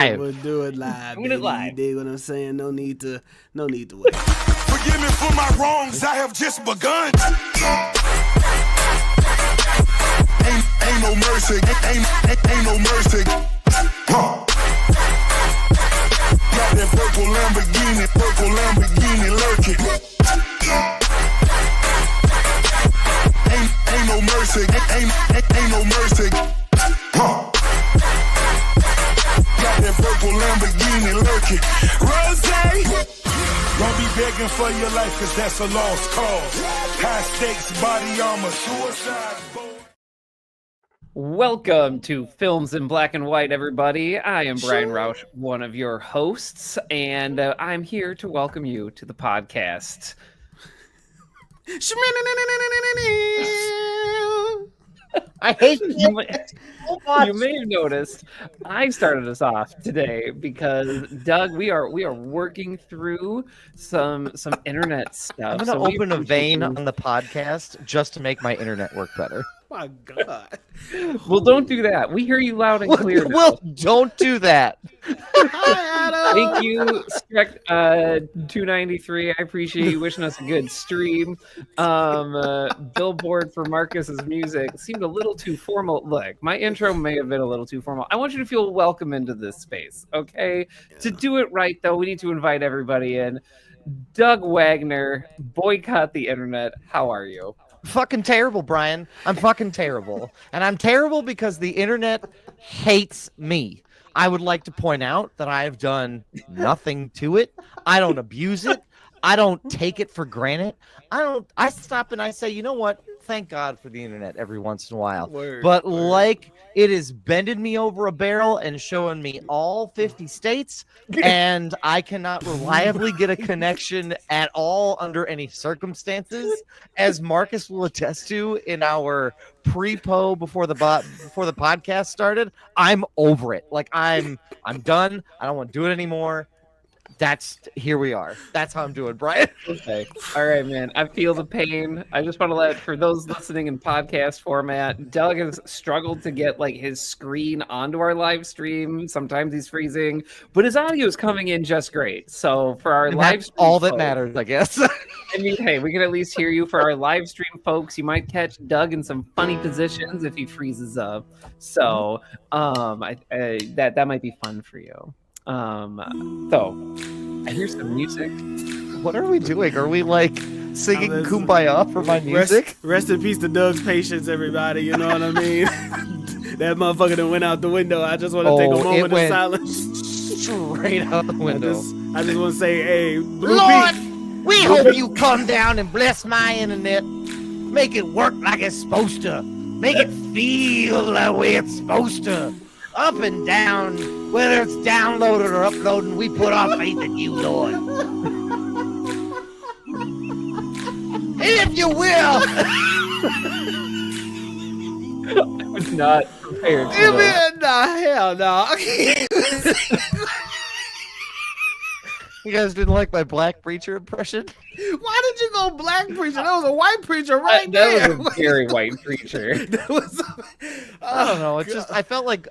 We'll do it live, Doing baby. it live. You dig what I'm saying? No need to wait. Forgive me for my wrongs, I have just begun. Ain't no mercy, ain't no mercy. Huh. Got that purple Lamborghini lurking. Ain't no mercy, ain't no mercy. Huh. Got that purple Lamborghini lurking. Rose! Don't be begging for your life, cause that's a lost cause. High stakes, body armor, suicide. Welcome to Films in Black and White, everybody. I am Brian Rausch, one of your hosts, and I'm here to welcome you to the podcast. I hate You may have noticed I started us off today because Doug, we are working through some internet stuff. I'm gonna open a vein on the podcast just to make my internet work better. My God. Well, don't do that. We hear you loud and clear. Well, don't do that. Hi, Adam. Thank you, Strek 293. I appreciate you wishing us a good stream. Billboard for Marcus's music seemed a little too formal. Look, my intro may have been a little too formal. I want you to feel welcome into this space, okay? Yeah. To do it right, though, we need to invite everybody in. Doug Wagner, boycott the internet. How are you? Fucking terrible, Brian. I'm fucking terrible. And I'm terrible because the internet hates me. I would like to point out that I have done nothing to it. I don't abuse it. I don't take it for granted. I stop and I say, you know what? Thank God for the internet every once in a while. But like it is bending me over a barrel and showing me all 50 states, and I cannot reliably get a connection at all under any circumstances, as Marcus will attest to in our pre-po before the podcast started. I'm over it. Like I'm done. I don't want to do it anymore. Here we are. That's how I'm doing, Brian. Okay. All right, man. I feel the pain. I just want to let, for those listening in podcast format, Doug has struggled to get like his screen onto our live stream. Sometimes he's freezing, but his audio is coming in just great. So for our live stream, all that matters, I guess. I mean, hey, we can at least hear you. For our live stream folks, you might catch Doug in some funny positions if he freezes up. So that might be fun for you. So I hear some music. What are we doing? Are we like singing Kumbaya for my music? Rest in peace to Doug's patience, everybody. You know what I mean? That motherfucker that went out the window. I just want to take a moment of silence. Straight out the window. I just want to say, hey, Blue Lord, Pete, we hope you come down and bless my internet. Make it work like it's supposed to. Make it feel the way it's supposed to. Up and down, whether it's downloaded or uploading, we put our faith in you, Lord. If you will. I was not prepared for that. Hell no. You guys didn't like my black preacher impression? Why did you go black preacher? That was a white preacher right there. That was a very white preacher. I don't know. It's just I felt like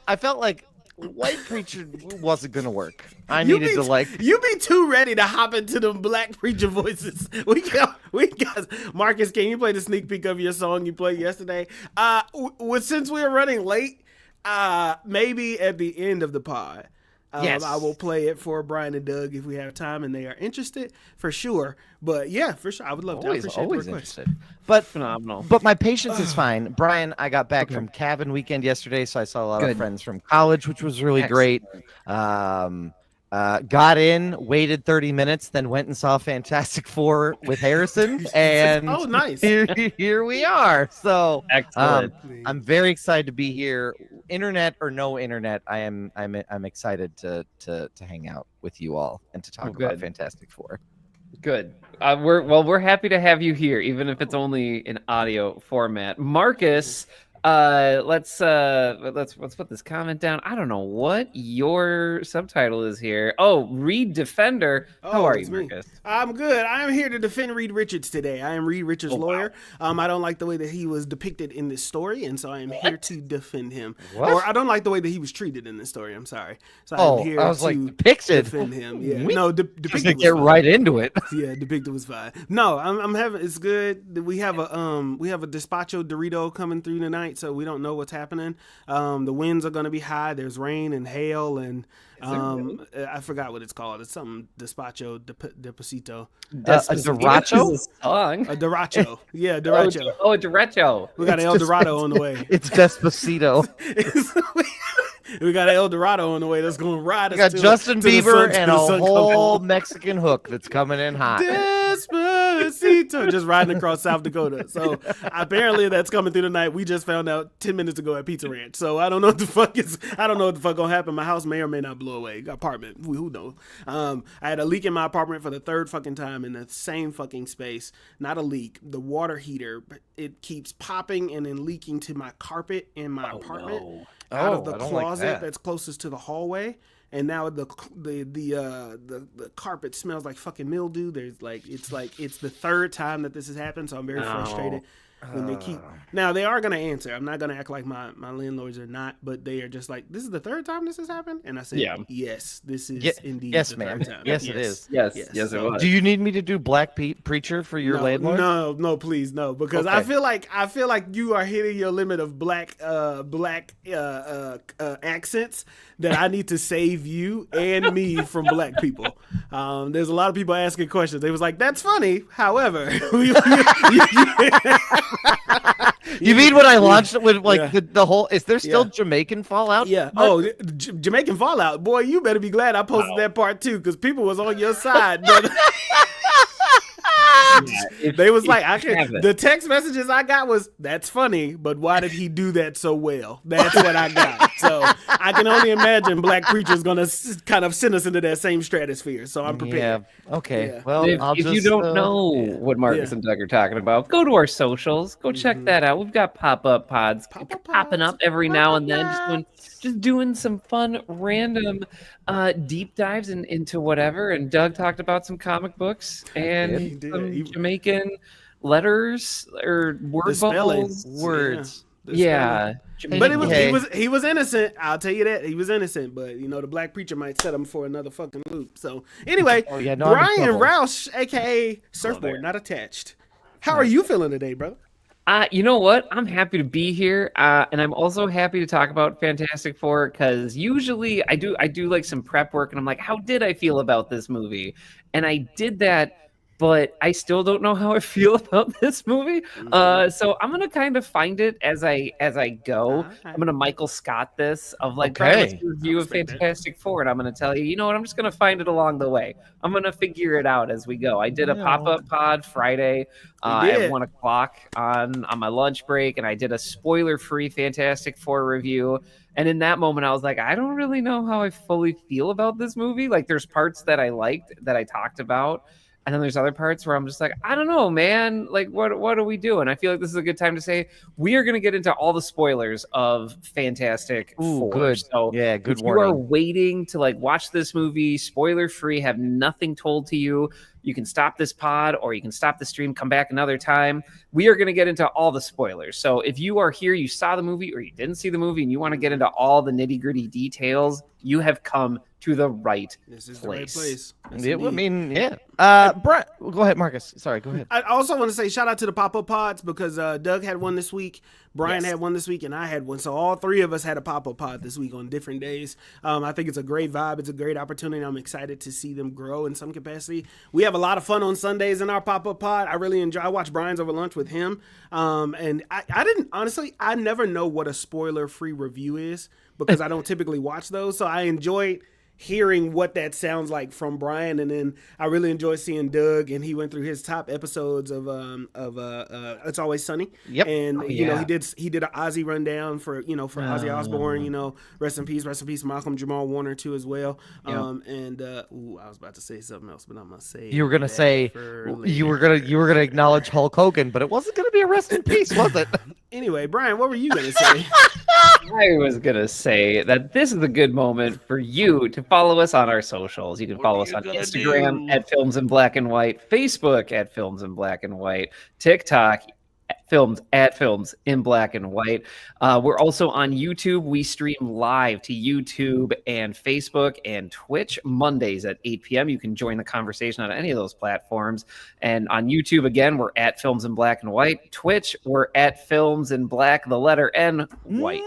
white preacher wasn't gonna work. I needed to like. You be too ready to hop into the black preacher voices. We got. Marcus, can you play the sneak peek of your song you played yesterday? Since we're running late, maybe at the end of the pod. Yes. I will play it for Brian and Doug if we have time and they are interested, for sure. But yeah, for sure, I would love to. I appreciate the request. Interested. But phenomenal. But my patience is fine. Brian, I got back from cabin weekend yesterday, so I saw a lot of friends from college, which was really great. Got in, waited 30 minutes, then went and saw Fantastic Four with Harrison, and nice. Here we are. So excellent. I'm very excited to be here. Internet or no internet, I'm excited to hang out with you all and to talk about Fantastic Four. Good. We're happy to have you here, even if it's only in audio format. Marcus, Let's put this comment down. I don't know what your subtitle is here. Oh, Reed Defender. How are you, it's me. Marcus? I'm good. I'm here to defend Reed Richards today. I am Reed Richards' lawyer. I don't like the way that he was depicted in this story, and so I am here to defend him. What? Or I don't like the way that he was treated in this story. I'm sorry. So I'm here I was to like, depicted. defend him. Yeah. We- No, Just depicted to was get fine. right into it. Yeah, depicted was fine. No, I'm having. It's good. We have a Despacho Dorito coming through tonight, so we don't know what's happening. The winds are going to be high. There's rain and hail and I forgot what it's called. It's something Despacho Deposito. A Duracho? Song. A Duracho. Yeah, Duracho. Oh, a Derecho. We got an El Dorado on the way. It's Despacito. We got an El Dorado on the way that's going to ride us. We got till- Justin till the Bieber sun- and till a the sun come whole out. Mexican hook that's coming in hot. Despacito, just riding across South Dakota. So apparently that's coming through tonight. We just found out 10 minutes ago at Pizza Ranch. So I don't know what the fuck gonna happen. My house may or may not blow away. Apartment, who knows? I had a leak in my apartment for the third fucking time in the same fucking space. Not a leak. The water heater, it keeps popping and then leaking to my carpet in my apartment. Out of the I don't like closet that. that's closest to the hallway, and now the carpet smells like fucking mildew. It's the third time that this has happened, so I'm very frustrated. When they keep now, they are gonna answer. I'm not gonna act like my landlords are not, but they are just like, this is the third time this has happened, and I said, Yeah. yes, this is indeed yes, the ma'am. third time. Yes, it is. Yes, it So- was. Do you need me to do Black Preacher for your landlord? No, please, no, because I Okay. feel like you are hitting your limit of black accents that I need to save you and me from black people. There's a lot of people asking questions. They was like, "That's funny." However, You mean when I launched it with like Yeah. the whole? Is there still Yeah. Jamaican Fallout? yeah. Oh, Jamaican Fallout, boy, you better be glad I posted that part too, because people was on your side, brother. They was like, the text messages I got was, "That's funny, but why did he do that so well?" That's what I got. So I can only imagine Black Preacher's gonna kind of send us into that same stratosphere. So I'm prepared. Yeah. Okay. Yeah. Well, If, I'll if just, you don't know what Marcus Yeah. and Doug are talking about, go to our socials. Go check that out. We've got pop-up pods Pop-up popping pods. up every now and then, Pop-up just doing some fun, random deep dives into whatever. And Doug talked about some comic books and He did. some He- Jamaican letters or word The spelling. bubbles. words. The Yeah. spelling. But it was Hey. he was innocent. I'll tell you that he was innocent. But the Black Preacher might set him for another fucking loop. So anyway, Oh, yeah, no, I'm in Brian trouble. Roush, aka Surfboard, not attached. How are you feeling today, brother? You know what? I'm happy to be here, and I'm also happy to talk about Fantastic Four because usually I do like some prep work, and I'm like, how did I feel about this movie? And I did that, but I still don't know how I feel about this movie. So I'm gonna kind of find it as I go. I'm gonna Michael Scott this of like, Okay. Brian, let's do a review of Fantastic Four, and I'm gonna tell you, you know what? I'm just gonna find it along the way. I'm gonna figure it out as we go. I did a Yeah. pop-up pod Friday did. at 1:00 on my lunch break, and I did a spoiler-free Fantastic Four review. And in that moment, I was like, I don't really know how I fully feel about this movie. Like, there's parts that I liked that I talked about. And then there's other parts where I'm just like, I don't know, man. Like, what are we doing? I feel like this is a good time to say we are going to get into all the spoilers of Fantastic Ooh, Four. good. So Yeah, good if you are warning. waiting to like watch this movie spoiler free, have nothing told to you, you can stop this pod or you can stop the stream, come back another time. We are going to get into all the spoilers. So if you are here, you saw the movie or you didn't see the movie and you want to get into all the nitty gritty details, you have come to the right This is place. the right place. Yes, Yeah, I indeed. mean, yeah. Brian, go ahead, Marcus. Sorry, go ahead. I also want to say shout out to the pop-up pods because Doug had one this week, Brian Yes. had one this week, and I had one. So all three of us had a pop-up pod this week on different days. I think it's a great vibe. It's a great opportunity. I'm excited to see them grow in some capacity. We have a lot of fun on Sundays in our pop-up pod. I really enjoy. I watch Brian's over lunch with him. And I didn't, honestly, I never know what a spoiler-free review is because I don't typically watch those. So I enjoyed hearing what that sounds like from Brian, and then I really enjoy seeing Doug, and he went through his top episodes of It's Always Sunny. Yep. And yeah. he did an Ozzy rundown for Ozzy Osbourne. Rest in peace, Malcolm Jamal Warner too as well. Yep. I was about to say something else, but I'm gonna say You were gonna that say for you later. were gonna acknowledge Hulk Hogan, but it wasn't gonna be a rest in peace, was it? Anyway, Brian, what were you gonna say? I was gonna say that this is a good moment for you to follow us on our socials. You can follow us on Instagram at Films in Black and White, Facebook at Films in Black and White, TikTok Films in Black and White. We're also on YouTube. We stream live to YouTube and Facebook and Twitch Mondays at 8 p.m. You can join the conversation on any of those platforms. And on YouTube, again, we're at Films in Black and White. Twitch, we're at Films in Black, the letter N, White.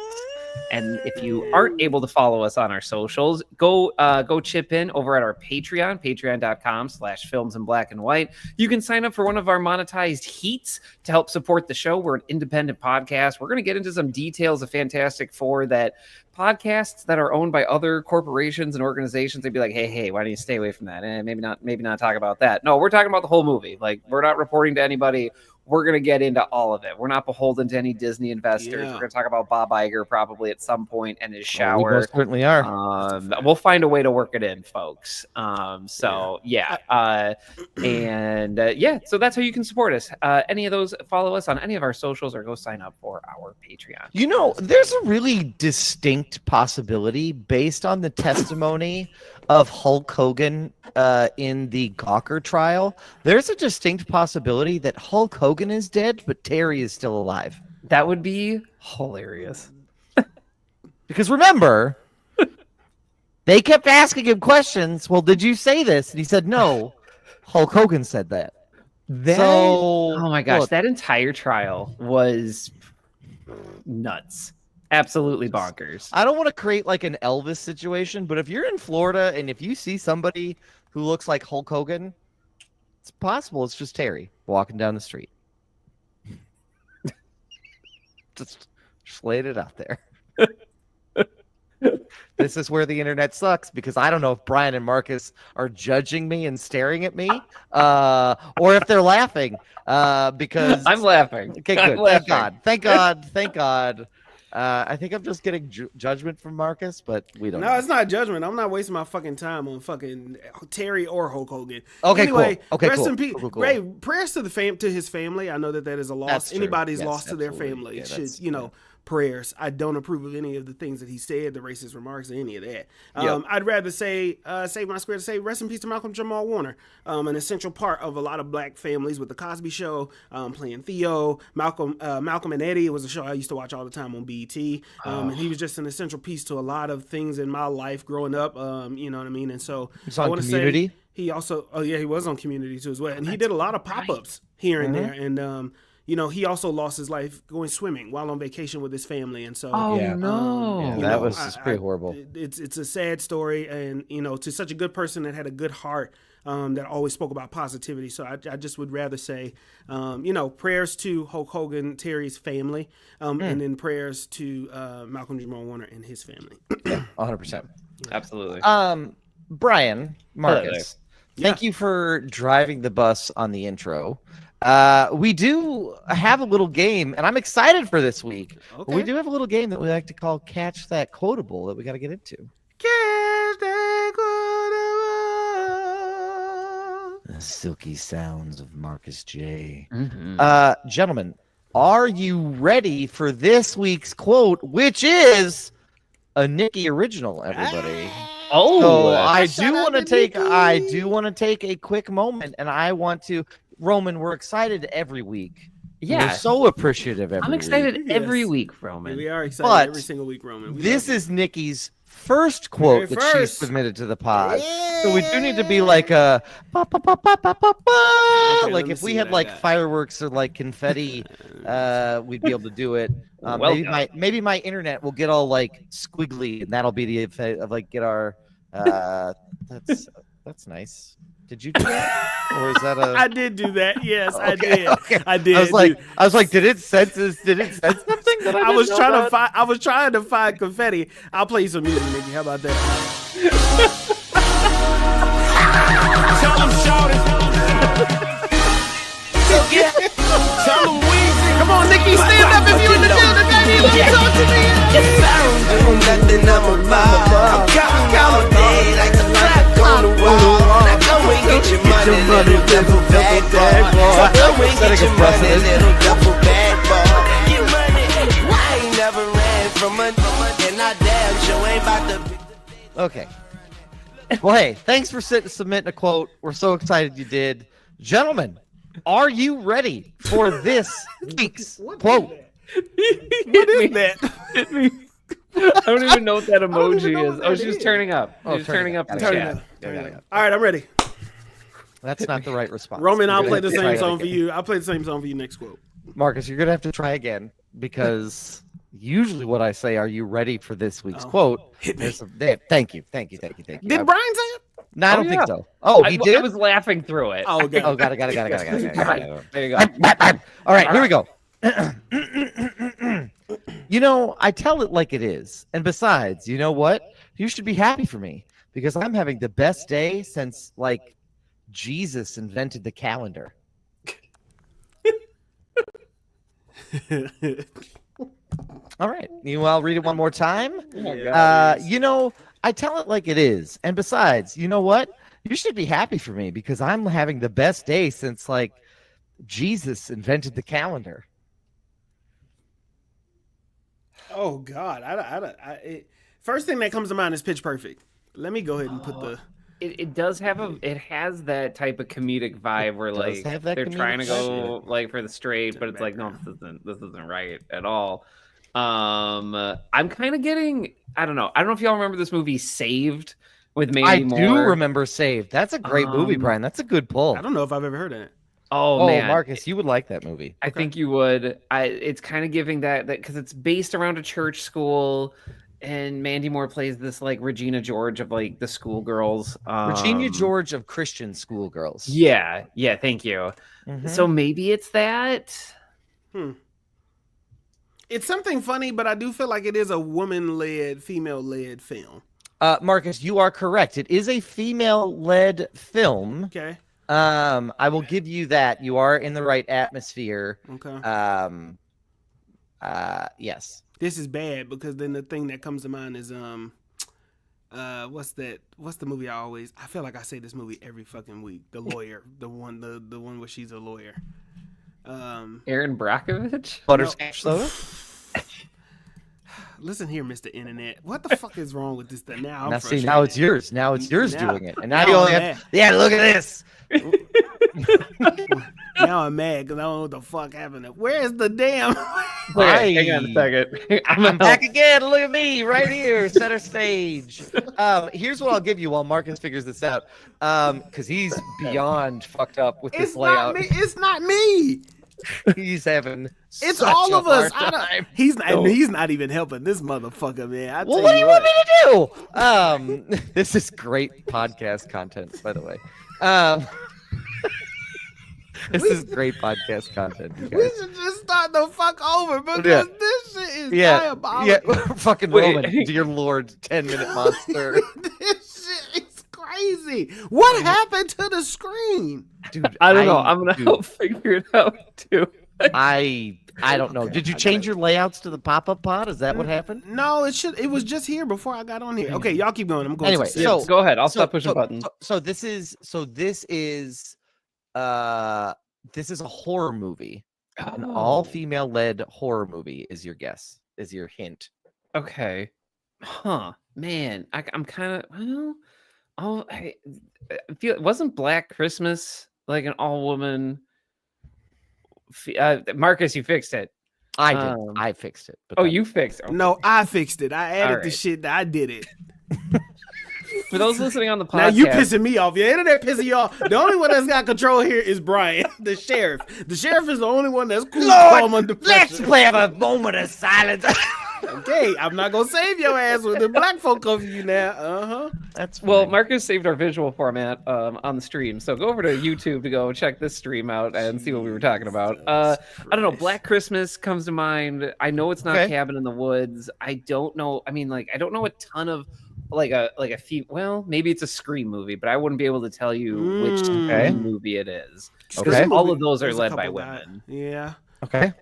And if you aren't able to follow us on our socials, go chip in over at our Patreon, patreon.com/films in black and white. You can sign up for one of our monetized heats to help support the show. We're an independent podcast. We're going to get into some details of Fantastic Four that podcasts that are owned by other corporations and organizations, they'd be like, hey, why don't you stay away from that? Maybe not talk about that. No, we're talking about the whole movie. Like, we're not reporting to anybody. We're going to get into all of it. We're not beholden to any Disney investors. Yeah. We're going to talk about Bob Iger probably at some point and his shower. We most certainly are. We'll find a way to work it in, folks. So that's how you can support us. Any of those, follow us on any of our socials or go sign up for our Patreon. You know, there's a really distinct possibility based on the testimony of Hulk Hogan in the Gawker trial. There's a distinct possibility that Hulk Hogan is dead, but Terry is still alive. That would be hilarious. Because remember, they kept asking him questions. Well, did you say this? And he said, no, Hulk Hogan said that. Oh my gosh, that entire trial was nuts. Absolutely bonkers. I don't want to create like an Elvis situation, but if you're in Florida and if you see somebody who looks like Hulk Hogan, it's possible it's just Terry walking down the street. just laid it out there. This is where the internet sucks, because I don't know if Brian and Marcus are judging me and staring at me, or if they're laughing. Because I'm laughing. Okay, good. Thank God. I think I'm just getting judgment from Marcus, but we don't know. No, it's not judgment. I'm not wasting my fucking time on fucking Terry or Hulk Hogan. Okay, anyway, cool. Okay, rest cool. in peace. Cool. Ray, prayers to his family. I know that is a loss. That's true. Anybody's Yes, lost to their absolutely. family Yeah, should, prayers. I don't approve of any of the things that he said, the racist remarks, or any of that. Yep. I'd rather say, save my square to say, rest in peace to Malcolm Jamal Warner, an essential part of a lot of black families with The Cosby Show, playing Theo. Malcolm and Eddie was a show I used to watch all the time on BET. And he was just an essential piece to a lot of things in my life growing up. You know what I mean? And so He's on Community. He also, he was on Community too as well. And he did a lot of pop-ups here and there. And, he also lost his life going swimming while on vacation with his family. And so, that was just pretty horrible. It's a sad story. And, to such a good person that had a good heart, that always spoke about positivity. So I just would rather say, prayers to Hulk Hogan, Terry's family, and then prayers to Malcolm Jamal Warner and his family. 100%. Absolutely. Brian, Marcus, thank you for driving the bus on the intro. We do have a little game, and I'm excited for this week. Okay. We do have a little game that we like to call Catch That Quotable that we got to get into. Catch that quotable. The silky sounds of Marcus J. Mm-hmm. Gentlemen, are you ready for this week's quote, which is a Nikki original, everybody? So I do want to take a quick moment, and I want to, Roman, we're excited every week. Yeah. We're so appreciative every I'm excited week. every week, Roman. We are excited But every single week, Roman. This is Nikki's first quote Very that she's first. submitted to the pod. So we do need to be like a ba, ba, ba, ba, ba, ba, ba. Okay, Like let me if we see had what I like got. fireworks or like confetti, we'd be able to do it. Maybe my internet will get all like squiggly, and that'll be the effect of like get our that's nice. Did you do that? Or is that a I did do that. Yes, I Okay, did. okay. I did. I was like, did it sense something that I was trying to find confetti. I'll play you some music, Nikki. How about that? Tell them shout it. Tell them Weezy. Come on, Nikki, stand up if you in the building, baby. Let me talk to me. If I don't do nothing, I'm about. I'm counting all day like the clock on the wall. Now go and get your money, little duffel bag boy. So go and get your money, little duffel bag boy. Get money, I damn sure ain't about to. Okay. Well, hey, thanks for submitting a quote. We're so excited you did. Gentlemen, are you ready for this week's quote? What is that? I don't even know what that emoji know is. what Oh, that she's is. turning up. Oh, She's turning up the Turning chat. up. All right, I'm ready. That's not the right response. Roman, I'll You're play gonna the have to try same that song for again. you. I'll play the same song for you next quote. Marcus, you're going to have to try again because usually what I say, are you ready for this week's Oh. quote? Hit me. Thank you. Thank you. Did Brian say it? No, I don't Oh, think yeah. so. Oh, he I did? was laughing through it. Oh, okay. Oh, got it. There you go. All right, here we go. You know, I tell it like it is. And besides, you know what? You should be happy for me because I'm having the best day since, like, Jesus invented the calendar. All right. I'll read it one more time. Oh my God. You know, I tell it like it is. And besides, you know what? You should be happy for me because I'm having the best day since, like, Jesus invented the calendar. Oh God, first thing that comes to mind is Pitch Perfect. Let me go ahead and put the. It does have it has that type of comedic vibe where does like have that they're trying to comedic go like for the straight, but it's like no, this isn't right at all. I'm kind of getting I don't know if y'all remember this movie Saved with Mandy I Moore. do remember Saved. That's a great movie, Brian. That's a good pull. I don't know if I've ever heard of it. Oh man, Marcus, you would like that movie. I think you would. It's kind of giving that because it's based around a church school, and Mandy Moore plays this like Regina George of like the schoolgirls. Regina George of Christian Schoolgirls. Yeah. Thank you. Mhm. So maybe it's that. It's something funny, but I do feel like it is a woman-led, female-led film. Marcus, you are correct. It is a female-led film. Okay. I will give you that. You are in the right atmosphere. Okay. Yes. This is bad because then the thing that comes to mind is what's the movie I feel like I say this movie every fucking week. The Lawyer, the one where she's a lawyer. Aaron Brockovich? Butterscotch soda? Listen here, Mr. Internet. What the fuck is wrong with this thing now? Now see, now it's yours. Now it's yours Now- doing it. And now you only I'm have, yeah, look at this. Now I'm mad because I don't know what the fuck happened. Where's the damn? Okay, hang on a second. I'm back again. Look at me right here, center stage. Here's what I'll give you while Marcus figures this out, because he's beyond fucked up with this It's layout. not me. It's not me. He's having It's such all a of us. hard time. He's not even helping this motherfucker, man. I Well, tell what do you want what. me to do? This is great podcast content, by the way. This is great podcast content. You We guys. should just start the fuck over because Yeah. this shit is Yeah, diabolical. fucking Wait. Roman, dear Lord, 10-minute monster, This shit is crazy. What happened to the screen? dude. I don't know. I'm gonna dude, help figure it out too. I don't know. Did you change your layouts to the pop-up pod? Is that what happened? No, it was just here before I got on here. Okay, y'all keep going. I'm going. Anyway, to the so- six. Go ahead. I'll stop pushing buttons. So this is a horror movie. An all-female led horror movie is your guess, is your hint. Okay. Huh. Man, I'm kind of I feel wasn't Black Christmas like an all-woman? Marcus, you fixed it. I did. I fixed it. But Oh, that- you fixed it. Okay. No, I fixed it. I added the right. shit. I did it. For those listening on the podcast, Now you pissing me off. Your internet pissing you off. The only one that's got control here is Brian, the sheriff. The sheriff is the only one that's cool. calm under Let's pressure. play a moment of silence. Okay, I'm not gonna save your ass when the black folk come for you now. That's well, fine. Marcus saved our visual format on the stream, so go over to YouTube to go check this stream out and see what we were talking about. I don't know. Black Christmas comes to mind. I know it's not Okay. Cabin in the Woods. I don't know. I mean, like, I don't know a ton of well, maybe it's a Scream movie, but I wouldn't be able to tell you which Okay. movie it is because Okay. all of those are There's a led by couple women. Yeah, Okay.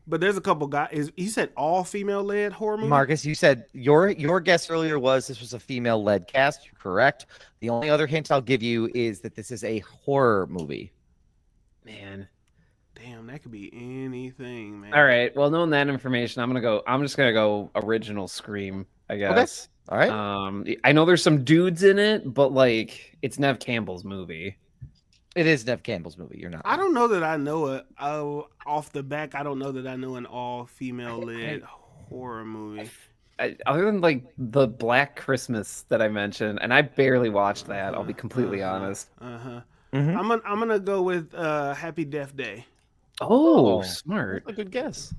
but there's a couple guys. He said all female led horror movie. Marcus, you said your guess earlier was this was a female-led cast. You're correct. The only other hint I'll give you is that this is a horror movie. Man. Damn, that could be anything, man. All right. Well, knowing that information, I'm just gonna go original Scream. I guess. All right. I know there's some dudes in it, but like it's Nev Campbell's movie. It is Nev Campbell's movie. You're not. I don't know that I know it. Off the back, I don't know that I know an all-female led horror movie. Other than like the Black Christmas that I mentioned, and I barely watched that. I'll be completely honest. Mhm. I'm gonna go with Happy Death Day. Oh, smart. That's a good guess.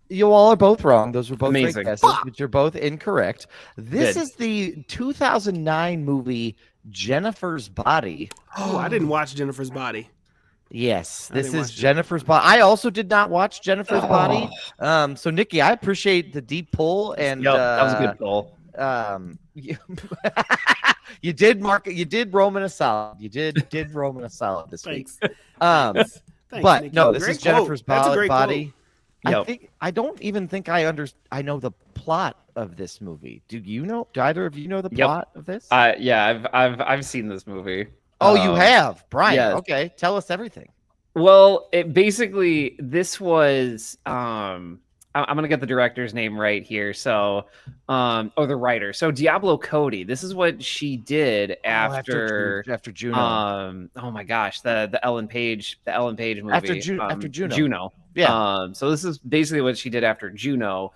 You all are both wrong. Those were both Amazing. great guesses, but you're both incorrect. This Good. is the 2009 movie Jennifer's Body. Oh, I didn't watch Jennifer's Body. Yes, I this didn't is watch it. Jennifer's Body. I also did not watch Jennifer's Body. So Nikki, I appreciate the deep pull, and Yep, that was a good goal. You did Roman a solid. You did Roman a solid this week. Thanks. Thanks, Thanks, but Nikki. no, this Great is Jennifer's quote. That's a great Body. Yep. I don't even think I know the plot of this movie. Do you know? Do either of you know the Yep. plot of this? Yeah, I've seen this movie. Oh, you have, Brian. yes. Okay, tell us everything. Well, this was I'm gonna get the director's name right here. So, the writer. So Diablo Cody. This is what she did after Juno. oh my gosh, the Ellen Page movie After Juno. Juno. Yeah. So this is basically what she did after Juno.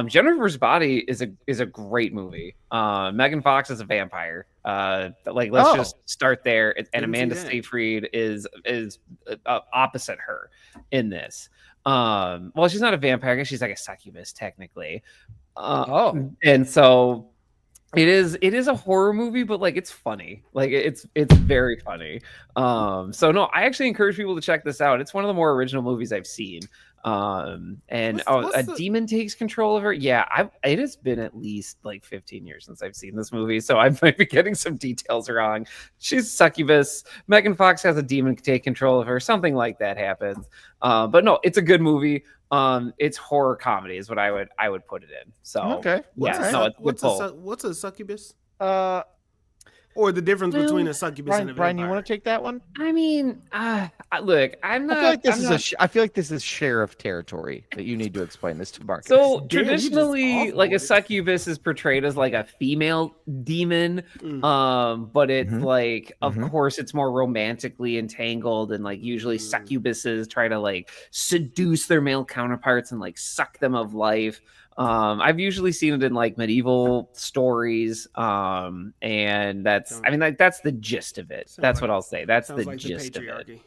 Jennifer's Body is a great movie. Megan Fox is a vampire. Let's just start there. And Didn't Amanda see that. Seyfried is opposite her in this. Well, she's not a vampire. I guess she's like a succubus technically. And so it is a horror movie, but like it's funny. Like it's very funny. So no, I actually encourage people to check this out. It's one of the more original movies I've seen. What's Demon takes control of her. Yeah, it has been at least like 15 years since I've seen this movie, so I might be getting some details wrong. She's a succubus. Megan Fox has a demon take control of her. Something like that happens. But no, it's a good movie. It's horror comedy is what I would put it in. So Okay. What's a succubus? Or the difference between a succubus and a vampire? Brian, you want to take that one? I mean, look, I'm not. I feel like this is sheriff territory that you need to explain this to Marcus. So Damn, you just traditionally, like a off-boarded. succubus is portrayed as like a female demon, but it's like, of course, it's more romantically entangled, and like usually succubuses try to like seduce their male counterparts and like suck them of life. I've usually seen it in like medieval stories, and that's the gist of it. That's what I'll say. That's the gist of it.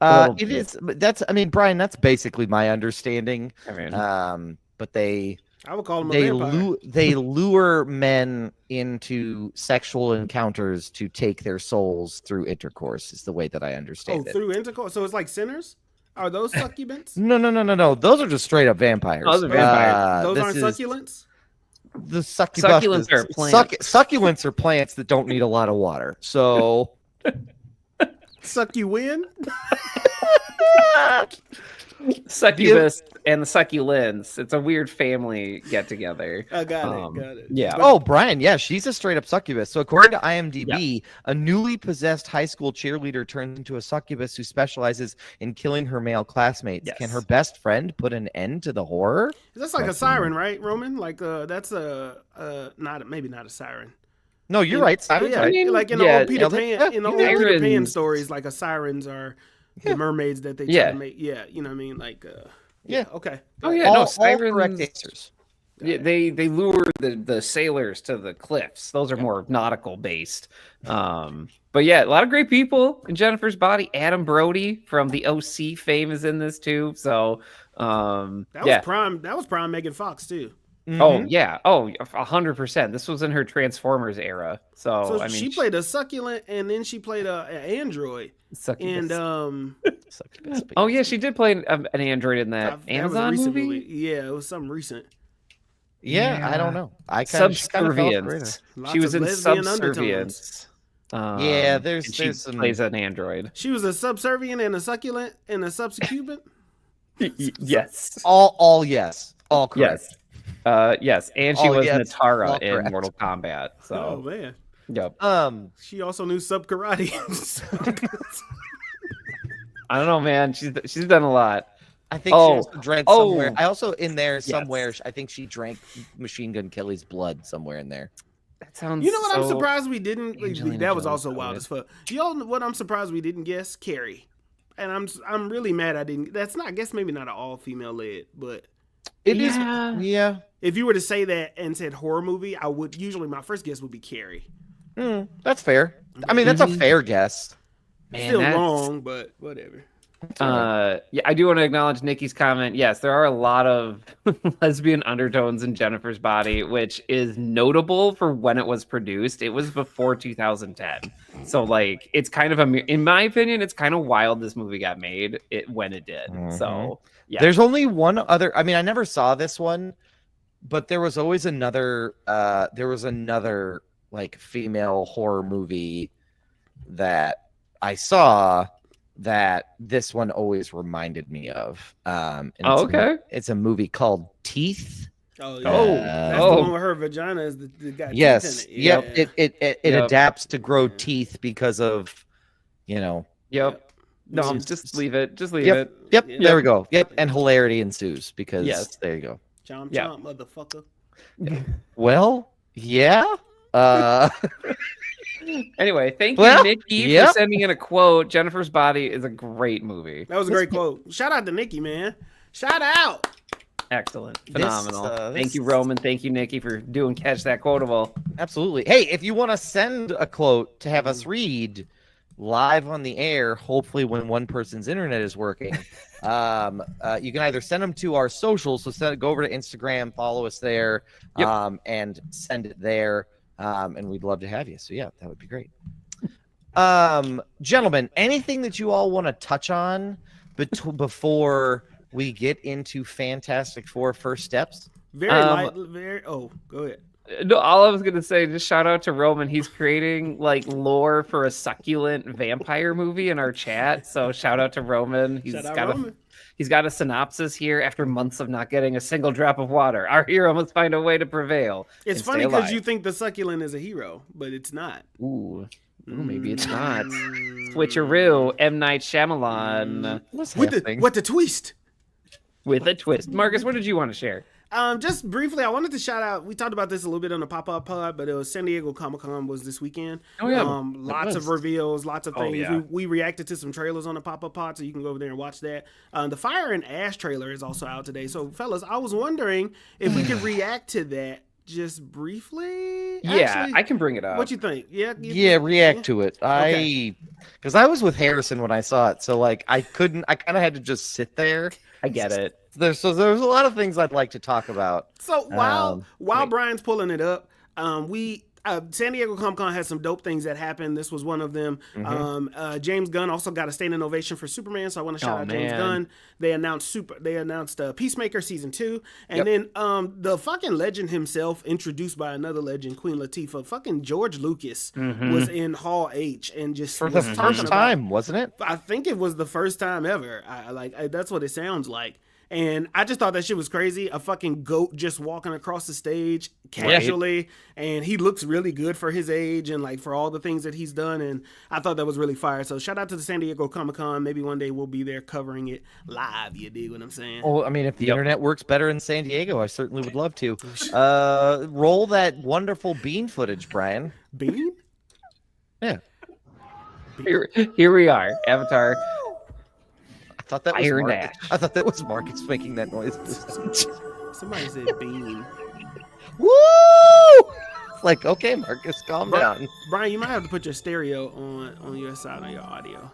patriarchy. It is, but Brian, that's basically my understanding. I mean, But I would call him a vampire. they lure men into sexual encounters to take their souls through intercourse. Is the way that I understand it. Through intercourse. So it's like sinners? Are those succubants? No. Those are just straight up vampires. Those are vampires. Those this aren't is- succulents? The succubus Succulents are plants. Succulents are plants that don't need a lot of water. So Suck you in? succubus and the succulents. It's a weird family get together. I got it. Yeah. Oh, Brian, yeah, she's a straight up succubus. So according to IMDb, a newly possessed high school cheerleader turns into a succubus who specializes in killing her male classmates. Yes. Can her best friend put an end to the horror? That's like a siren, right, Roman? Like that's maybe not a siren. No, you're right. Simon's Yeah, right. like in the old Peter yeah, Pan, in the old yeah. Peter Pan Sirens. stories, like a sirens are the mermaids that they try Yeah. to make. Yeah, you know what I mean? Like, Yeah. okay. Oh yeah, all, no, all sirens. correct answers. Yeah, they lure the sailors to the cliffs. Those are more nautical based. But yeah, a lot of great people in Jennifer's Body. Adam Brody from the OC fame is in this too. So That was prime Megan Fox too. Oh yeah. Oh, 100%. This was in her Transformers era. So, So I mean, she played a succulent, and then she played an android. succubus. And oh yeah, she did play an android in that that was a Amazon recent movie. Yeah, it was something recent. Yeah, I don't know. I kind of Subservience. Lots She was of in lesbian Subservience. Yeah, there's and she some plays an android. She was a subservient and a succulent and a subsuccubant. Yes. all yes, all correct. Yes. Yes, and she Oh, was yes, all Natara in correct. Mortal Kombat. Oh So, man, yep. she also knew sub karate. I don't know, man. She's done a lot. I think she also drank somewhere. Oh. I also in there somewhere. Yes. I think she drank Machine Gun Kelly's blood somewhere in there. That sounds. You know what? I'm so surprised we didn't. Angelina That was Jolie also would. wild as fuck. You all know what I'm surprised we didn't guess? Carrie. And I'm really mad I didn't. That's not. I guess maybe not an all female led, but It is. Yeah. Yeah. if you were to say that and said horror movie, I would usually my first guess would be Carrie. That's fair. I mean, that's a fair guess. Man, Still that's- wrong, but whatever. Yeah, I do want to acknowledge Nikki's comment. Yes, there are a lot of lesbian undertones in Jennifer's Body, which is notable for when it was produced. It was before 2010, so like it's kind of in my opinion, it's kind of wild this movie got made when it did. So yeah, There's only one other. I mean, I never saw this one, but there was always another. There was another like female horror movie that I saw that this one always reminded me of. And it's a movie called Teeth. Oh yeah. That's the one where her vagina is the got Yes. teeth in it. Yep. It adapts to grow teeth because of, No, Yep. just leave it. Just leave Yep. it. Yep. There we go. Yep. And hilarity ensues because there you go. Chomp Yeah. chomp, motherfucker. Well, yeah. Anyway, thank you, Well, Nikki, for sending in a quote. Jennifer's Body is a great movie. That was a great quote. Shout out to Nikki, man. Shout out. Excellent. Phenomenal. Thank this- you, Roman. Thank you, Nikki, for doing Catch That Quotable. Absolutely. Hey, if you want to send a quote to have us read live on the air, hopefully when one person's internet is working, you can either send them to our socials. So go over to Instagram, follow us there, and send it there. And we'd love to have you. So yeah, that would be great. Gentlemen, anything that you all want to touch on before we get into Fantastic Four First Steps? Very light. Very. Oh, go ahead. No, all I was gonna say, just shout out to Roman. He's creating like lore for a succulent vampire movie in our chat. So shout out to Roman. He's got a synopsis here. After months of not getting a single drop of water, our hero must find a way to prevail. It's funny because you think the succulent is a hero, but it's not. Ooh, maybe it's not. Switcheroo. M. Night Shyamalan. What the twist? With a twist. Marcus, what did you want to share? Just briefly, I wanted to shout out. We talked about this a little bit on the Pop-Up Pod, but it was San Diego Comic-Con was this weekend. Oh yeah, lots of reveals, lots of things. Yeah. We reacted to some trailers on the Pop-Up Pod, so you can go over there and watch that. The Fire and Ash trailer is also out today. So, fellas, I was wondering if we could react to that just briefly. Yeah, Actually, I can bring it up. What you think? React to it. Because I was with Harrison when I saw it, so like I kind of had to just sit there. I get it. There's a lot of things I'd like to talk about. So while Brian's pulling it up, San Diego Comic-Con has some dope things that happened. This was one of them. James Gunn also got a standing ovation for Superman, so I want to shout out James Gunn. They announced Peacemaker season 2, and then the fucking legend himself, introduced by another legend, Queen Latifah. Fucking George Lucas was in Hall H and just for the first time, wasn't it? I think it was the first time ever. That's what it sounds like. And I just thought that shit was crazy. A fucking goat just walking across the stage casually. And he looks really good for his age and like for all the things that he's done. And I thought that was really fire. So shout out to the San Diego Comic-Con. Maybe one day we'll be there covering it live. You dig what I'm saying? Oh, I mean, if the internet works better in San Diego, I certainly would love to. Roll that wonderful bean footage, Brian. Bean? Yeah. Here we are. Avatar. I thought that was Iron Marcus. Ash. I thought that was Marcus making that noise. Somebody said bean. Woo! Like, okay, Marcus, calm down. Brian, you might have to put your stereo on your side on your audio.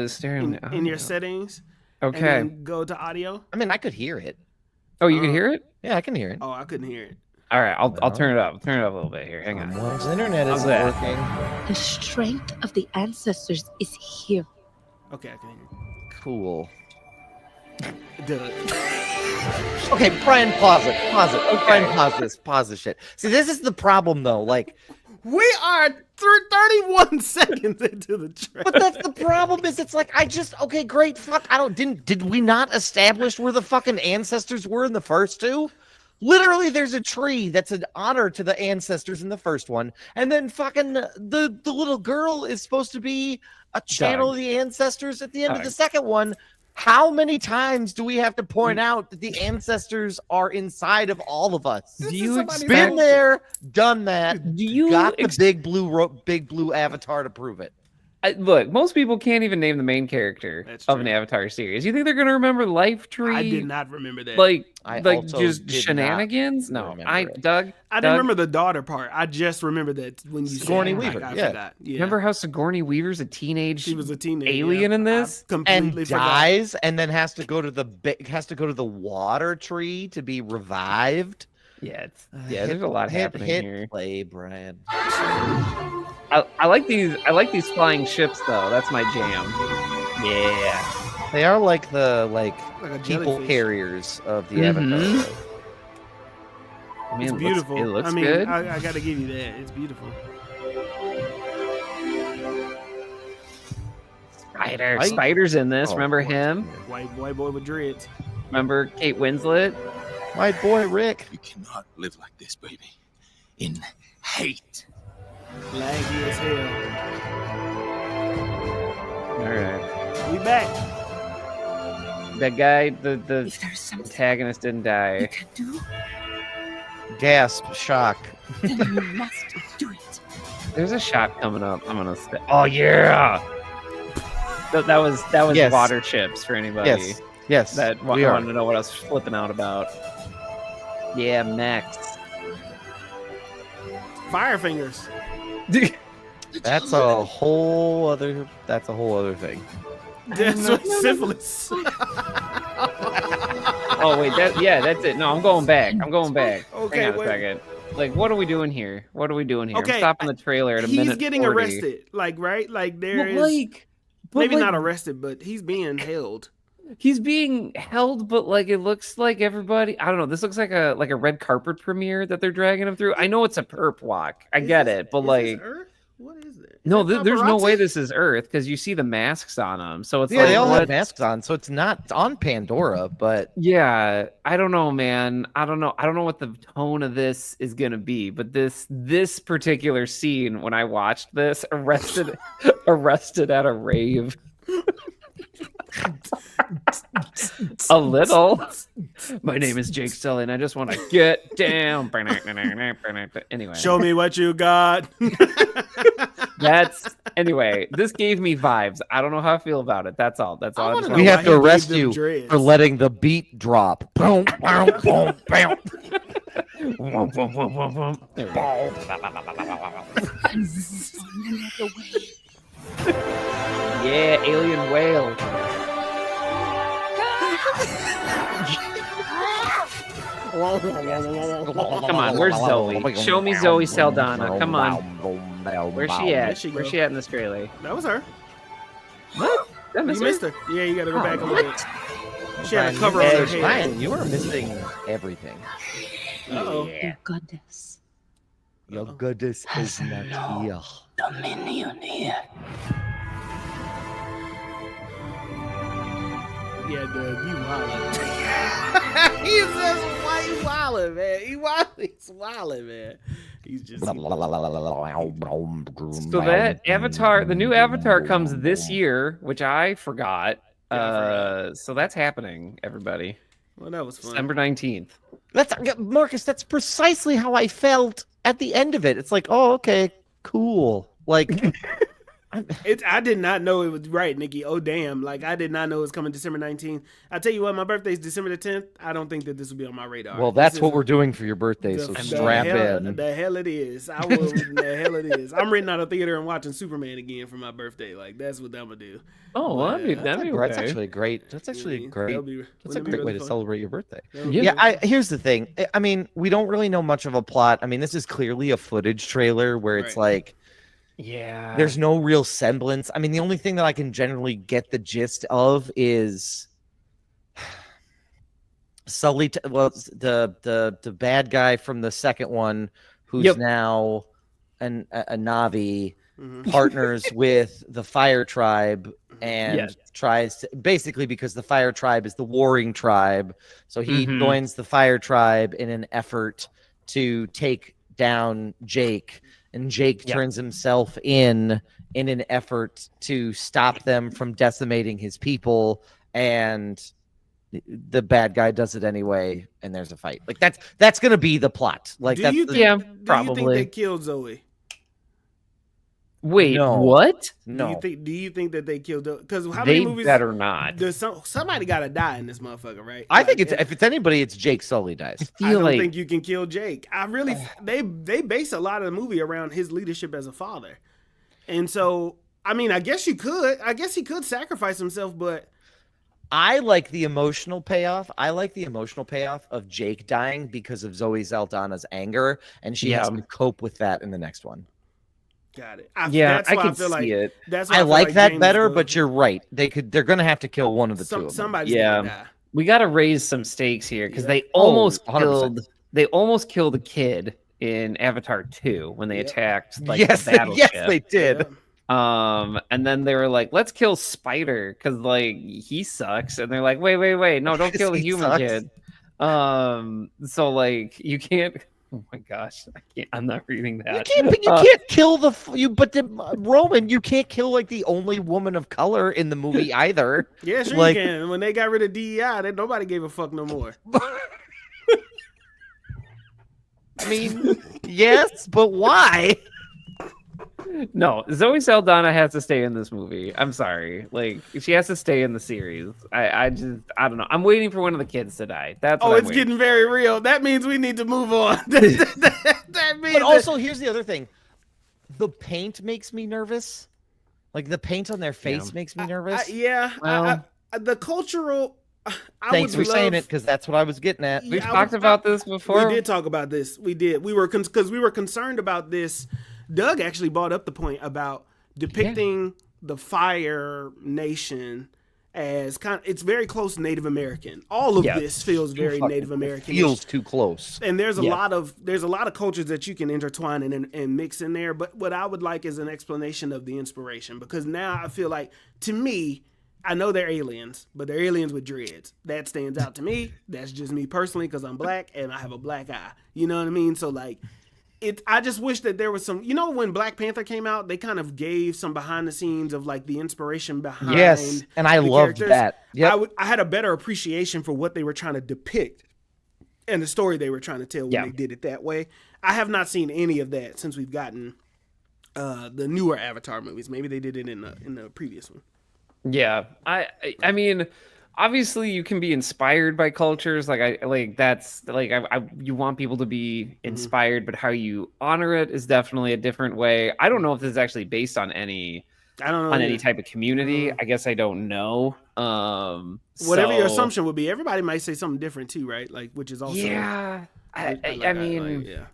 Stereo in your settings. Okay. And then go to audio. I mean, I could hear it. Oh, you can hear it? Yeah, I can hear it. Oh, I couldn't hear it. All right, I'll turn it up. Turn it up a little bit here. Hang on. One's internet How's isn't that? working. The strength of the ancestors is here. Okay, I can hear Cool. it. Okay, Brian, pause it. Pause it. Okay. Brian, pause this shit. See, this is the problem, though. Like, we are 31 seconds into the trailer. but that's the problem. Is it's like okay, great. Fuck, did we not establish where the fucking ancestors were in the first two? Literally, there's a tree that's an honor to the ancestors in the first one, and then fucking the little girl is supposed to be a channel of the ancestors at the end of the second one. How many times do we have to point out that the ancestors are inside of all of us? This Do is you somebody's expect- Been there, done that. Do you Got the big blue avatar to prove it. Look, most people can't even name the main character That's of an true. Avatar series. You think they're gonna remember Life Tree? I did not remember that. Like I like also just did shenanigans? not No, remember it. Doug. I didn't remember the daughter part. I just remember that when you Sigourney said it, Weaver, I yeah. forgot. Yeah. Remember how Sigourney Weaver's a teenage She was a teenager alien in this? I completely And forgot. dies, and then has to go to the water tree to be revived. Yeah, there's a lot happening hit here. play, Brian. I like these flying ships though. That's my jam. Yeah. They are like the Like a people jellyfish. carriers of the Mhm. Avatar. I mean, It's beautiful. It looks I mean, good. I got to give you that. It's beautiful. Spider's in this. Oh, Remember boy. him? White boy with dreads. Remember Kate Winslet? White boy Rick. You cannot live like this, baby. In hate. Laggy as hell. All right. We back. That guy, the If there's something antagonist didn't you die. can do, Gasp, shock. then you must do it. There's a shot coming up. I'm gonna stay. Oh yeah. That was Yes. water chips for anybody Yes, that we are. wanted to know what I was flipping out about. Yeah, Max. Fire fingers. That's a whole other thing. That's what syphilis. Oh wait, that's it. No, I'm going back. Okay, Hang on a wait. second. Like, what are we doing here? Okay, I'm stopping the trailer at a He's minute. getting 40. arrested. Like, right? Like, there But is. like, Maybe not arrested, but he's being held. He's being held, but like it looks like everybody. I don't know. This looks like a red carpet premiere that they're dragging him through. I know it's a perp walk. I get it, but Is like, this Earth? What is it? no, Is that there's no way paparazzi? this is Earth because you see the masks on them. So it's Yeah, like, they all what? have masks on, so it's not on Pandora, but Yeah, I don't know, man. I don't know what the tone of this is gonna be, but this particular scene when I watched this, arrested at a rave. A little. My name is Jake Sully, and I just want to get down. Anyway, Show me what you got. anyway. This gave me vibes. I don't know how I feel about it. That's all. I wanna just know we why have he to gave arrest them you dreads. for letting the beat drop. Boom, boom, boom, boom. There we go. Another way. Yeah, alien whale. Come on, where's Zoe? Show me Zoe Saldana. Come on. Where's she There at? she Where's go. she at in this trailer? That was her. What? That You missed her? missed her. Yeah, you got to go back a little bit. She had a Brian, cover on her head. Brian, you are missing everything. Uh-oh. Your goddess. Your goodness is not here. Dominion here. Yeah, Doug, you wildin'. He says, why you wildin', man? He's wildin', man. He's just... So that Avatar, the new Avatar comes this year, which I forgot. Yeah, I So that's happening, everybody. Well, that was fun. December 19th. That's Marcus. That's precisely how I felt at the end of it. It's like, oh, okay, cool. Like, I did not know it was right, Nikki. Oh, damn. Like, I did not know it was coming December 19th. I tell you what, my birthday's December the 10th. I don't think that this will be on my radar. well, that's what we're doing for your birthday. So strap in. The hell it is. I will. The hell it is. I'm renting out a theater and watching Superman again for my birthday. Like, that's what I'm going to do. Oh, well, that'd be That's okay. actually great. That's actually great. That'll be- That's a wouldn't it be great way really to fun? celebrate your birthday. That'll be Yeah. good. Here's the thing. I mean, we don't really know much of a plot. I mean, this is clearly a footage trailer where it's Right. like Yeah. there's no real semblance. I mean, the only thing that I can generally get the gist of is Sully. Well, the bad guy from the second one, who's Yep. now a Navi, Mhm. partners with the Fire Tribe and Yes. tries to, basically because the Fire Tribe is the warring tribe, so he Mhm. joins the Fire Tribe in an effort to take down Jake, and Jake Yeah. turns himself in an effort to stop them from decimating his people and the bad guy does it anyway, and there's a fight. Like that's gonna be the plot. Like Do that's you the- think? Yeah, Do you think probably. they killed Zoe? Wait, No. what? no. Do you think that they killed? Because how They many movies? better not. Somebody got to die in this motherfucker, right? I think Like, if it's anybody, it's Jake Sully dies. I feel don't like think you can kill Jake. I really they base a lot of the movie around his leadership as a father, and so I mean, I guess you could. I guess he could sacrifice himself, but I like the emotional payoff. I like the emotional payoff of Jake dying because of Zoe Saldana's anger, and she has Yeah. to cope with that in the next one. got it. yeah, that's I why can feel like see it. that's. Why I feel like that James better, goes- but you're right. They're gonna have to kill one of the two of them. somebody's Yeah. gonna die. We got to raise some stakes here because Yeah. they Oh, almost 100%. killed. They almost killed a kid in Avatar 2 when they Yep. attacked like yes, the battleship. yes, they did. Yeah. And then they were like, let's kill Spider because like he sucks. And they're like, wait, no, don't kill the He human sucks. kid. So like you can't. Oh my gosh, I can't. I'm not reading that. You can't kill Roman. You can't kill like the only woman of color in the movie either. Yeah, sure Like- you can. When they got rid of DEI, then nobody gave a fuck no more. I mean, yes, but why? No, Zoe Saldana has to stay in this movie. I'm sorry. Like she has to stay in the series. I don't know. I'm waiting for one of the kids to die. That's Oh, what I'm it's waiting getting very real. That means we need to move on. that means But also, here's the other thing: the paint makes me nervous. Like the paint on their face makes me nervous. Well- the cultural. Thanks for saying it, because that's what I was getting at. Yeah, We've I talked was- about this before. We did talk about this. We did. We were because we were concerned about this. Doug actually brought up the point about depicting the Fire Nation as it's very close Native American. All of Yeah. this feels very Native American. Feels too close. And there's a Yeah. lot of cultures that you can intertwine and mix in there. But what I would like is an explanation of the inspiration, because now I feel like, to me, I know they're aliens, but they're aliens with dreads. That stands out to me. That's just me personally, because I'm black and I have a black eye. You know what I mean? So like, I just wish that there was some. You know, when Black Panther came out, they kind of gave some behind the scenes of like the inspiration behind. Yes, and I the loved characters. that. Yep. I had a better appreciation for what they were trying to depict and the story they were trying to tell when Yeah. they did it that way. I have not seen any of that since we've gotten the newer Avatar movies. Maybe they did it in the previous one. Yeah, I mean, obviously you can be inspired by cultures. Like you want people to be inspired, but how you honor it is definitely a different way. I don't know if this is actually based on any I don't know. on any type of community. I guess I don't know. Whatever your so- assumption would be, everybody might say something different too, right? Like, which is also Yeah, like, I mean, yeah.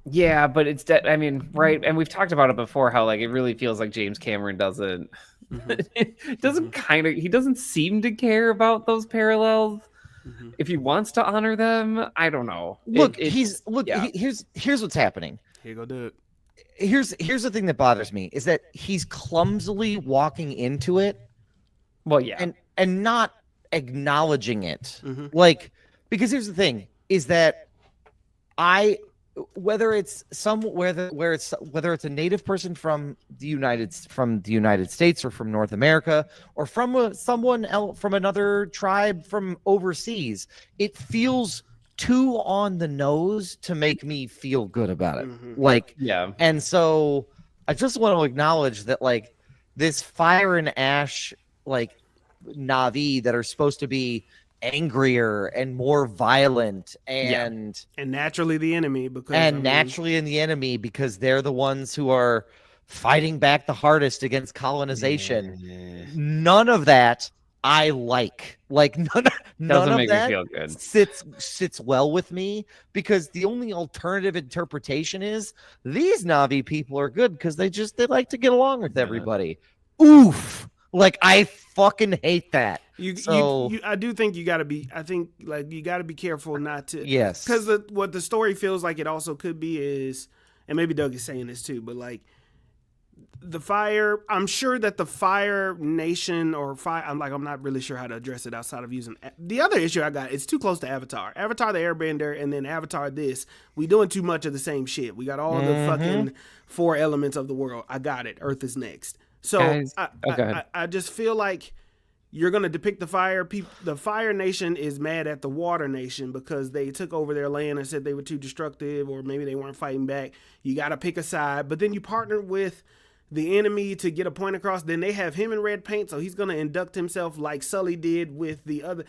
yeah, but it's I mean, right, and we've talked about it before. How like it really feels like James Cameron doesn't he doesn't seem to care about those parallels. If he wants to honor them, I don't know. Look, It's- yeah. here's what's happening. Here you go, Doug. Here's the thing that bothers me is that he's clumsily walking into it Well, yeah, and not acknowledging it. Mhm. Like, because here's the thing is that whether it's a native person from the United States or from North America or from someone else from another tribe from overseas, it feels too on the nose to make me feel good about it. Mhm. Like, yeah, and so I just want to acknowledge that like this fire and ash like Na'vi that are supposed to be angrier and more violent and And naturally the enemy, because naturally in the enemy because they're the ones who are fighting back the hardest against colonization. None of that I like. Like none doesn't of make me that feel good. sits well with me, because the only alternative interpretation is these Na'vi people are good because they like to get along with everybody. Oof. Like I fucking hate that. I do think you got to be. I think like you got to be careful not to. Yes. Because what the story feels like it also could be is, and maybe Doug is saying this too, but like the fire. I'm sure that the Fire Nation or fire. I'm not really sure how to address it outside of using the other issue I got. It's too close to Avatar. Avatar the Airbender, and then Avatar this. We doing too much of the same shit. We got all the fucking 4 elements of the world. I got it. Earth is next. So Guys, okay. I just feel like you're going to depict the fire. The Fire Nation is mad at the Water Nation because they took over their land and said they were too destructive, or maybe they weren't fighting back. You got to pick a side, but then you partner with the enemy to get a point across. Then they have him in red paint, so he's going to induct himself like Sully did with the other.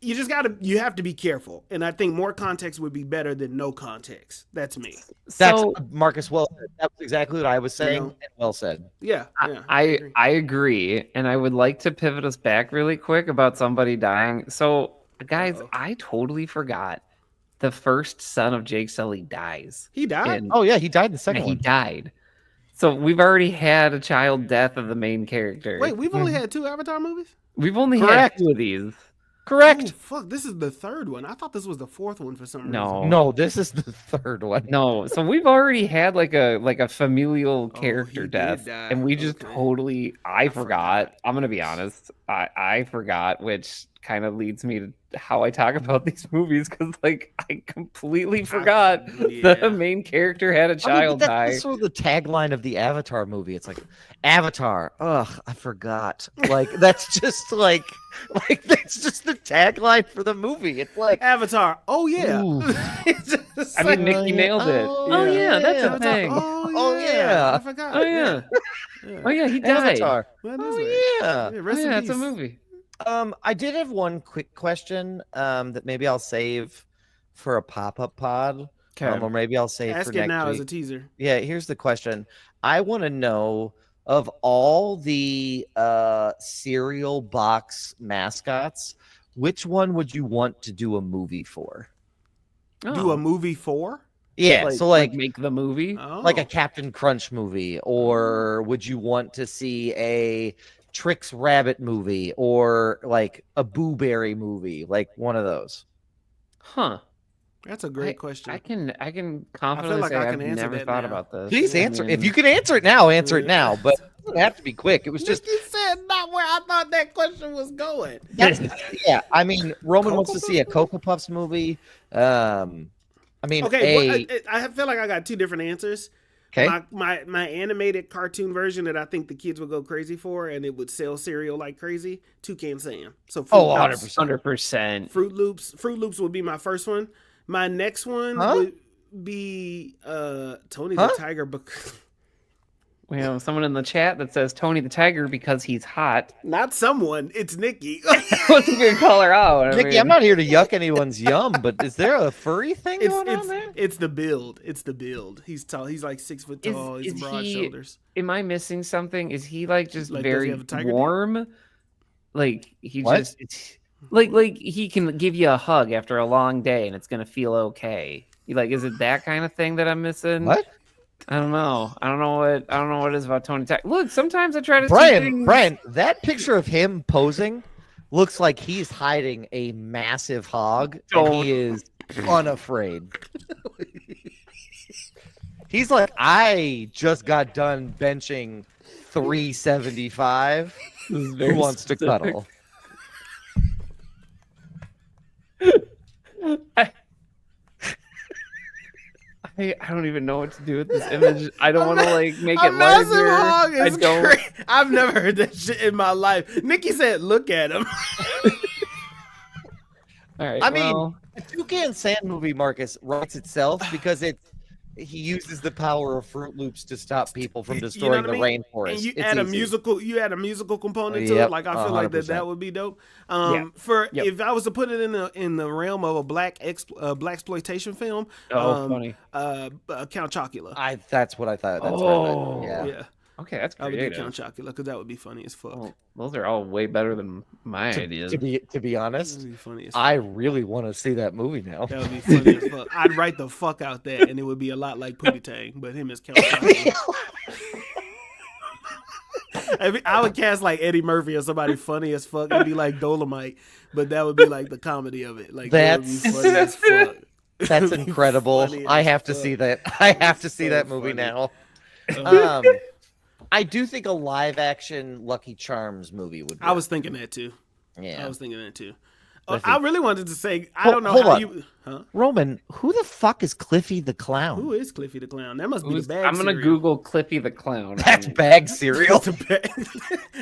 You have to be careful, and I think more context would be better than no context. That's me. That's So Marcus. Well, that was exactly what I was saying. You know? And well said. Yeah, I agree, and I would like to pivot us back really quick about somebody dying. So, guys, I totally forgot the first son of Jake Sully dies. He died. And- Oh yeah, he died in the yeah, second he one. died. So we've already had a child death of the main character. Wait, we've only had 2 Avatar movies? We've only Correct. had 2 of these. Correct. Oh, fuck, this is the 3rd one. I thought this was the 4th one for some reason. No. No, this is the third one. No, so we've already had like a familial character he did death, die. and we just Okay. totally I forgot. I'm gonna be honest, I forgot, which kind of leads me to how I talk about these movies because like I completely forgot yeah. the main character had a child that's die. sort of the tagline of the Avatar movie. It's like Avatar. Ugh, I forgot. Like that's just like that's just the tagline for the movie. It's like Avatar. Oh, yeah. Ooh. It's just I like- mean, Nikki nailed it. Oh yeah, that's a Avatar. thing. Oh, yeah. yeah. I forgot. Oh yeah, oh yeah, he died. Avatar. That is Oh right. yeah. Yeah, Oh, rest in yeah, it's a peace. movie. I did have one quick question that maybe I'll save for a pop-up pod. Or maybe I'll save Ask for it next now week. as a teaser. Yeah, here's the question. I want to know of all the cereal box mascots, which one would you want to do a movie for? Do a movie for? Yeah, so like make the movie. Oh. like a Captain Crunch movie, or would you want to see a Trix Rabbit movie, or like a Boo Berry movie, like one of those? Huh. That's a great question. I can confidently like say I I've can answer never that thought now. about this. Please I answer. If mean, you can answer it now, answer it now. But it doesn't have to be quick. It was just You said not where I thought that question was going. yeah. I mean, Roman wants to Cocoa see a Cocoa Puffs movie. I mean, Okay, I feel like I got 2 different answers. okay. My animated cartoon version that I think the kids would go crazy for, and it would sell cereal like crazy. Toucan Sam. So Fruit Oh, Loops. 100%. Fruit Loops would be my first one. My next one Huh? would be Tony Huh? the Tiger. We have someone in the chat that says Tony the Tiger because he's hot. Not someone. It's Nikki. What's a good call her out? I Nikki, mean, I'm not here to yuck anyone's yum, but is there a furry thing going on there? It's the build. It's the build. He's tall. He's like 6 foot tall. He's is broad he- shoulders. Am I missing something? Is he like just Like, does he very have a tiger dick? warm? Like he What? just it's, like he can give you a hug after a long day and it's gonna feel okay. Like, is it that kind of thing that I'm missing? What? I don't know. I don't know what it is about Tony Tiger. Look, sometimes I try to see things. Brian, that picture of him posing looks like he's hiding a massive hog, and Don't. he is unafraid. He's like, I just got done benching 375. This is Who very wants to specific. cuddle? I don't even know what to do with this image. I don't want to like make A it massive larger. hog I is don't. great. I've never heard that shit in my life. Nikki said, "Look at him." All right. I mean, well, the Toucan Sam movie, Marcus, writes itself because he uses the power of Fruit Loops to stop people from You know destroying what I the mean? rainforest. And you It's add a easy. musical component to Yep, it. Like I feel like 100%. that would be dope. Yeah. For Yep. if I was to put it in the realm of a black exploitation film, funny. Count Chocula. That's what I thought. That's Oh. what I thought. Yeah. Yeah, okay, that's I would do creative. Count Chocula because that would be funny as fuck. Well, those are all way better than my ideas. To be That honest, would be funny as fuck. I really want to see that movie now. That would be funny as fuck. I'd write the fuck out that, and it would be a lot like Pootie Tang, but him as Count Chocula. I would cast like Eddie Murphy or somebody funny as fuck. It'd be like Dolomite, but that would be like the comedy of it. Like that would be That's- funny as fuck. That's It would be incredible. funny I as have to fuck. see that. I have to see So that movie funny. now. I do think a live action Lucky Charms movie would be. I was thinking that too. yeah. I was thinking that too. I really wanted to say, I Hold- don't know hold how on. you. Huh? Roman, who the fuck is Cliffy the Clown? Who is Cliffy the Clown? That must be Who's- the bag I'm gonna cereal. Google Cliffy the Clown. That's bag cereal. It's a bag.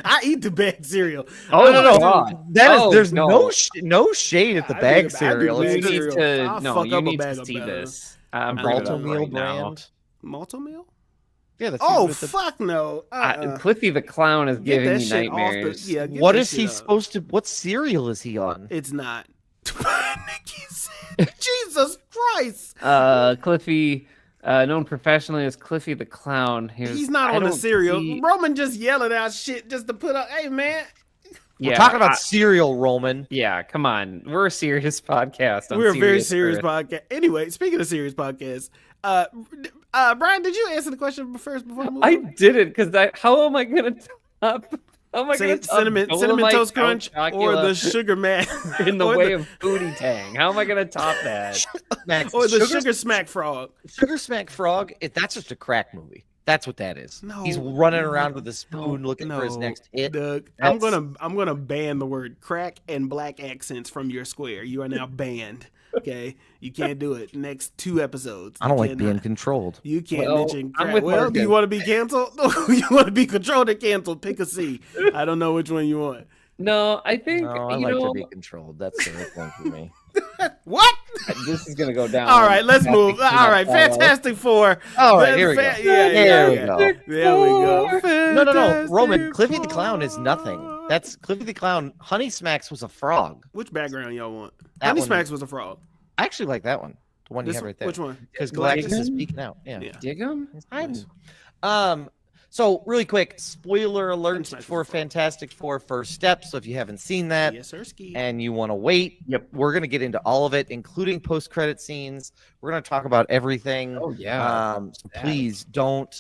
I eat the bag cereal. Oh, I no, like no. to- God. That is, Oh, there's no. no shade at the I bag do the cereal. bag You It's need cereal. to I'll no. fuck You up a need bag to of see better. this. I'm I bringing don't it up know. Malto meal right now. brand. Malto meal? Yeah, that's Oh with the- fuck no! Cliffy the Clown is Get giving that me shit off the. nightmares. Yeah. Get What that is he shit up. supposed to? What cereal is he on? It's not. Nikki said, Jesus Christ! Cliffy, known professionally as Cliffy the Clown. He's not I on the don't cereal. see- Roman just yelling out shit just to put up. Hey man, We're talking about cereal, Roman. Yeah, come on. We're a serious podcast. on we're a very Serious serious Earth. podcast. Anyway, speaking of serious podcasts, Brian, did you answer the question first before I move I on? didn't because how am I gonna top? How am I Say gonna top cinnamon Dolomite toast crunch Count or the Chocula sugar mac in the or way of Booty Tang? How am I gonna top that? Max, or the sugar smack frog. Sugar Smack Frog. That's just a crack movie. That's what that is. No, He's running around with a spoon looking for his next hit. Doug, I'm gonna ban the word crack and black accents from your square. You are now banned. Okay, you can't do it. Next 2 episodes. I don't You like being cannot. controlled. You can't Well, mention I'm crack. with Well, do you Marcus. want to be canceled? You want to be controlled or canceled? Pick a C. I don't know which one you want. No, I think No, I you like know to be controlled. That's the right thing for me. What? this is gonna go down. All right, let's move. Fantastic All right, Four. Fantastic Four. All right, here we go. Yeah, There we yeah. go. There we go. No, Fantastic Roman, Cliffy the Clown is Four. nothing. That's Cliffy the Clown. Honey Smacks was a frog. Which background y'all want? That Honey one. Smacks was a frog. I actually like that one. The one you This have one- right there. Which one? Because Like Galactus is him? speaking out. Yeah. Yeah. Dig 'em? He's hiding. So really quick, spoiler alert Smash for was a frog. Fantastic Four First Steps. So if you haven't seen that, Yes, sir. Ski. and you want to wait, we're gonna get into all of it, including post-credit scenes. We're gonna talk about everything. Oh yeah. So please don't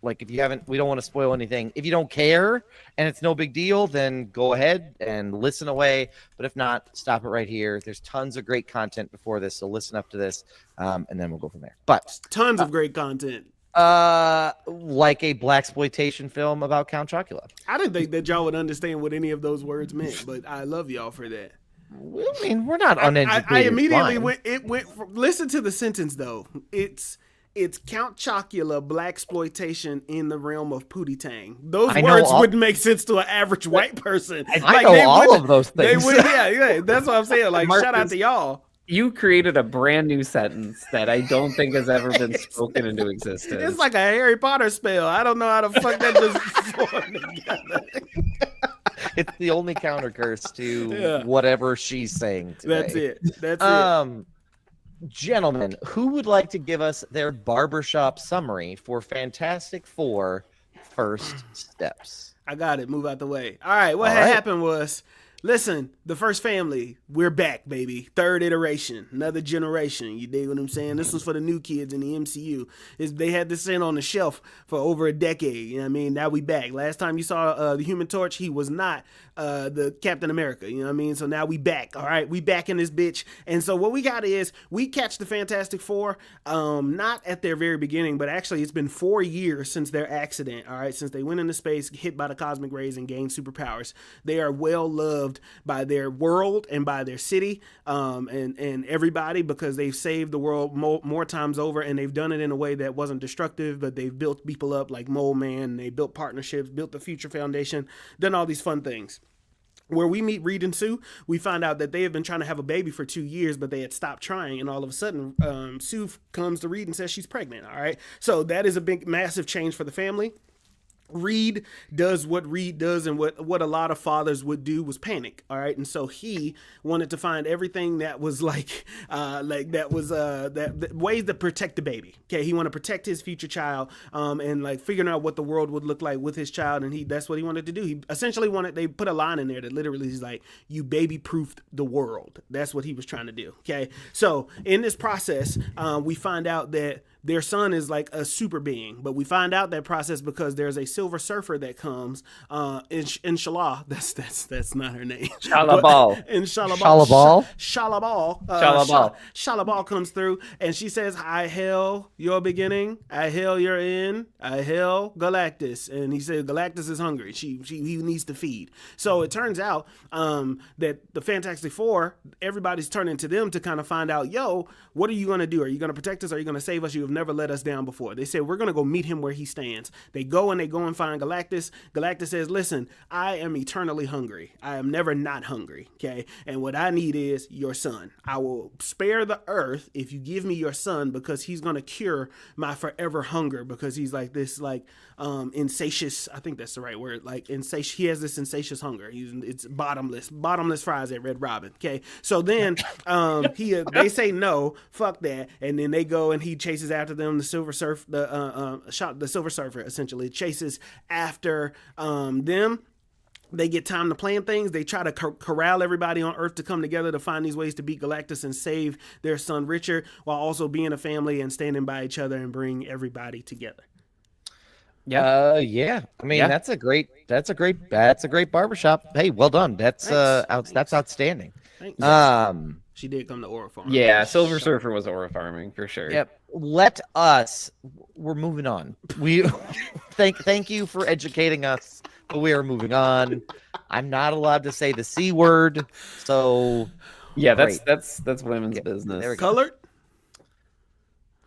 like if you haven't. We don't want to spoil anything. If you don't care and it's no big deal, then go ahead and listen away. But if not, stop it right here. There's tons of great content before this, so listen up to this, and then we'll go from there. But Tons of great content. like a blaxploitation film about Count Chocula. I didn't think that y'all would understand what any of those words meant, but I love y'all for that. I mean, we're not uneducated. I immediately blind. went. It went. Listen to the sentence though. It's Count Chocula blaxploitation in the realm of Pootie Tang. Those I know words all- wouldn't make sense to an average white person. I know all wouldn't- of those They things. would. Yeah. That's what I'm saying. Like, shout out Marcus- to y'all. You created a brand new sentence that I don't think has ever been spoken into existence. It's like a Harry Potter spell. I don't know how the fuck that just formed together. It's the only counter curse to Yeah. whatever she's saying today. That's it. That's it. Gentlemen, who would like to give us their barbershop summary for Fantastic Four First Steps? I got it. Move out the way. All right. What All had right. happened was, listen, the first family, we're back, baby. Third iteration, another generation. You dig what I'm saying? This was for the new kids in the MCU. They had this thing on the shelf for over a decade. You know what I mean? Now we back. Last time you saw the Human Torch, he was not the Captain America. You know what I mean? So now we back. All right, we back in this bitch. And so what we got is we catch the Fantastic Four, not at their very beginning, but actually it's been 4 years since their accident. All right, since they went into space, hit by the cosmic rays, and gained superpowers. They are well loved by their world and by their city, and everybody, because they've saved the world more times over, and they've done it in a way that wasn't destructive, but they've built people up like Mole Man. They built partnerships, built the Future Foundation, done all these fun things. Where we meet Reed and Sue, we find out that they have been trying to have a baby for 2 years, but they had stopped trying. And all of a sudden, Sue comes to Reed and says she's pregnant. All right. So that is a big, massive change for the family. Reed does what Reed does, and what a lot of fathers would do was panic. All right. And so he wanted to find everything that was ways to protect the baby. Okay. He wanted to protect his future child, and like figuring out what the world would look like with his child. And that's what he wanted to do. He essentially they put a line in there that literally is like, you baby proofed the world. That's what he was trying to do. Okay. So in this process, we find out that their son is like a super being, but we find out that process because there's a Silver Surfer that comes. Inshallah, that's not her name. Shalabal. Shalabal. Shalabal. Shalabal comes through, and she says, "I hail your beginning. I hail your end. I hail Galactus." And he said, "Galactus is hungry. He needs to feed." So it turns out that the Fantastic Four, everybody's turning to them to kind of find out, yo, what are you going to do? Are you going to protect us? Are you going to save us? You have never let us down before. They said, we're going to go meet him where he stands. They go and find Galactus. Galactus says, listen, I am eternally hungry. I am never not hungry. Okay. And what I need is your son. I will spare the earth if you give me your son, because he's going to cure my forever hunger, because he's like this, like, insatious, I think that's the right word, like insatious. He has this insatious hunger. It's bottomless fries at Red Robin. Okay. So then, they say no, fuck that. And then they go and he chases after them. The Silver Surfer essentially chases after, them. They get time to plan things. They try to corral everybody on Earth to come together to find these ways to beat Galactus and save their son Richard, while also being a family and standing by each other and bring everybody together. Yeah. I mean, that's a great barbershop. Hey, well done. That's outstanding. Thanks. She did come to Aura Farm. Yeah, Silver Surfer was Aura farming for sure. Yep. We're moving on. We thank you for educating us, but we are moving on. I'm not allowed to say the C word, so yeah, that's women's business. There we go. Colored?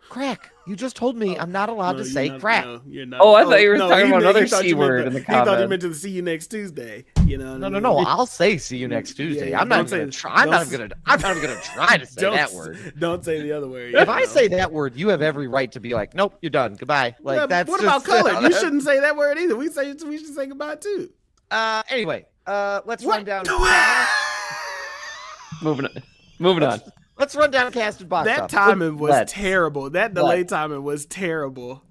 Crack. You just told me I'm not allowed to say crack. No, you're not. Oh, I thought you were talking about another C word in the He thought you comments. meant to see you next Tuesday. You know? No. I'll say see you next Tuesday. I'm not even gonna try. I'm not even gonna try to say that word. Don't say the other word. If I say that word, you have every right to be like, nope, you're done. Goodbye. Like that's. What about colored? You shouldn't say that word either. We should say goodbye too. Anyway, let's run down. Moving on. Let's run down cast and box That office. timing was terrible. That delay timing was terrible.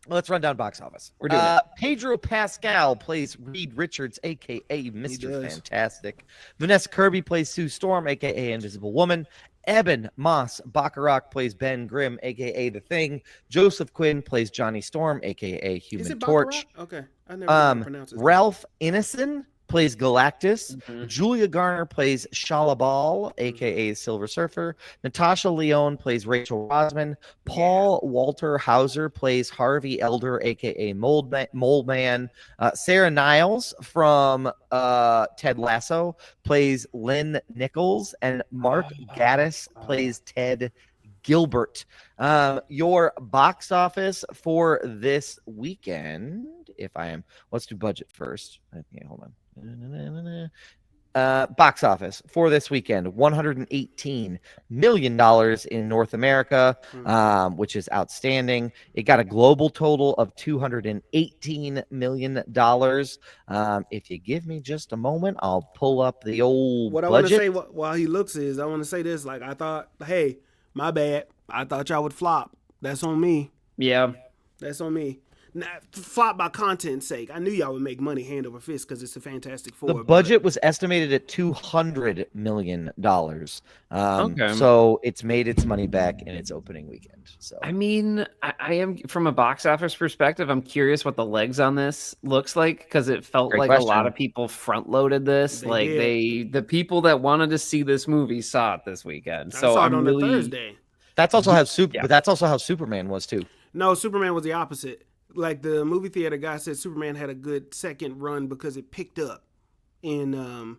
Let's run down box office. We're doing it. Pedro Pascal plays Reed Richards, aka Mr. Fantastic. Vanessa Kirby plays Sue Storm, aka Invisible Woman. Eben Moss Bacharach plays Ben Grimm, aka The Thing. Joseph Quinn plays Johnny Storm, aka Human Torch. Okay, I never pronounced it. Ralph Ineson plays Galactus. Julia Garner plays Shalabal, aka Silver Surfer. Natasha Lyonne plays Rachel Rosman. Paul Walter Hauser plays Harvey Elder, aka Mold Man. Sarah Niles from Ted Lasso plays Lynn Nichols, and Mark Gaddis plays Ted Gilbert. Your box office for this weekend, let's do budget first. Okay, hold on. Box office for this weekend, $118 million in North America, which is outstanding. It got a global total of $218 million. If you give me just a moment, I'll pull up the old What I want to say while he looks is, I want to say this, like, I thought, hey, my bad. I thought y'all would flop. That's on me. Yeah. That's on me. Now, flop by content's sake. I knew y'all would make money hand over fist because it's a Fantastic Four. The budget was estimated at $200 million. Okay. So it's made its money back in its opening weekend. So I mean, I am, from a box office perspective, I'm curious what the legs on this looks like, because it felt Great like question. a lot of people front loaded this. The people that wanted to see this movie saw it this weekend. So I saw it I'm on really a Thursday. that's also how but that's also how Superman was too. No, Superman was the opposite. Like, the movie theater guy said, Superman had a good second run because it picked up. And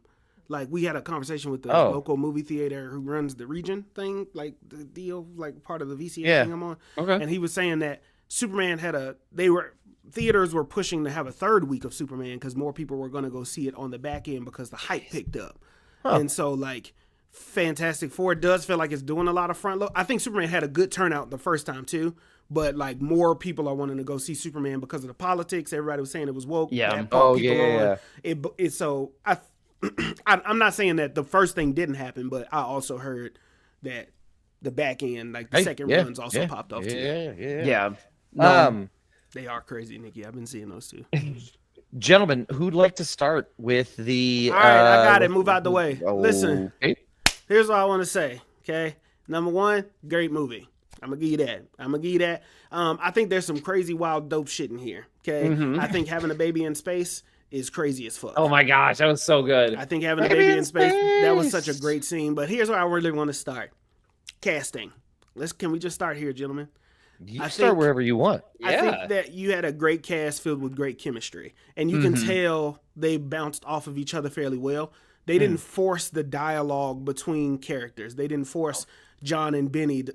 like, we had a conversation with the local movie theater who runs the region thing, like the deal, like part of the VCA thing I'm on. Okay. And he was saying that Superman theaters were pushing to have a third week of Superman because more people were going to go see it on the back end because the hype picked up. And so, like, Fantastic Four does feel like it's doing a lot of front load. I think Superman had a good turnout the first time too, but like, more people are wanting to go see Superman because of the politics. Everybody was saying it was woke. Yeah. So I'm not saying that the first thing didn't happen, but I also heard that the back end, like the second runs, also popped off too. Yeah. They are crazy, Nikki. I've been seeing those too. Gentlemen, who'd like to start with the? All right, I got it. Move out the way. Listen, here's what I want to say. Okay, number one, great movie. I'm gonna give you that. I think there's some crazy, wild, dope shit in here. Okay, I think having a baby in space is crazy as fuck. Oh my gosh, that was so good. I think having a baby in space, that was such a great scene. But here's where I really want to start: casting. Can we just start here, gentlemen? You start wherever you want. I think that you had a great cast filled with great chemistry, and you can tell they bounced off of each other fairly well. They didn't force the dialogue between characters. They didn't force John and Benny to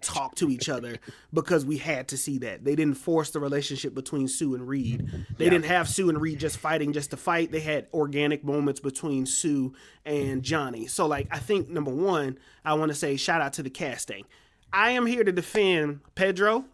talk to each other because we had to see that. They didn't force the relationship between Sue and Reed. They didn't have Sue and Reed just fighting just to fight. They had organic moments between Sue and Johnny. So, like, I think, number one, I want to say shout out to the casting. I am here to defend Pedro,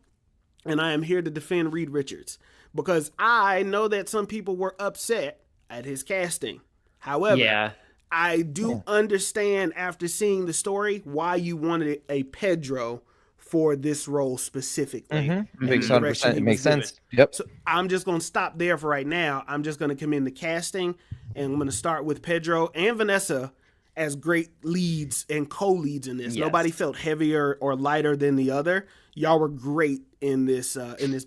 and I am here to defend Reed Richards because I know that some people were upset at his casting. However, I do understand after seeing the story why you wanted a Pedro for this role specifically. Makes 100%. It makes sense. Yep. So I'm just going to stop there for right now. I'm just going to commend the casting, and I'm going to start with Pedro and Vanessa as great leads and co-leads in this. Nobody felt heavier or lighter than the other. Y'all were great in this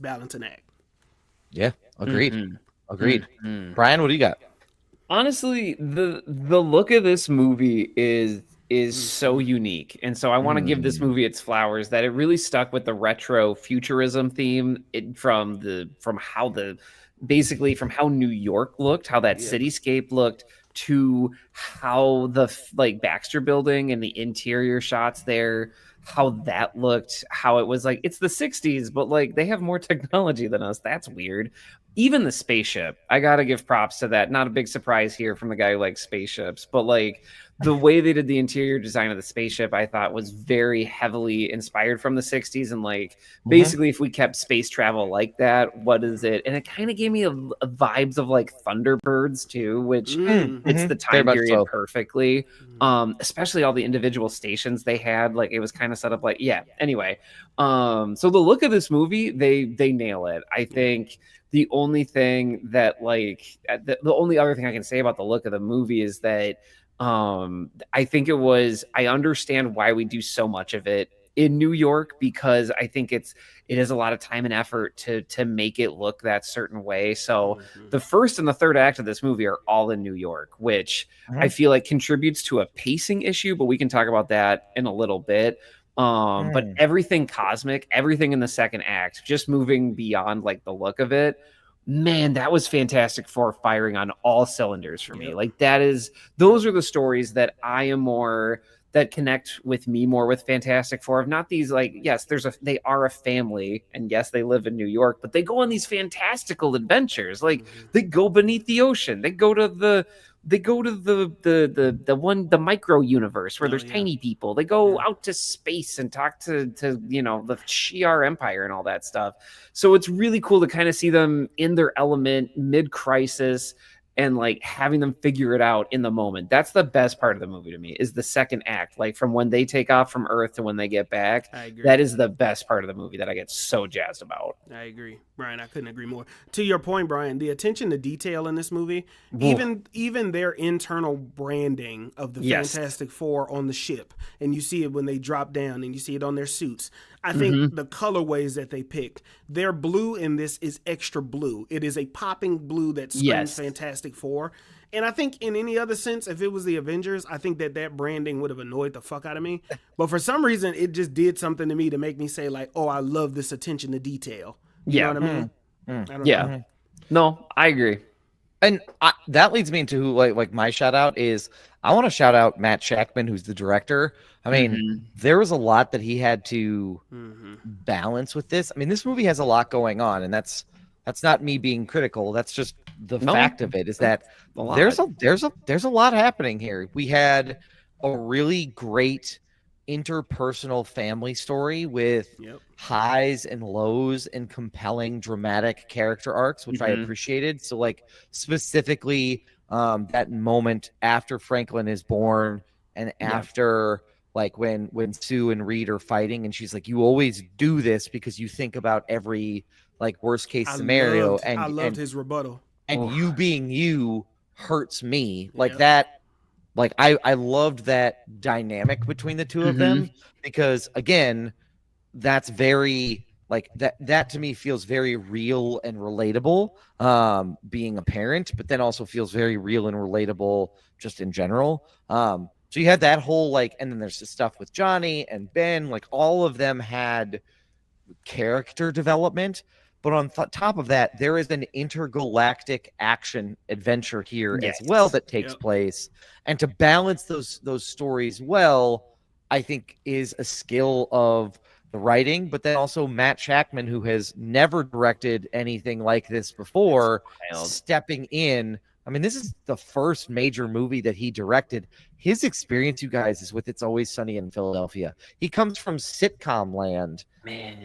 balancing act. Yeah, agreed. Agreed. Brian, what do you got? Honestly, the look of this movie is so unique, and so I want to give this movie its flowers. That it really stuck with the retro futurism theme from how New York looked, how that cityscape looked, to how the Baxter Building and the interior shots there, how that looked, how it was like it's the 60s, but like they have more technology than us. That's weird. Even the spaceship, I gotta give props to that. Not a big surprise here from the guy who likes spaceships, but like the way they did the interior design of the spaceship, I thought was very heavily inspired from the 60s. And like basically, if we kept space travel like that, what is it? And it kind of gave me a vibes of like Thunderbirds too, which it's the time period perfectly. Especially all the individual stations they had, like it was kind of set up like anyway. So the look of this movie, they nail it. I think the only thing that the only other thing I can say about the look of the movie is that I think I understand why we do so much of it in New York, because I think it is a lot of time and effort to make it look that certain way. So the first and the third act of this movie are all in New York, which I feel like contributes to a pacing issue, but we can talk about that in a little bit. But everything cosmic, everything in the second act, just moving beyond like the look of it, man, that was Fantastic Four firing on all cylinders for me. Like those are the stories that that connect with me more with Fantastic Four. Of not these like, yes, they are a family, and yes, they live in New York, but they go on these fantastical adventures. Like they go beneath the ocean, they go to the micro universe where there's tiny people. They go out to space and talk to the Shi'ar Empire and all that stuff. So it's really cool to kind of see them in their element mid-crisis and like having them figure it out in the moment. That's the best part of the movie to me, is the second act. Like from when they take off from Earth to when they get back, that is the best part of the movie that I get so jazzed about. I agree, Brian. I couldn't agree more. To your point, Brian, the attention to detail in this movie, even their internal branding of the Fantastic Four on the ship, and you see it when they drop down, and you see it on their suits. I think the colorways that they picked, their blue in this is extra blue. It is a popping blue that screams Fantastic Four. And I think in any other sense, if it was the Avengers, I think that branding would have annoyed the fuck out of me. But for some reason, it just did something to me to make me say like, oh, I love this attention to detail. You know what I mean? I don't know. No, I agree. And that leads me into like my shout out is I want to shout out Matt Shackman, who's the director. I mean, there was a lot that he had to balance with this. I mean, this movie has a lot going on, and that's not me being critical. That's just the fact of it, is that there's a lot happening here. We had a really great interpersonal family story with highs and lows and compelling dramatic character arcs, which I appreciated. So like specifically that moment after Franklin is born and after like when Sue and Reed are fighting, and she's like, you always do this because you think about every like worst case scenario. I loved his rebuttal. And you being you hurts me. Like that Like I loved that dynamic between the two of them because again, that's very like that to me feels very real and relatable, being a parent, but then also feels very real and relatable just in general. So you had that whole like, and then there's the stuff with Johnny and Ben, like all of them had character development. But on top of that, there is an intergalactic action adventure here as well that takes place. And to balance those stories well, I think is a skill of the writing, but then also Matt Shackman, who has never directed anything like this before, stepping in. I mean, this is the first major movie that he directed. His experience, you guys, is with It's Always Sunny in Philadelphia. He comes from sitcom land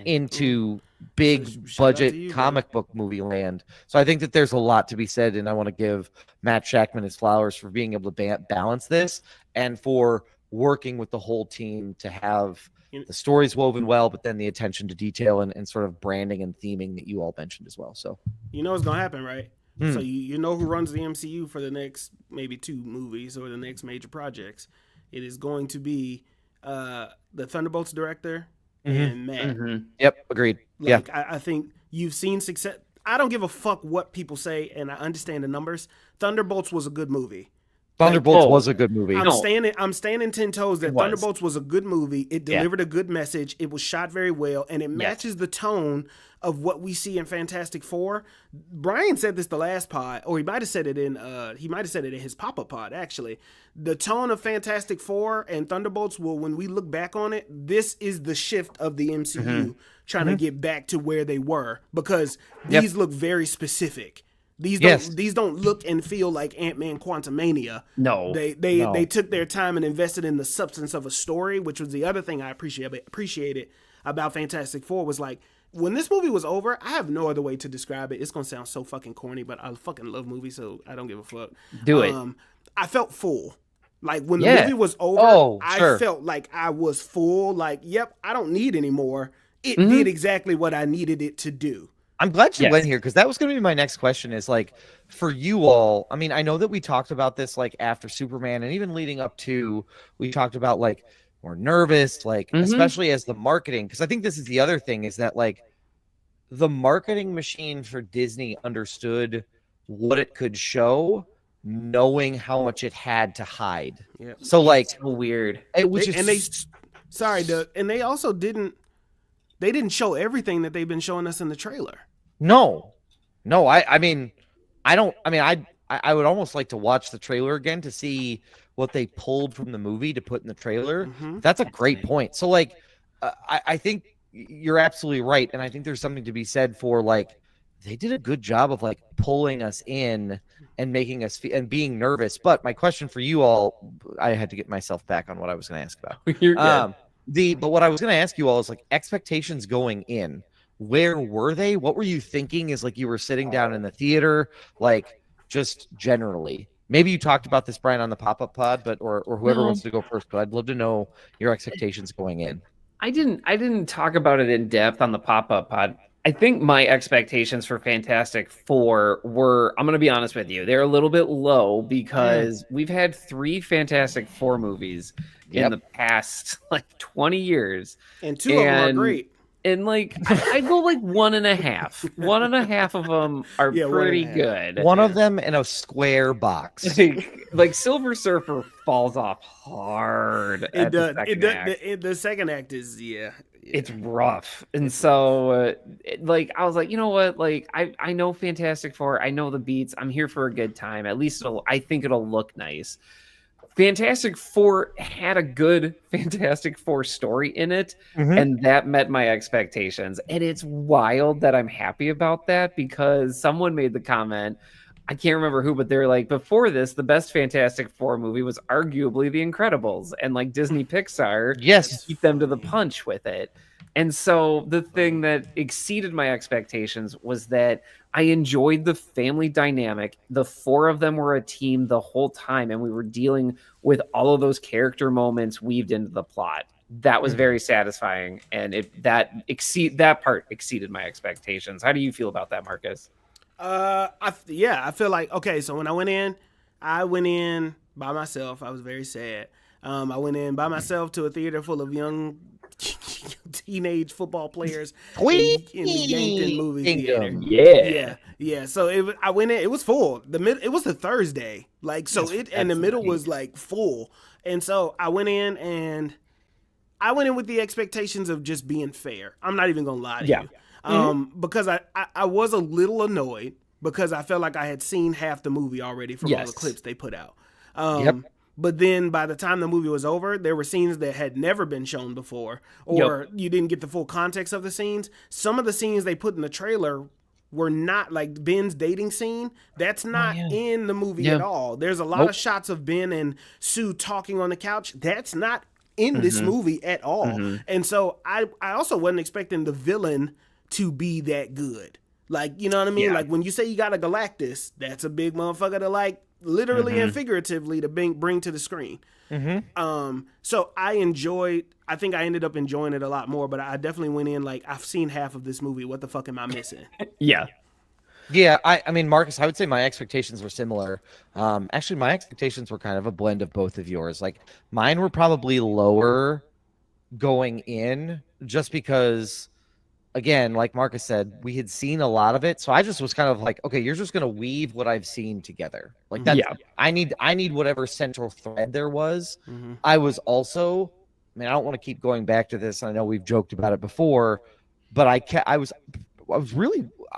into big budget comic book movie land. So I think that there's a lot to be said, and I want to give Matt Shackman his flowers for being able to balance this and for working with the whole team to have the stories woven well, but then the attention to detail and sort of branding and theming that you all mentioned as well. So you know what's gonna happen, right? So you know who runs the MCU for the next maybe 2 movies or the next major projects. It is going to be the Thunderbolts director and Matt. Yep, agreed. Like, I think you've seen success. I don't give a fuck what people say, and I understand the numbers. Thunderbolts was a good movie. Thunderbolts was a good movie. I'm standing 10 toes that Thunderbolts was a good movie. It delivered a good message. It was shot very well, and it matches the tone of what we see in Fantastic Four. Brian said this the last pod, or he might have said it in his pop-up pod, actually. The tone of Fantastic Four and Thunderbolts will, when we look back on it, this is the shift of the MCU trying to get back to where they were, because these look very specific. These don't look and feel like Ant-Man Quantumania. No. They took their time and invested in the substance of a story, which was the other thing I appreciated about Fantastic Four. Was like, when this movie was over, I have no other way to describe it. It's gonna sound so fucking corny, but I fucking love movies, so I don't give a fuck. Do it. I felt full. Like, when the movie was over, I felt like I was full. Like, yep, I don't need any more. It did exactly what I needed it to do. I'm glad you went here, because that was going to be my next question is, like, for you all, I mean, I know that we talked about this, like, after Superman, and even leading up to, we talked about, like, we're nervous, like, especially as the marketing, because I think this is the other thing, is that, like, the marketing machine for Disney understood what it could show, knowing how much it had to hide. Yeah. So, like, so weird. It was and they also didn't show everything that they've been showing us in the trailer. No, I mean, I would almost like to watch the trailer again to see what they pulled from the movie to put in the trailer. That's a great point. So, like, I think you're absolutely right. And I think there's something to be said for, like, they did a good job of, like, pulling us in and making us and being nervous. But my question for you all, I had to get myself back on what I was going to ask about. You're good. But what I was going to ask you all is, like, expectations going in. Where were they? What were you thinking as, like, you were sitting down in the theater, like, just generally? Maybe you talked about this, Brian, on the pop-up pod, but or whoever wants to go first, but I'd love to know your expectations going in. I didn't talk about it in depth on the pop-up pod. I think my expectations for Fantastic Four were, I'm going to be honest with you, they're a little bit low because we've had 3 Fantastic Four movies in the past, like, 20 years. And 2 of them are great. And, like, I go like 1.5. 1.5 of them are pretty good. One of them in a square box. Like Silver Surfer falls off hard. The second act is it's rough. And so like, I was like, you know what? Like, I know Fantastic Four. I know the beats. I'm here for a good time. At least I think it'll look nice. Fantastic Four had a good Fantastic Four story in it, and that met my expectations. And it's wild that I'm happy about that, because someone made the comment, I can't remember who, but they're like, before this, the best Fantastic Four movie was arguably The Incredibles, and, like, Disney Pixar beat them to the punch with it. And so the thing that exceeded my expectations was that I enjoyed the family dynamic. The 4 of them were a team the whole time, and we were dealing with all of those character moments weaved into the plot. That was very satisfying, and that part exceeded my expectations. How do you feel about that, Marcus? I feel like, okay, so when I went in by myself. I was very sad. I went in by myself to a theater full of young teenage football players in the Yankton movie theater. Yeah. So I went in. It was full. It was a Thursday, like so. And the middle was like full. And so I went in with the expectations of just being fair. I'm not even gonna lie to you, because I was a little annoyed because I felt like I had seen half the movie already from all the clips they put out. But then by the time the movie was over, there were scenes that had never been shown before, or you didn't get the full context of the scenes. Some of the scenes they put in the trailer were not, like Ben's dating scene. That's not in the movie at all. There's a lot of shots of Ben and Sue talking on the couch. That's not in this movie at all. And so I also wasn't expecting the villain to be that good. Like, you know what I mean? Like when you say you got a Galactus, that's a big motherfucker to like literally and figuratively to bring to the screen. So I think I ended up enjoying it a lot more, but I definitely went in like, I've seen half of this movie. What the fuck am I missing? Yeah, I mean, Marcus, I would say my expectations were similar. Actually, my expectations were kind of a blend of both of yours. Like mine were probably lower going in just because, again, like Marcus said, we had seen a lot of it. So I just was kind of like, okay, you're just going to weave what I've seen together. Like that. I need whatever central thread there was. I was also, I mean, I don't want to keep going back to this. I know we've joked about it before, but I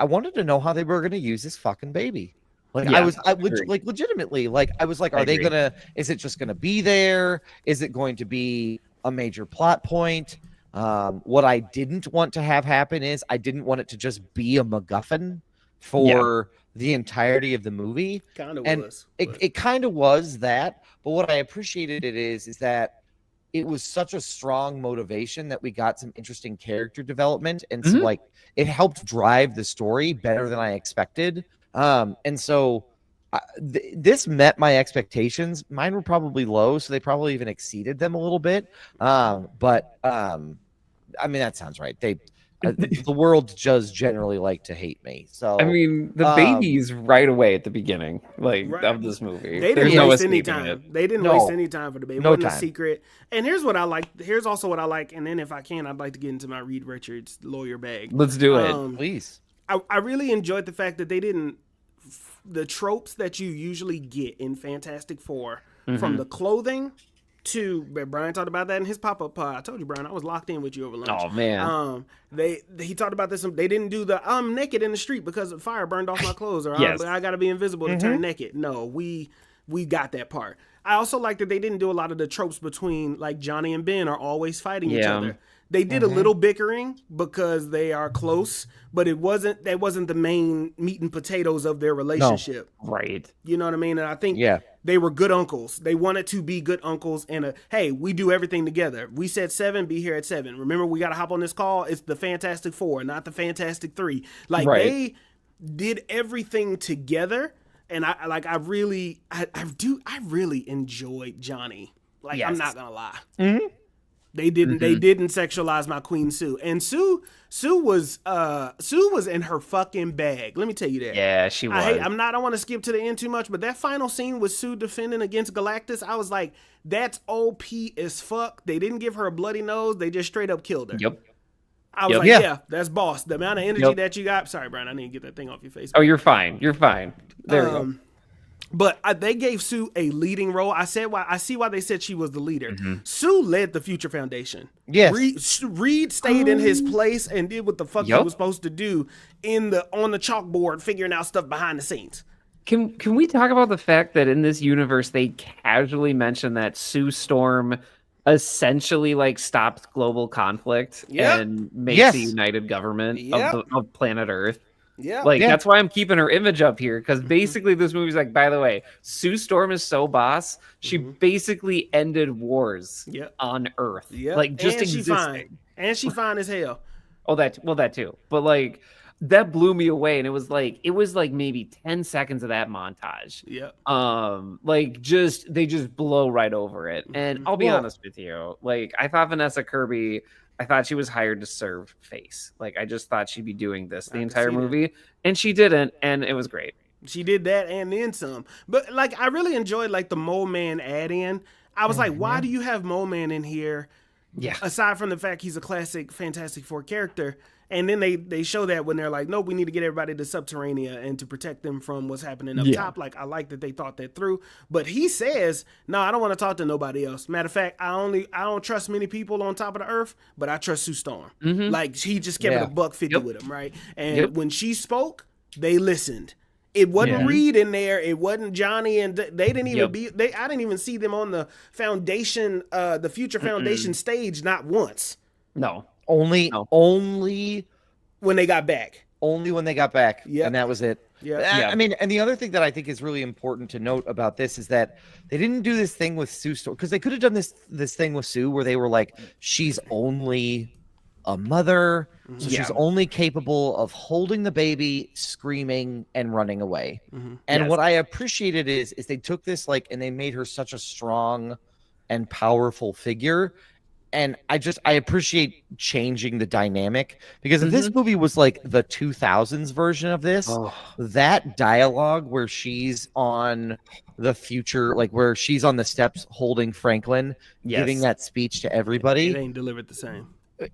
wanted to know how they were going to use this fucking baby. Like I would like legitimately, like I was like, is it just going to be there? Is it going to be a major plot point? What I didn't want to have happen is I didn't want it to just be a MacGuffin for the entirety of the movie. It kind of was that, but what I appreciated is that it was such a strong motivation that we got some interesting character development and some like it helped drive the story better than I expected. And so this met my expectations. Mine were probably low, so they probably even exceeded them a little bit. But I mean, that sounds right. The world does generally like to hate me. So I mean, the baby's right away at the beginning, of this movie. They didn't waste any time. They didn't waste any time for the baby. It wasn't a secret. And here's what I like. Here's also what I like. And then if I can, I'd like to get into my Reed Richards lawyer bag. Let's do it, please. I really enjoyed the fact that they didn't the tropes that you usually get in Fantastic Four, from the clothing to Brian talked about that in his pop-up pod. I told you, Brian, I was locked in with you over lunch. Oh man. He talked about this. They didn't do the I'm naked in the street because the fire burned off my clothes, or I got to be invisible to turn naked. No, we got that part. I also like that they didn't do a lot of the tropes between like Johnny and Ben are always fighting each other. They did a little bickering because they are close, but that wasn't the main meat and potatoes of their relationship. No. Right. You know what I mean? And I think they were good uncles. They wanted to be good uncles and hey, we do everything together. We said 7, be here at 7. Remember, we got to hop on this call. It's the Fantastic Four, not the Fantastic 3. Like they did everything together. And I really enjoyed Johnny. Like, I'm not gonna lie. They didn't sexualize my Queen Sue. And Sue was in her fucking bag. Let me tell you that. Yeah, she was. I don't want to skip to the end too much, but that final scene with Sue defending against Galactus, I was like, that's OP as fuck. They didn't give her a bloody nose, they just straight up killed her. Yep. I was like, that's boss. The amount of energy that you got. Sorry, Brian, I need to get that thing off your face. Oh, you're fine. You're fine. There we go. But they gave Sue a leading role. I see why they said she was the leader. Sue led the Future Foundation. Yes. Reed stayed in his place and did what the fuck he was supposed to do on the chalkboard, figuring out stuff behind the scenes. Can we talk about the fact that in this universe they casually mention that Sue Storm essentially like stops global conflict and makes the united government of planet Earth? That's why I'm keeping her image up here, because basically this movie's like, by the way, Sue Storm is so boss, she basically ended wars on Earth. Like just and existing. She fine as hell. That too. But like that blew me away, and it was like maybe 10 seconds of that montage. They just blow right over it. And I'll be honest with you, like I thought Vanessa Kirby, I thought she was hired to serve face. Like I just thought she'd be doing this the entire movie, and she didn't, and it was great. She did that and then some. But like, I really enjoyed like the Mole Man add-in. I was like, why do you have Mole Man in here? Yeah. Aside from the fact he's a classic Fantastic Four character. And then they show that when they're like, nope, we need to get everybody to Subterranea and to protect them from what's happening up top. Like, I like that they thought that through. But he says, no, I don't want to talk to nobody else. Matter of fact, I don't trust many people on top of the earth, but I trust Sue Storm. Like, he just kept it a $150 with him, right? And when she spoke, they listened. It wasn't Reed in there. It wasn't Johnny, and they didn't even I didn't even see them on the Foundation, the Future Foundation stage, not once. No. Only When they got back. Only when they got back. Yep. And that was it. Yeah. I mean, and the other thing that I think is really important to note about this is that they didn't do this thing with Sue Storm, because they could have done this thing with Sue where they were like, she's only a mother, so she's only capable of holding the baby, screaming, and running away. And what I appreciated is they took this and they made her such a strong and powerful figure. And I appreciate changing the dynamic, because if this movie was like the 2000s version of this, that dialogue where she's on the future, like where she's on the steps holding Franklin, giving that speech to everybody, It ain't delivered the same.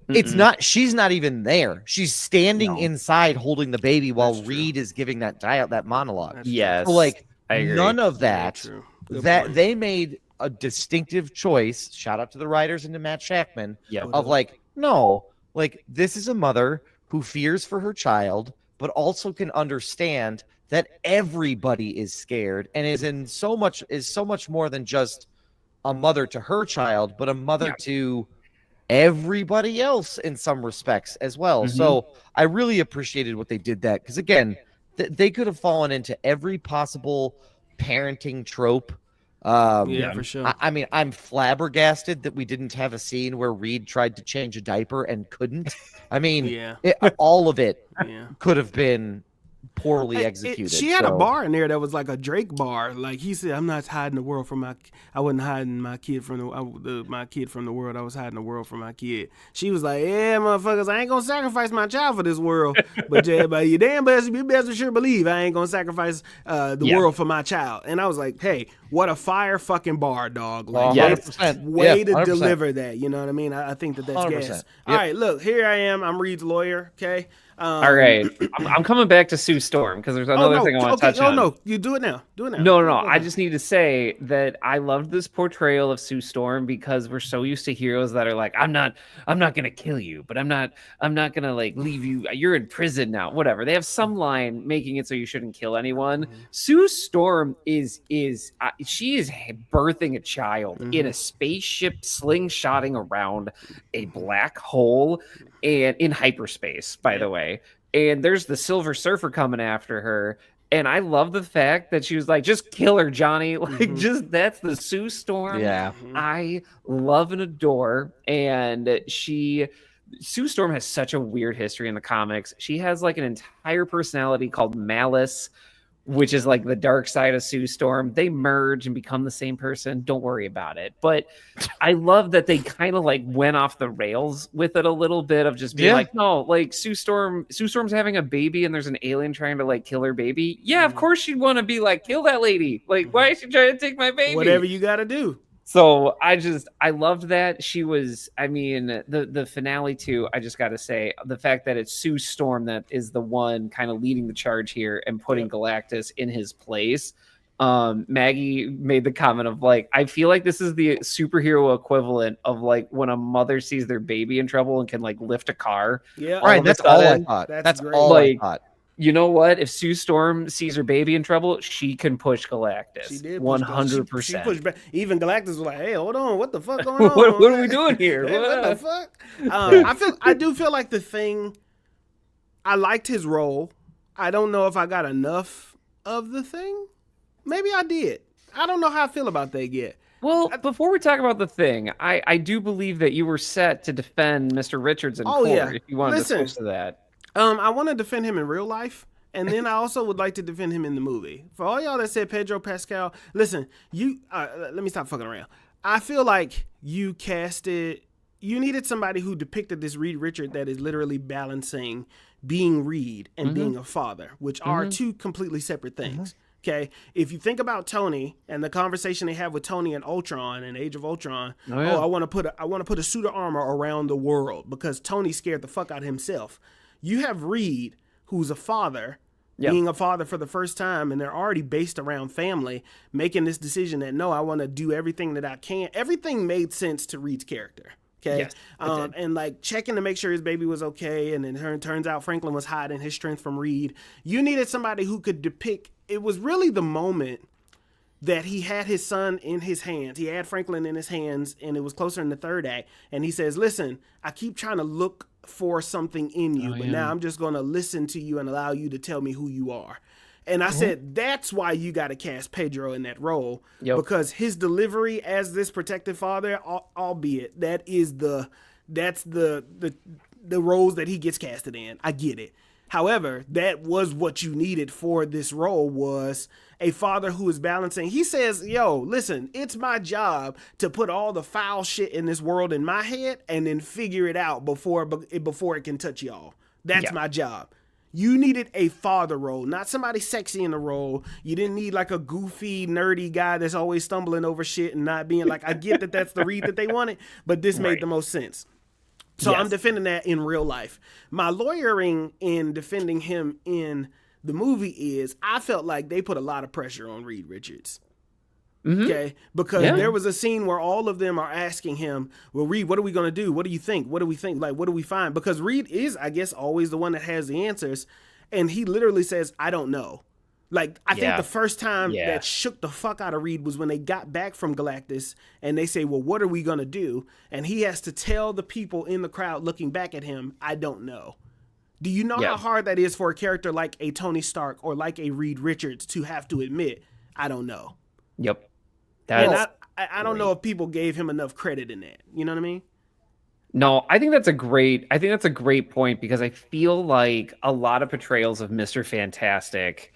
it's not. She's not even there. She's standing inside holding the baby while Reed is giving that monologue. Yes, So, like, I agree. none of that. True. Good That point. they made a distinctive choice. Shout out to the writers and to Matt Shackman. Of like, no, like, this is a mother who fears for her child, but also can understand that everybody is scared and is so much more than just a mother to her child, but a mother to everybody else in some respects as well. So I really appreciated what they did that, because again, they could have fallen into every possible parenting trope. For sure. I mean, I'm flabbergasted that we didn't have a scene where Reed tried to change a diaper and couldn't. I mean, all of it could have been poorly executed. She had a bar in there that was like a Drake bar. Like he said, "I'm not hiding the world from I wasn't hiding my kid from my kid from the world. I was hiding the world from my kid." She was like, "Yeah, motherfuckers, I ain't gonna sacrifice my child for this world, but you damn best sure believe I ain't gonna sacrifice the world for my child." And I was like, "Hey, what a fire fucking bar, dog! Like, 100%. way to 100%. deliver that. You know what I mean? I think that's 100%. gas. Yep. All right, look, here I am. I'm Reed's lawyer. Okay." All right, I'm coming back to Sue Storm because there's another thing I want to touch on. No, you do it now. No. I just need to say that I love this portrayal of Sue Storm, because we're so used to heroes that are like, I'm not gonna kill you, but I'm not gonna like leave you. You're in prison now. Whatever. They have some line making it so you shouldn't kill anyone. Sue Storm she is birthing a child in a spaceship, slingshotting around a black hole and in hyperspace, by the way. And there's the Silver Surfer coming after her. And I love the fact that she was like, just kill her, Johnny. Like, just that's the Sue Storm. Yeah. I love and adore. And Sue Storm has such a weird history in the comics. She has like an entire personality called Malice, which is like the dark side of Sue Storm. They merge and become the same person. Don't worry about it. But I love that they kind of like went off the rails with it a little bit of just being like, no, like Sue Storm's having a baby and there's an alien trying to like kill her baby. Yeah, of course she'd want to be like, kill that lady. Like, why is she trying to take my baby? Whatever you got to do. So I loved that. She was, I mean, the finale too, I just got to say, the fact that it's Sue Storm that is the one kind of leading the charge here and putting Galactus in his place. Maggie made the comment of like, I feel like this is the superhero equivalent of like when a mother sees their baby in trouble and can like lift a car. Yeah. Right. That's all I thought. That's great. all I thought. You know what? If Sue Storm sees her baby in trouble, she can push Galactus. She did 100%. She pushed back. Even Galactus was like, "Hey, hold on, what the fuck going on? what are we doing here? Hey, what the fuck?" I do feel like I liked his role. I don't know if I got enough of the Thing. Maybe I did. I don't know how I feel about that yet. Well, before we talk about the Thing, I do believe that you were set to defend Mr. Richards in court. If you wanted to switch to that. I want to defend him in real life, and then I also would like to defend him in the movie. For all y'all that said Pedro Pascal, listen, let me stop fucking around. I feel like you needed somebody who depicted this Reed Richard that is literally balancing being Reed and being a father, which are two completely separate things. Okay, if you think about Tony and the conversation they have with Tony and Ultron in Age of Ultron, I want to put a suit of armor around the world because Tony scared the fuck out of himself. You have Reed, who's a father, being a father for the first time, and they're already based around family, making this decision that no, I want to do everything that I can. Everything made sense to Reed's character. Okay. Yes, and like checking to make sure his baby was okay. And then it turns out Franklin was hiding his strength from Reed. You needed somebody who could depict, it was really the moment that he had his son in his hands. He had Franklin in his hands, and it was closer in the third act. And he says, listen, I keep trying to look for something in you, but now I'm just going to listen to you and allow you to tell me who you are. And I said, that's why you got to cast Pedro in that role, because his delivery as this protective father, albeit that's the roles that he gets casted in. I get it. However, that was what you needed for this role, was a father who is balancing. He says, yo, listen, it's my job to put all the foul shit in this world in my head and then figure it out before it can touch y'all. That's my job. You needed a father role, not somebody sexy in the role. You didn't need like a goofy, nerdy guy that's always stumbling over shit and not being like, I get that that's the Reed that they wanted, but this made the most sense. So I'm defending that in real life. My lawyering in defending him in the movie is I felt like they put a lot of pressure on Reed Richards. Okay, because there was a scene where all of them are asking him, well, Reed, what are we going to do? What do you think? What do we think? Like, what do we find? Because Reed is, I guess, always the one that has the answers. And he literally says, I don't know. Like, I think the first time that shook the fuck out of Reed was when they got back from Galactus and they say, well, what are we going to do? And he has to tell the people in the crowd looking back at him, I don't know. Do you know how hard that is for a character like a Tony Stark or like a Reed Richards to have to admit, I don't know? Yep. And I don't know if people gave him enough credit in that. You know what I mean? No, I think that's a great point, because I feel like a lot of portrayals of Mr. Fantastic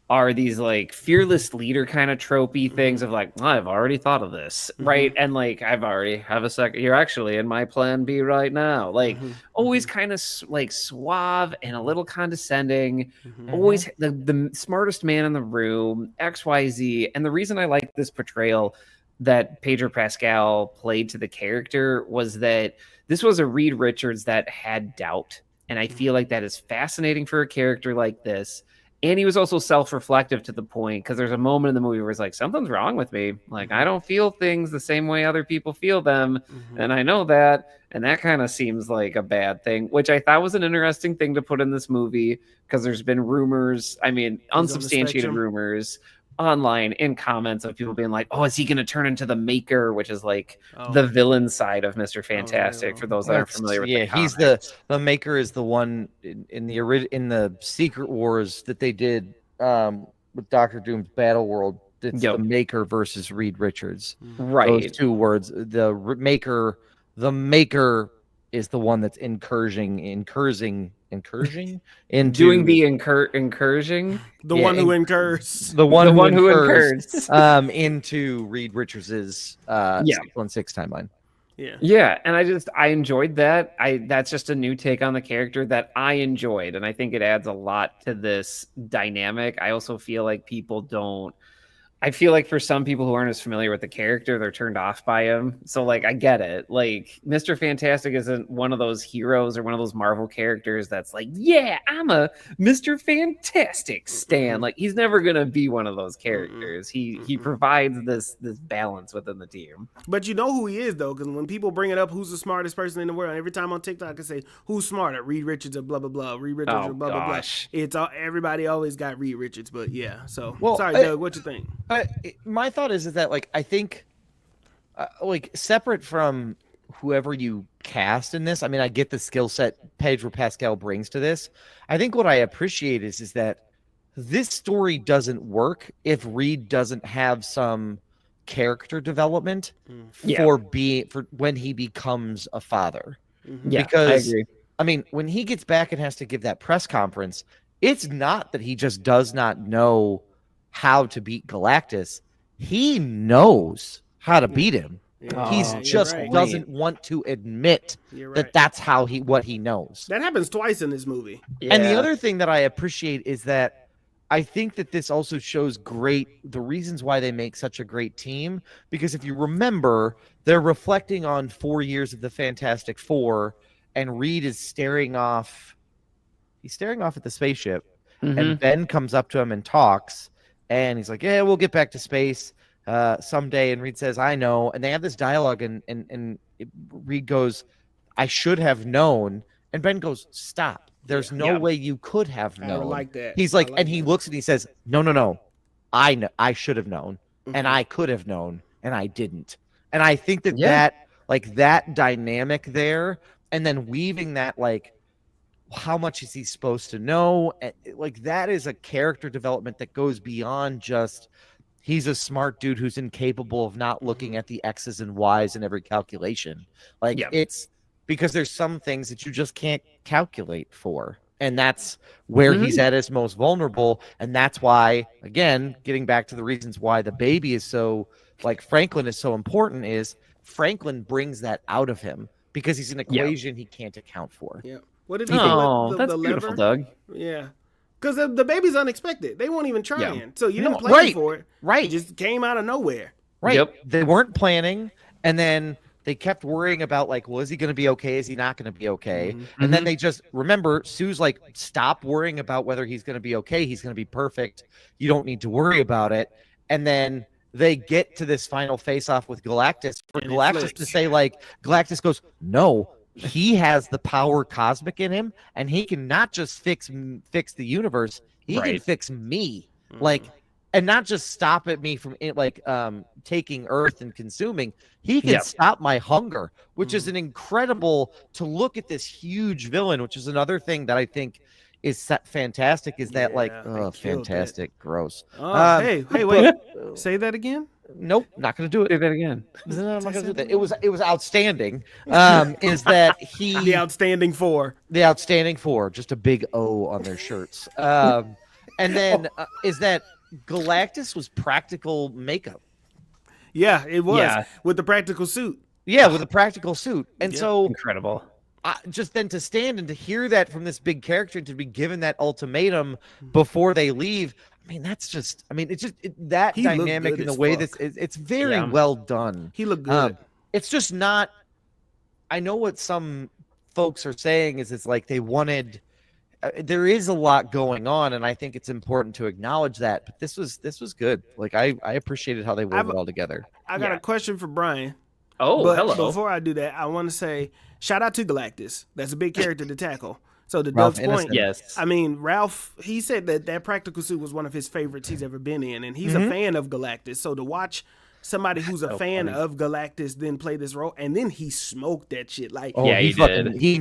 are these like fearless leader kind of tropey things of like, I've already thought of this, right? And like, I've already have a second. You're actually in my plan B right now. Like always kind of like suave and a little condescending, always the smartest man in the room, XYZ. And the reason I like this portrayal that Pedro Pascal played to the character was that this was a Reed Richards that had doubt. And I feel like that is fascinating for a character like this. And he was also self-reflective to the point, because there's a moment in the movie where it's like, something's wrong with me. Like, I don't feel things the same way other people feel them. And I know that. And that kind of seems like a bad thing, which I thought was an interesting thing to put in this movie, because there's been rumors, I mean, unsubstantiated rumors online in comments of people being like, oh, is he going to turn into the Maker, which is like the villain side of Mr. Fantastic, for those that aren't familiar with the comics. He's the Maker is the one in the Secret Wars that they did with Doctor Doom's Battle World. It's the Maker versus Reed Richards. Right. Those two words. The Maker is the one that's incursioning into doing the incursion. The one who incurs. The one who incurs. Into Reed Richards's 616 timeline. Yeah, and I enjoyed that. That's just a new take on the character that I enjoyed, and I think it adds a lot to this dynamic. I also feel like I feel like for some people who aren't as familiar with the character, they're turned off by him. So like, I get it. Like, Mr. Fantastic isn't one of those heroes or one of those Marvel characters that's like, yeah, I'm a Mr. Fantastic stan. Like, he's never going to be one of those characters. He provides this balance within the team. But you know who he is, though, because when people bring it up, who's the smartest person in the world, every time on TikTok I say, who's smarter, Reed Richards or blah, blah, blah, Reed Richards or blah, blah, blah. It's all, everybody always got Reed Richards, but yeah. So, sorry, Doug, what you think? My thought is that, like, I think, like, separate from whoever you cast in this, I mean, I get the skill set Pedro Pascal brings to this. I think what I appreciate is that this story doesn't work if Reed doesn't have some character development for when he becomes a father. Yeah, because, I agree. I mean, when he gets back and has to give that press conference, it's not that he just does not know how to beat Galactus. He knows how to beat him. He's you're just right. doesn't want to admit You're right. that that's how what he knows. That happens twice in this movie. And the other thing that I appreciate is that I think that this also shows the reasons why they make such a great team. Because if you remember, they're reflecting on 4 years of the Fantastic Four, and Reed is staring off. He's staring off at the spaceship, and Ben comes up to him and talks, and he's like, "Yeah, we'll get back to space someday." And Reed says, "I know." And they have this dialogue, and Reed goes, "I should have known." And Ben goes, "Stop. There's no way you could have known." I like that. He's like, I like and he that. looks and he says, No. I know. I should have known, and I could have known, and I didn't. And I think that that dynamic there, and then weaving that, like, how much is he supposed to know? Like, that is a character development that goes beyond just he's a smart dude who's incapable of not looking at the X's and Y's in every calculation. Like, it's because there's some things that you just can't calculate for. And that's where he's at his most vulnerable. And that's why, again, getting back to the reasons why the baby is so, like, Franklin is so important, is Franklin brings that out of him because he's an equation he can't account for. Yeah. What did he do? Oh, with that's the beautiful, lever? Doug. Yeah. Because the baby's unexpected. They weren't even trying. Yeah. So you didn't No, plan for it. Right. It just came out of nowhere. Right. Yep. They weren't planning. And then they kept worrying about, like, well, is he going to be okay? Is he not going to be okay? And then they just remember Sue's like, stop worrying about whether he's going to be okay. He's going to be perfect. You don't need to worry about it. And then they get to this final face off with Galactus for And it Galactus flips. to say, like, Galactus goes, no, he has the power cosmic in him, and he can not just fix the universe, he can fix me. Like, and not just stop at me from taking Earth and consuming. He can stop my hunger, which is an incredible to look at this huge villain, which is another thing that I think is fantastic. Is that fantastic, gross. Oh, hey, wait, say that again. Nope, not going to do it. Say that again. No, I'm not going to do that. It was outstanding. Is that The outstanding four. The outstanding four, just a big O on their shirts. And then is that Galactus was practical makeup. Yeah, it was Yeah. with the practical suit. Yeah, with a practical suit. And so Incredible. just then to stand and to hear that from this big character and to be given that ultimatum before they leave. I mean, that's just, it's just that He looked dynamic good in the as way fuck. it's very well done. He looked good. It's just not, I know what some folks are saying is it's like they wanted, there is a lot going on, and I think it's important to acknowledge that. But this was good. Like I appreciated how they wove it all together. I got a question for Brian. Oh, But hello. before I do that, I want to say shout out to Galactus. That's a big character to tackle. So to Ralph Doug's point, Ineson. Yes. I mean, Ralph, he said that practical suit was one of his favorites he's ever been in, and he's a fan of Galactus. So to watch somebody who's a fan of Galactus then play this role, and then he smoked that shit. Like, Oh, Yeah, he he fucking did. he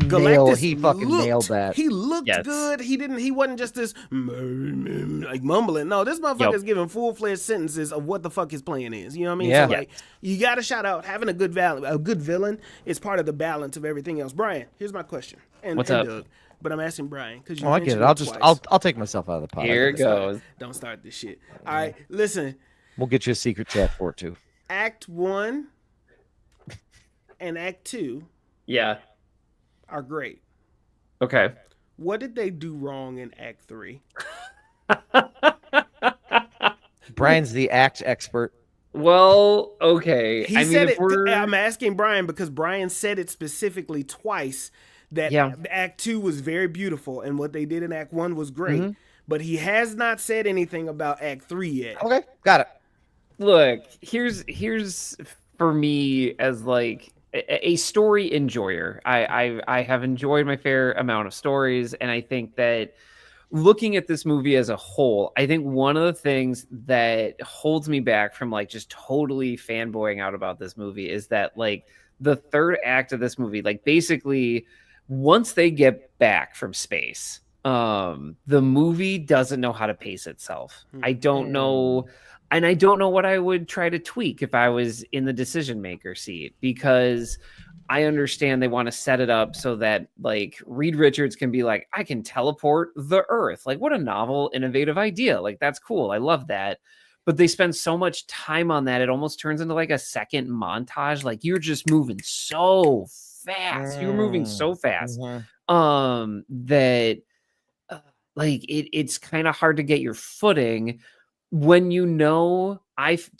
fucking nailed that. He looked Yes. good. He wasn't just this like mumbling. No, this motherfucker's giving full-fledged sentences of what the fuck his plan is. You know what I mean? Yeah. So, like, you got to shout out having a good villain is part of the balance of everything else. Brian, here's my question. And, What's and up? Doug, but I'm asking Brian because you. Oh, I get it. I'll take myself out of the pot. Here it goes. Don't start this shit. All right, listen. We'll get you a secret chat for it too. Act 1 and Act 2 Yeah. are great. Okay. What did they do wrong in Act 3? Brian's the act expert. Well, okay. He said it. I'm asking Brian because Brian said it specifically twice that Act 2 was very beautiful and what they did in Act 1 was great. But he has not said anything about Act 3 yet. Okay, got it. Look, here's for me as like a story enjoyer. I have enjoyed my fair amount of stories, and I think that looking at this movie as a whole, I think one of the things that holds me back from like just totally fanboying out about this movie is that like the third act of this movie, like basically once they get back from space, the movie doesn't know how to pace itself. I don't know. And I don't know what I would try to tweak if I was in the decision maker seat, because I understand they want to set it up so that like Reed Richards can be like, I can teleport the Earth. Like, what a novel, innovative idea. Like, that's cool. I love that. but they spend so much time on that it almost turns into like a second montage. Like you're just moving so fast. You're moving so fast. That like it's kind of hard to get your footing when to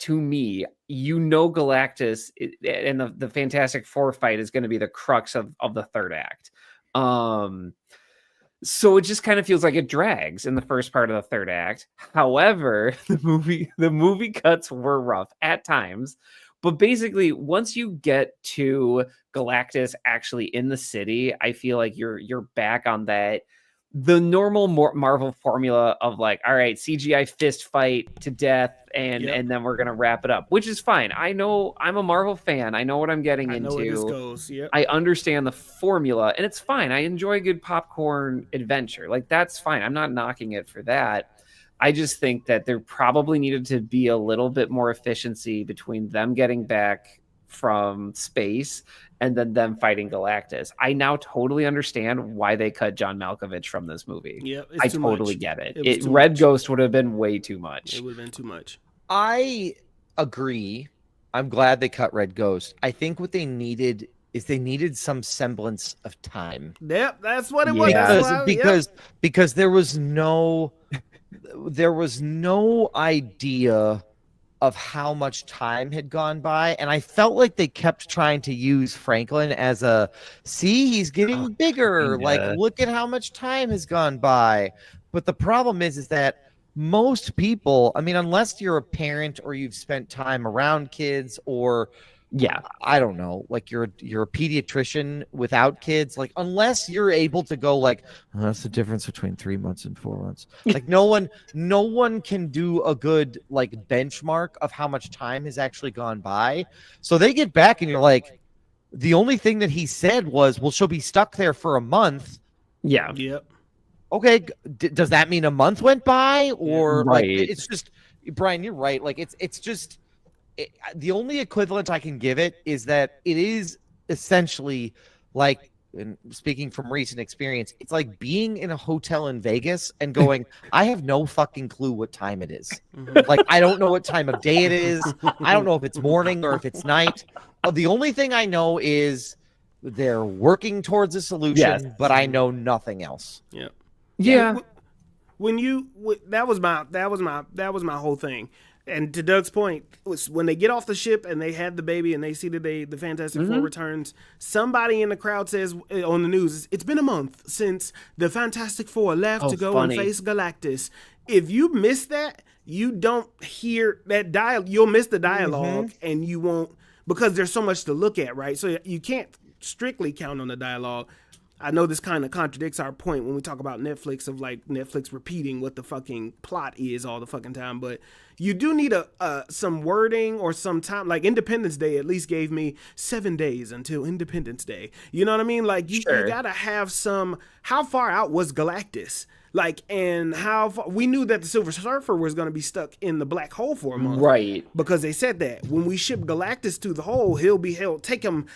me, Galactus and the Fantastic Four fight is going to be the crux of the third act. So it just kind of feels like it drags in the first part of the third act. However, the movie cuts were rough at times, but basically once you get to Galactus actually in the city, I feel like you're back on the normal Marvel formula of like, all right, CGI fist fight to death, and then we're gonna wrap it up, which is fine. I know I'm a Marvel fan. I know what I'm getting into. Where this goes. Yep. I understand the formula, and it's fine. I enjoy a good popcorn adventure. Like that's fine. I'm not knocking it for that. I just think that there probably needed to be a little bit more efficiency between them getting back from space and then them fighting Galactus. I now totally understand why they cut John Malkovich from this movie. Yeah, I totally get it. Red Ghost would have been way too much. It would have been too much. I agree. I'm glad they cut Red Ghost. I think what they needed is some semblance of time. Yep, that's what it was. Because there was no idea of how much time had gone by, and I felt like they kept trying to use Franklin as he's getting bigger. Yeah. Like, look at how much time has gone by. But the problem is that most people, I mean, unless you're a parent or you've spent time around kids, or I don't know, like you're a pediatrician without kids, like unless you're able to go like, that's the difference between 3 months and 4 months. Like no one can do a good like benchmark of how much time has actually gone by. So they get back and you're like, the only thing that he said was, well, she'll be stuck there for a month. Yeah. Yep. Okay. Does that mean a month went by, or right. like it's just, Brian, you're right. Like it's just, the only equivalent I can give it is that it is essentially like, and speaking from recent experience, it's like being in a hotel in Vegas and going, I have no fucking clue what time it is. Like, I don't know what time of day it is. I don't know if it's morning or if it's night. The only thing I know is they're working towards a solution, but I know nothing else. Yeah. That was my whole thing. And to Doug's point, was when they get off the ship and they have the baby and they see that the Fantastic Four returns, somebody in the crowd says on the news, it's been a month since the Fantastic Four left to go and face Galactus. If you miss that, you don't hear that you'll miss the dialogue and you won't, because there's so much to look at, right? So you can't strictly count on the dialogue. I know this kind of contradicts our point when we talk about Netflix, of like Netflix repeating what the fucking plot is all the fucking time, but you do need some wording or some time. Like Independence Day at least gave me 7 days until Independence Day. You know what I mean? Like you gotta have some. How far out was Galactus? Like, and how far, we knew that the Silver Surfer was going to be stuck in the black hole for a month, right? Because they said that when we ship Galactus to the hole, it'll take him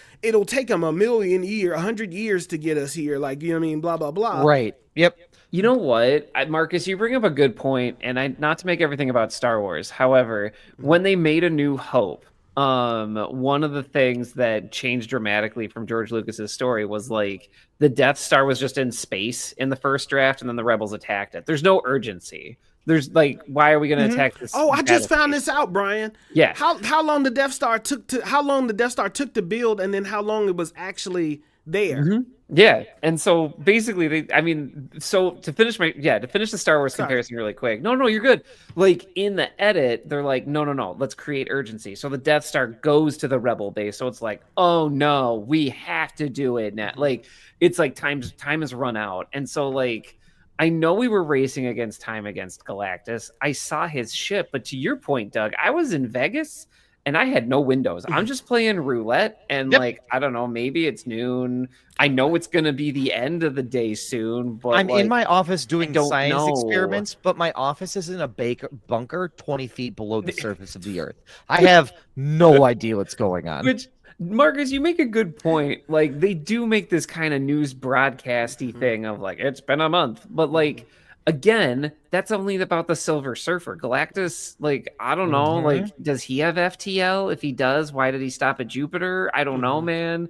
100 years to get us here. Like, you know what I mean? Blah blah blah. Right. Yep. You know what, Marcus, you bring up a good point, and not to make everything about Star Wars. However, when they made A New Hope, one of the things that changed dramatically from George Lucas's story was like the Death Star was just in space in the first draft, and then the rebels attacked it. There's no urgency. There's like, why are we going to attack this? Oh, I just found this out, Brian. Yeah. How long the Death Star took to build, and then how long it was actually there. Yeah, and so basically, to finish the Star Wars comparison really quick. No, you're good. Like in the edit, they're like, no, let's create urgency. So the Death Star goes to the Rebel base. So it's like, oh no, we have to do it now. Like it's like time has run out, and so like I know we were racing against time against Galactus. I saw his ship, but to your point, Doug, I was in Vegas. And I had no windows. I'm just playing roulette, and like I don't know, maybe it's noon. I know it's gonna be the end of the day soon, but I'm in my office doing science experiments, but my office is in a bunker 20 feet below the surface of the Earth. I have no idea what's going on. Which, Marcus, you make a good point. Like they do make this kind of news broadcasty thing of like it's been a month, but like again, that's only about the Silver Surfer. Galactus, like, I don't know, like, does he have FTL? If he does, why did he stop at Jupiter? I don't know, man.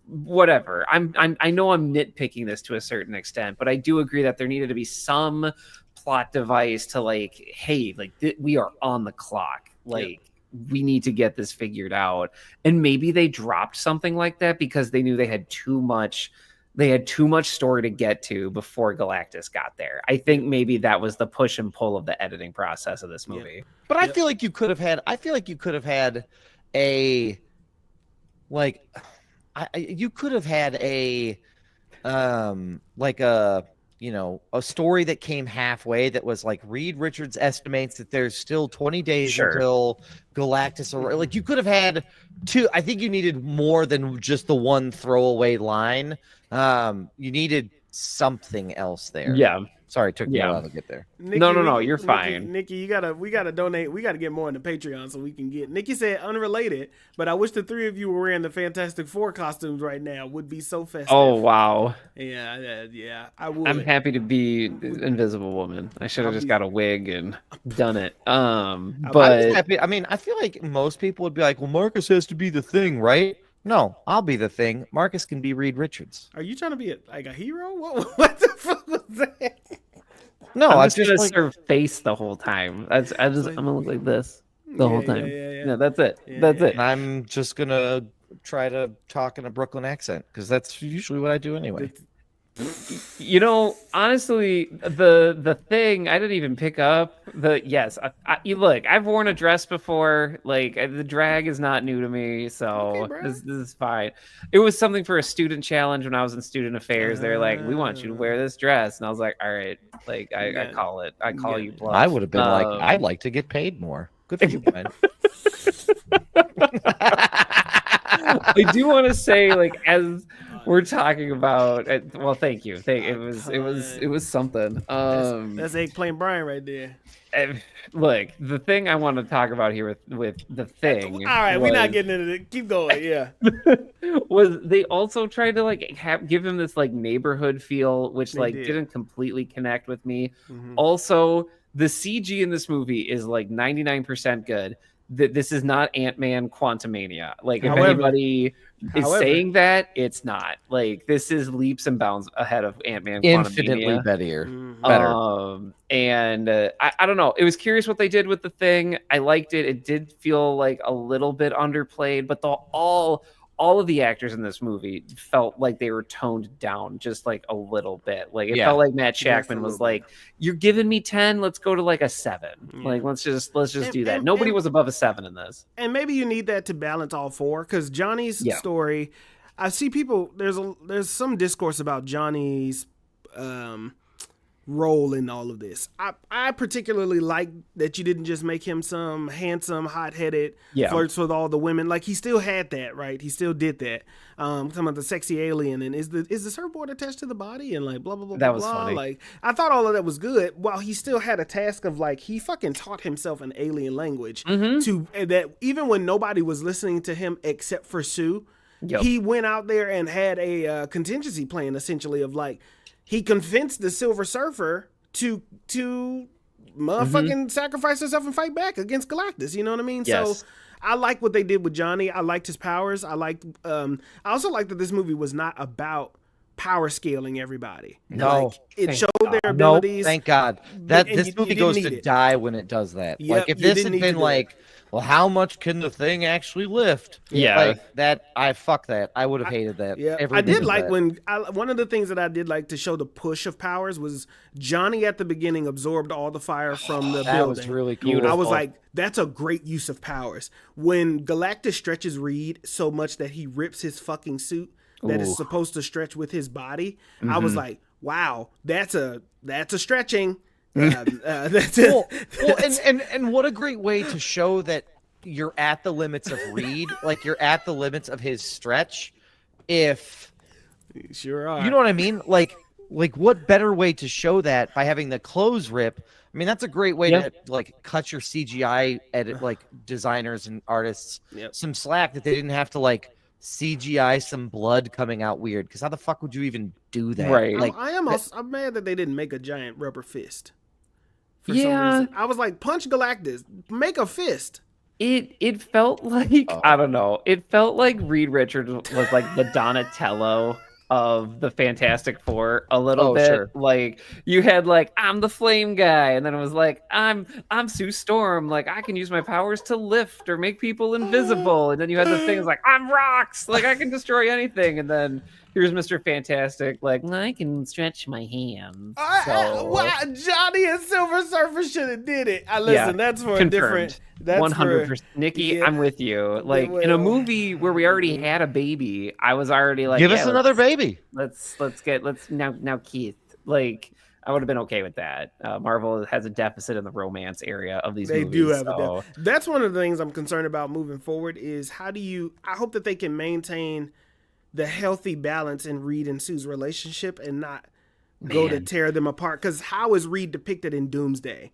Whatever. I know I'm nitpicking this to a certain extent, but I do agree that there needed to be some plot device to like, hey, like we are on the clock. Like we need to get this figured out. And maybe they dropped something like that because they knew they had too much story to get to before Galactus got there. I think maybe that was the push and pull of the editing process of this movie. But I feel like you could have had a like you could have had a like a a story that came halfway that was like Reed Richards estimates that there's still 20 days until Galactus, or like you could have had two. I think you needed more than just the one throwaway line. You needed something else there. Yeah. Sorry, it took me a while to get there. Nikki, no, you're fine. Nikki, we gotta donate. We gotta get more into Patreon so we can get. Nikki said unrelated, but I wish the three of you were wearing the Fantastic Four costumes right now. Would be so festive. Oh wow. Yeah, I would. I'm happy to be Invisible Woman. I should have just got a wig and done it. But I mean, I feel like most people would be like, "Well, Marcus has to be the Thing, right?" No, I'll be the Thing. Marcus can be Reed Richards. Are you trying to be like a hero? What the fuck was that? No, I'm just gonna serve face the whole time. I'm gonna look like this the whole time. Yeah, that's it. That's it. I'm just gonna try to talk in a Brooklyn accent because that's usually what I do anyway. Honestly, the Thing I didn't even pick up. You look. I've worn a dress before. Like the drag is not new to me, so this is fine. It was something for a student challenge when I was in student affairs. They're like, "We want you to wear this dress," and I was like, "All right." Like I call it. I call you bluff. I would have been like, "I'd like to get paid more." Good for you, Brian. I do want to say, like, as we're talking about, well, thank you. It was something. That's Eggplant Brian right there. Look, the thing I want to talk about here with the Thing. All right, we're not getting into it. Keep going. Yeah. Was they also tried to like give him this like neighborhood feel, which didn't completely connect with me. Mm-hmm. Also, the CG in this movie is like 99% good. This is not Ant-Man Quantumania. Like, if anybody is saying that, it's not. Like, this is leaps and bounds ahead of Ant-Man Quantumania. Infinitely better. And I don't know. It was curious what they did with the Thing. I liked it. It did feel like a little bit underplayed, but all of the actors in this movie felt like they were toned down just like a little bit. Like it felt like Matt Shackman was like, "You're giving me 10, let's go to like a 7." Yeah. Like let's just do that. Nobody was above a 7 in this. And maybe you need that to balance all four, because Johnny's story, I see people there's some discourse about Johnny's role in all of this. I particularly like that you didn't just make him some handsome, hot-headed flirts with all the women. Like he still had that, right? He still did that. Talking about the sexy alien and is the surfboard attached to the body and like blah blah blah. That was blah. funny. Like I thought all of that was good. While he still had a task of like he fucking taught himself an alien language to that even when nobody was listening to him except for Sue. Yep. He went out there and had a contingency plan essentially of like. He convinced the Silver Surfer to motherfucking sacrifice herself and fight back against Galactus. You know what I mean? Yes. So I like what they did with Johnny. I liked his powers. I also liked that this movie was not about power scaling everybody. No, like, it showed their abilities. No, thank God. This movie goes to die when it does that. Yep, like if this had been like, well, how much can the Thing actually lift? Yeah, like that. Fuck that. I would have hated that. Yeah, I did like one of the things that I did like to show the push of powers was Johnny at the beginning absorbed all the fire from the building. That was really cool. I was like, that's a great use of powers. When Galactus stretches Reed so much that he rips his fucking suit that is supposed to stretch with his body, I was like, wow, that's a stretching. That's it. And what a great way to show that you're at the limits of Reed, like you're at the limits of his stretch. If you sure are, you know what I mean? Like what better way to show that by having the clothes rip? I mean, that's a great way to like cut your CGI edit, like designers and artists some slack that they didn't have to like CGI some blood coming out weird. Because how the fuck would you even do that? Right. Like, I'm mad that they didn't make a giant rubber fist. For Yeah. some reason. I was like, punch Galactus, make a fist. It felt like I don't know. It felt like Reed Richards was like the Donatello of the Fantastic Four a little bit. Sure. Like you had like I'm the flame guy, and then it was like I'm Sue Storm. Like I can use my powers to lift or make people invisible. And then you had the things like I'm rocks. Like I can destroy anything. And then here's Mr. Fantastic. Like I can stretch my hands. Wow, Johnny and Silver Surfer should have did it. Listen, that's for confirmed. a different. That's 100%. Nikki, yeah. I'm with you. Like in a movie where we already had a baby, I was already like, give us another baby. Let's now Keith. Like I would have been okay with that. Marvel has a deficit in the romance area of these They movies. do have a deficit. That's one of the things I'm concerned about moving forward is I hope that they can maintain the healthy balance in Reed and Sue's relationship and not go to tear them apart. Because how is Reed depicted in Doomsday?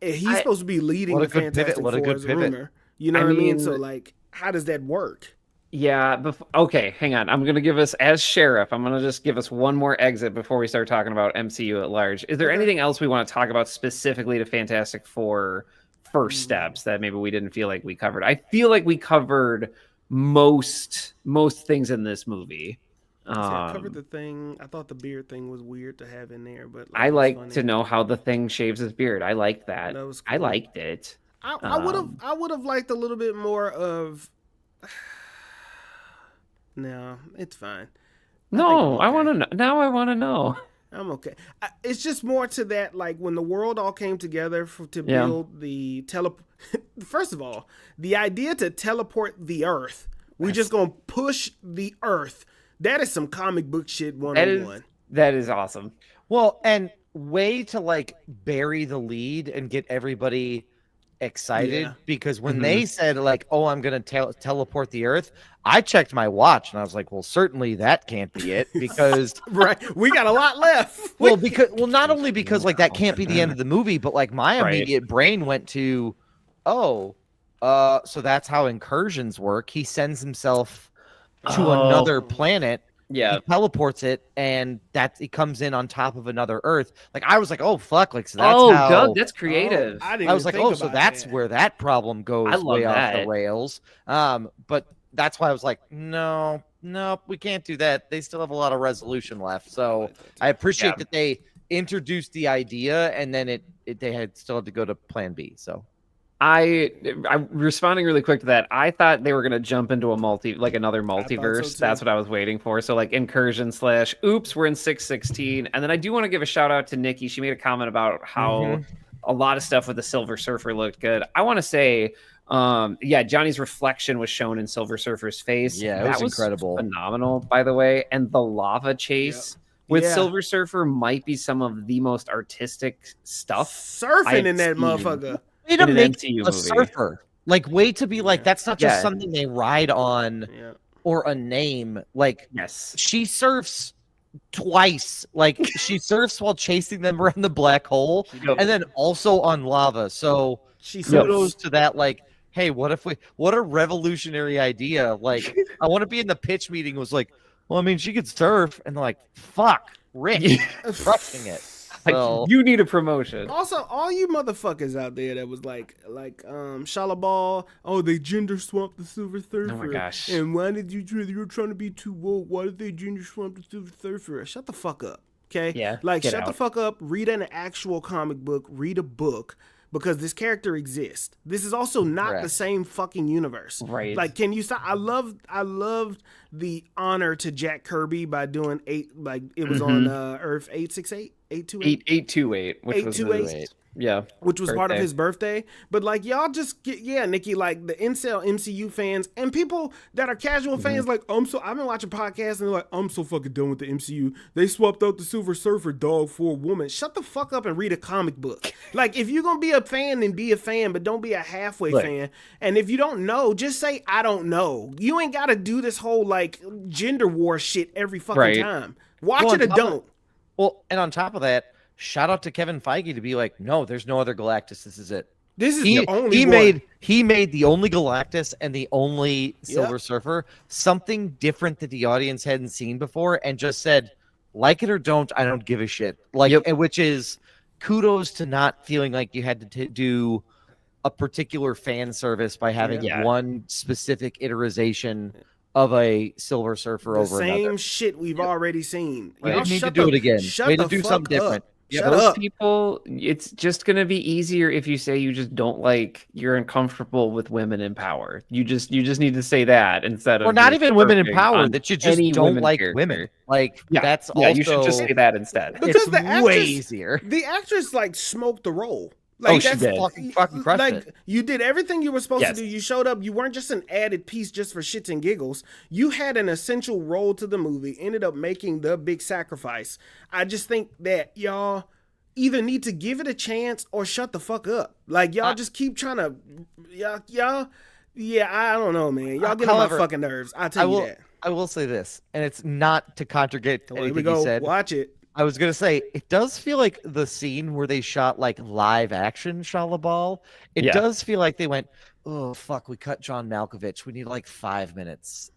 He's supposed to be leading the Fantastic Four as a rumor. You know what I mean? So, like, how does that work? Yeah. Okay, hang on. I'm going to give us, as sheriff, I'm going to just give us one more exit before we start talking about MCU at large. Is there anything else we want to talk about specifically to Fantastic Four first steps that maybe we didn't feel like we covered? I feel like we covered most things in this movie. I covered the thing. I thought the beard thing was weird to have in there, but I like to know how the Thing shaves his beard. I like that. That was cool. I liked it. I would have liked a little bit more of. No, it's fine. No, I want to know. Now I want to know. I'm okay. It's just more to that, like when the world all came together to build the First of all, the idea to teleport the Earth. We're just gonna push the Earth. That is some comic book shit 101. That is awesome. Well, and way to like bury the lead and get everybody excited because when they said like, "Oh, I'm gonna teleport the Earth," I checked my watch and I was like, "Well, certainly that can't be it because right, we got a lot left." Well, not only because like that can't be the end of the movie, but like my immediate brain went to, so that's how incursions work. He sends himself to another planet. Yeah, he teleports it, and he comes in on top of another Earth. Like I was like, oh fuck, like so that's how. Doug, that's creative. I was like, oh, so that's where that problem goes way off the rails. But that's why I was like, no, we can't do that. They still have a lot of resolution left. So I appreciate that they introduced the idea, and then they still had to go to Plan B. So. I'm responding really quick to that. I thought they were gonna jump into another multiverse. So that's what I was waiting for. So like incursion / oops, we're in 616. And then I do want to give a shout out to Nikki. She made a comment about how a lot of stuff with the Silver Surfer looked good. I want to say, Johnny's reflection was shown in Silver Surfer's face. Yeah, that was incredible, phenomenal, by the way. And the lava chase. With Silver Surfer might be some of the most artistic stuff surfing in that motherfucker. Way to make a surfer. Like, way to be like, that's not just something they ride on or a name. Like, she surfs twice. Like, she surfs while chasing them around the black hole and then also on lava. So, kudos to that. Like, hey, what a revolutionary idea. Like, I want to be in the pitch meeting was like, well, I mean, she could surf. And they're like, fuck, Rick, crushing it. So, you need a promotion. Also, all you motherfuckers out there that was like Shalabal, they gender swamped the Silver Surfer. Oh my gosh. And why did you're trying to be too woke? Why did they gender swamp the Silver Surfer? Shut the fuck up. Okay? Yeah. Shut the fuck up, read an actual comic book, read a book. Because this character exists. This is also not the same fucking universe. Right. Like, can you stop? I loved the honor to Jack Kirby by doing it was on Earth 868, 828? 828, which was 828. Which was part of his birthday. But like y'all just get Nikki, like the incel MCU fans and people that are casual fans, like I've been watching podcasts and they're like, I'm so fucking done with the MCU. They swapped out the Silver Surfer dog for a woman. Shut the fuck up and read a comic book. Like if you're gonna be a fan, then be a fan, but don't be a halfway fan. And if you don't know, just say I don't know. You ain't gotta do this whole like gender war shit every fucking time. Watch it or don't. Well, and on top of that, shout out to Kevin Feige to be like, no, there's no other Galactus. This is it. This is the only he one. made the only Galactus and the only Silver Surfer something different that the audience hadn't seen before, and just said, like it or don't, I don't give a shit. Like, which is kudos to not feeling like you had to do a particular fan service by having one specific iteration of a Silver Surfer over the another. same shit we've already seen. You need to do it again. Way to do something different. Most people, it's just going to be easier if you say you just don't like, you're uncomfortable with women in power. You just need to say that instead of, or not even women in power, that you just don't like women. Like, that's also, you should just say that instead. Because it's the actress, way easier. The actress like smoked the role. Like, she did. Fucking crushed like, it. You did everything you were supposed to do. You showed up. You weren't just an added piece just for shits and giggles. You had an essential role to the movie, ended up making the big sacrifice. I just think that y'all either need to give it a chance or shut the fuck up. Like, y'all just keep trying to, y'all, I don't know, man. Y'all get on my fucking nerves. I'll tell you that. I will say this, and it's not to contradict anything you said. Watch it. I was gonna say, it does feel like the scene where they shot like live action Shalabal. It does feel like they went, oh fuck, we cut John Malkovich. We need like 5 minutes.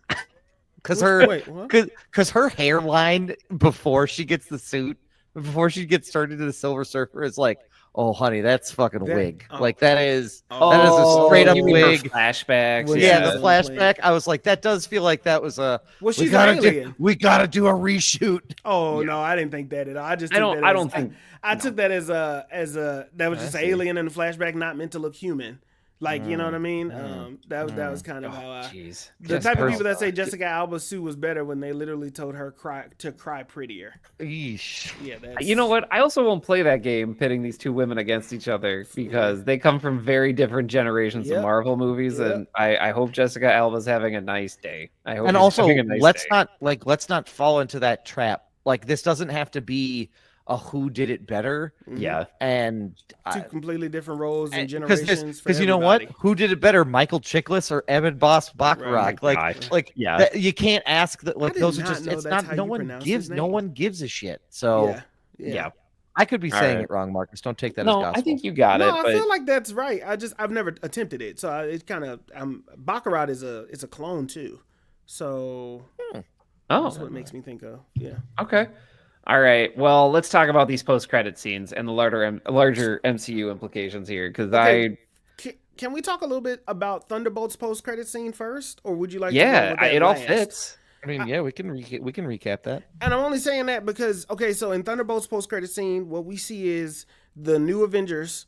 Because her hairline before she gets the suit, before she gets started to the Silver Surfer, is like, oh honey, that's fucking wig. Like that is a straight up wig. Flashbacks. The flashback. I was like, that does feel like that was a. Well, she's an alien. We gotta do a reshoot. Oh no, I didn't think that at all. I took that as that was just an alien in the flashback, not meant to look human. Like, you know what I mean? That was kind of how I. The type of people that say Jessica Alba's suit was better when they literally told her to cry prettier. Eesh. Yeah, you know what? I also won't play that game pitting these two women against each other because they come from very different generations of Marvel movies, and I hope Jessica Alba's having a nice day. I hope. And also, let's not fall into that trap. Like, this doesn't have to be a who did it better. Yeah. And two completely different roles and generations. Because you know what? Who did it better, Michael Chiklis or Evan Boss Bacharach? You can't ask that. Like, those are just. It's not. No one gives a shit. So yeah. I could be saying it wrong, Marcus. Don't take that as gospel. I think you got it. I feel like that's right. I've never attempted it, so it's kind of. Baccarat is a clone too, so. That's what it makes me think of. Yeah. Okay. All right. Well, let's talk about these post-credit scenes and the larger MCU implications here, because Can we talk a little bit about Thunderbolt's post-credit scene first, or would you like? Yeah, to it all fits. I mean, we can recap that. And I'm only saying that because so in Thunderbolt's post-credit scene, what we see is the new Avengers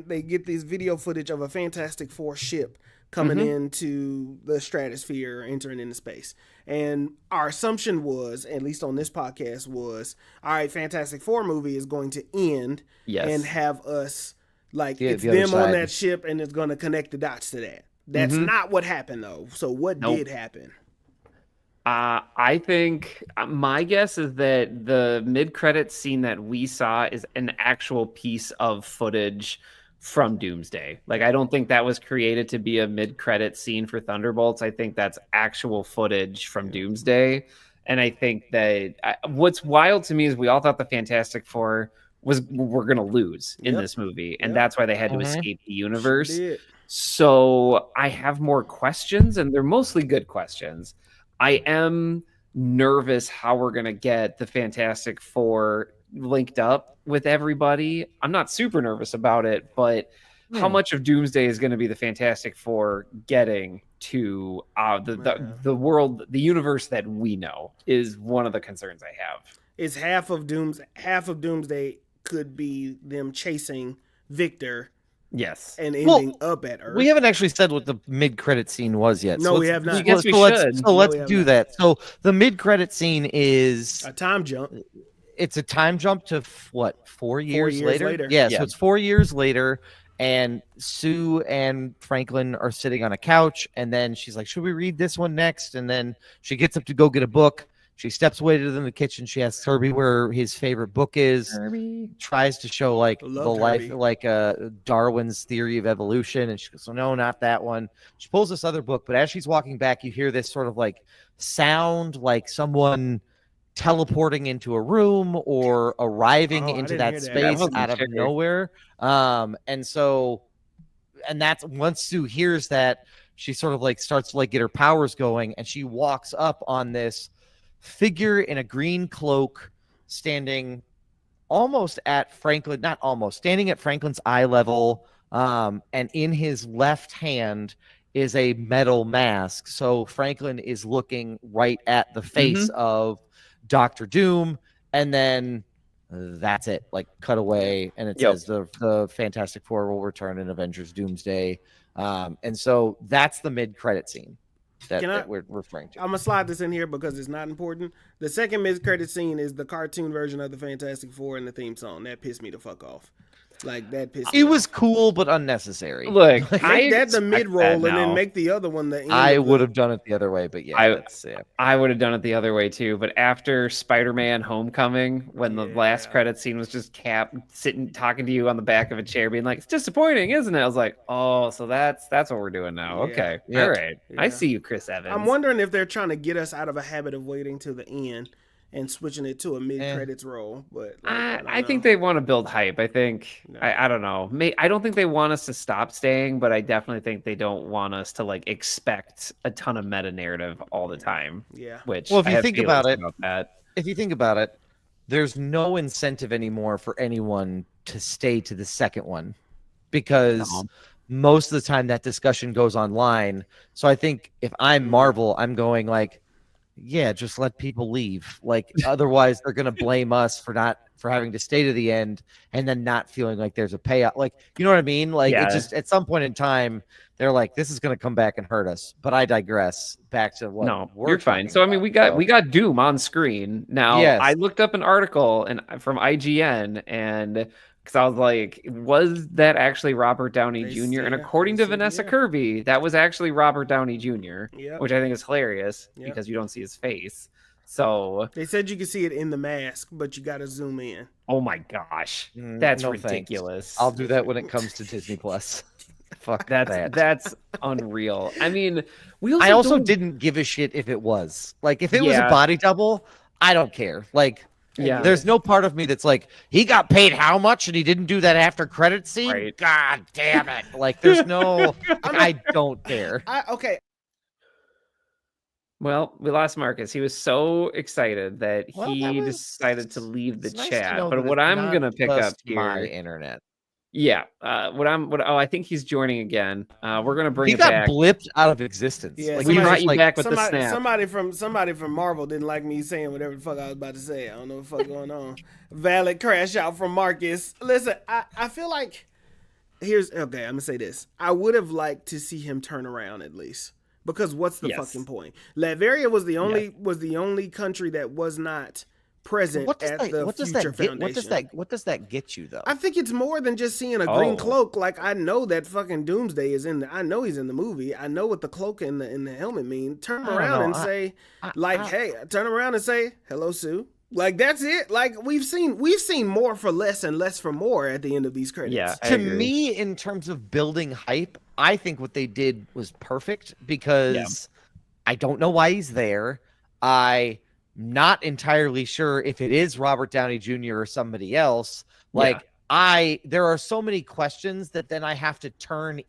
they get this video footage of a Fantastic Four ship coming into the stratosphere, entering into space. And our assumption was, at least on this podcast, was, all right, Fantastic Four movie is going to end and have us, like, it's them on that ship and it's going to connect the dots to that. That's not what happened, though. So what did happen? I think my guess is that the mid-credit scene that we saw is an actual piece of footage from Doomsday. Like, I don't think that was created to be a mid-credit scene for Thunderbolts. I think that's actual footage from Doomsday. And I think that what's wild to me is we all thought the Fantastic Four were going to lose in this movie. And that's why they had to escape the universe. So I have more questions, and they're mostly good questions. I am nervous how we're going to get the Fantastic Four linked up with everybody. I'm not super nervous about it, but how much of Doomsday is going to be the Fantastic Four getting to the world, the universe that we know, is one of the concerns I have. Is half of Doomsday could be them chasing Victor. Yes. And ending up at Earth. We haven't actually said what the mid-credit scene was yet. No, we have not. Let's do that. So the mid-credit scene is a time jump. It's a time jump to 4 years later? Yeah, so it's 4 years later, and Sue and Franklin are sitting on a couch, and then she's like, should we read this one next? And then she gets up to go get a book. She steps away to the kitchen. She asks Herbie where his favorite book is. Herbie tries to show Darwin's theory of evolution, and she goes, "Oh, no, not that one." She pulls this other book, but as she's walking back, you hear this sort of like sound, like someone teleporting into a room or arriving into that space out of nowhere. And so and that's once Sue hears that, she sort of like starts to like get her powers going, and she walks up on this figure in a green cloak standing almost at Franklin, not almost, standing at Franklin's eye level. And in his left hand is a metal mask. So Franklin is looking right at the face of Doctor Doom, and then that's it. Like cut away, and it says the Fantastic Four will return in Avengers Doomsday. And so that's the mid-credit scene that we're referring to. I'm gonna slide this in here because it's not important. The second mid-credit scene is the cartoon version of the Fantastic Four and the theme song. That pissed me the fuck off. Like that pissed me It off. was cool but unnecessary. Look, Make that the mid roll and now. then make the other one the end. I would have done it the other way, but yeah, I would have done it the other way too. But after Spider-Man: Homecoming, when the last credit scene was just Cap sitting talking to you on the back of a chair, being like, "It's disappointing, isn't it?" I was like, "Oh, so that's what we're doing now." Okay, all right, I see you, Chris Evans. I'm wondering if they're trying to get us out of a habit of waiting till the end and switching it to a mid-credits roll. But I think they want to build hype. I think I don't know. I don't think they want us to stop staying, but I definitely think they don't want us to like expect a ton of meta narrative all the time. Yeah. Which well, if I you have think feelings about it, if you think about it, there's no incentive anymore for anyone to stay to the second one, because most of the time that discussion goes online. So I think if I'm Marvel, I'm going like, yeah, just let people leave. Like otherwise they're gonna blame us for having to stay to the end and then not feeling like there's a payout. Like, you know what I mean? Like it just at some point in time they're like, this is gonna come back and hurt us. But I digress. Back to what you're fine. So I mean we got Doom on screen. Now I looked up an article from IGN and because I was like, was that actually Robert Downey Jr.? And according to Vanessa Kirby, that was actually Robert Downey Jr., which I think is hilarious because you don't see his face. So they said you can see it in the mask, but you got to zoom in. Oh my gosh, that's ridiculous. Thanks. I'll do that when it comes to Disney Plus. Fuck that's unreal. I mean, I also didn't give a shit if it was like if it was a body double, I don't care. Like. Yeah, there's no part of me that's like, he got paid how much and he didn't do that after credit scene. Right. God damn it! Like, there's no, I don't care. Okay. Well, we lost Marcus. He was so excited that he decided to leave the chat. But what I'm gonna pick up here, my internet. Yeah. I think he's joining again. We're gonna bring it He back. got blipped out of existence. Yeah, we brought you back with the snap. Somebody from Marvel didn't like me saying whatever the fuck I was about to say. I don't know what the fuck going on. Valid crash out from Marcus. Listen, I feel like I'm gonna say this. I would have liked to see him turn around at least. Because what's the fucking point? Latveria was the only country that was not present at the Future Foundation. What does that get you though? I think it's more than just seeing a green cloak. Like I know that fucking Doomsday is in I know he's in the movie. I know what the cloak and the helmet mean. Turn around and say, turn around and say, hello, Sue. Like that's it. Like we've seen more for less and less for more at the end of these credits. Yeah, to me, in terms of building hype, I think what they did was perfect because I don't know why he's there. I'm not entirely sure if it is Robert Downey Jr. or somebody else. Like there are so many questions that then I have to tune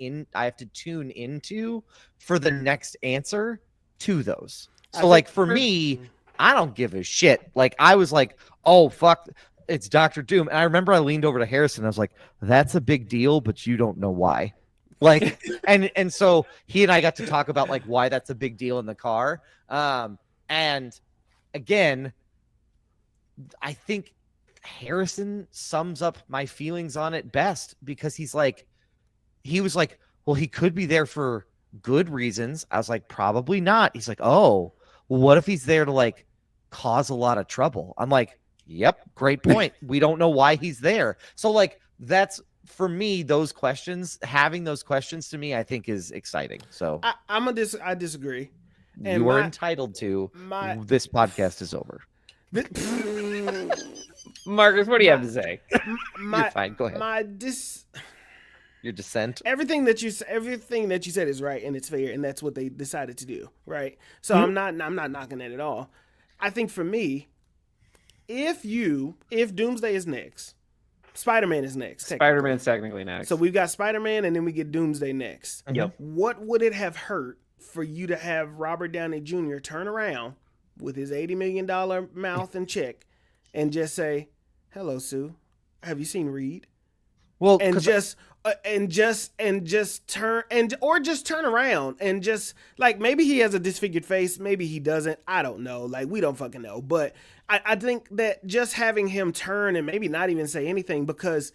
into for the next answer to those. So for me, I don't give a shit. Like I was like, oh fuck, it's Dr. Doom. And I remember I leaned over to Harrison. I was like, that's a big deal, but you don't know why. Like, and so he and I got to talk about like why that's a big deal in the car. And again, I think Harrison sums up my feelings on it best because he was like, well, he could be there for good reasons. I was like, probably not. He's like, oh, well, what if he's there to like cause a lot of trouble? I'm like, yep, great point. We don't know why he's there. So like, that's for me, having those questions to me, I think is exciting. So I disagree. And you are entitled to. This podcast is over. Marcus, what do you have to say? You're fine. Go ahead. Your dissent. Everything that you said is right and it's fair, and that's what they decided to do, right? So I'm not knocking that at all. I think for me, if Doomsday is next, Spider-Man is next. Spider-Man's technically next. So we've got Spider-Man, and then we get Doomsday next. Yep. What would it have hurt for you to have Robert Downey Jr. turn around with his $80 million mouth and check and just say, "Hello, Sue. Have you seen Reed?" Well, And just turn around and just like maybe he has a disfigured face, maybe he doesn't. I don't know. Like we don't fucking know. But I think that just having him turn and maybe not even say anything because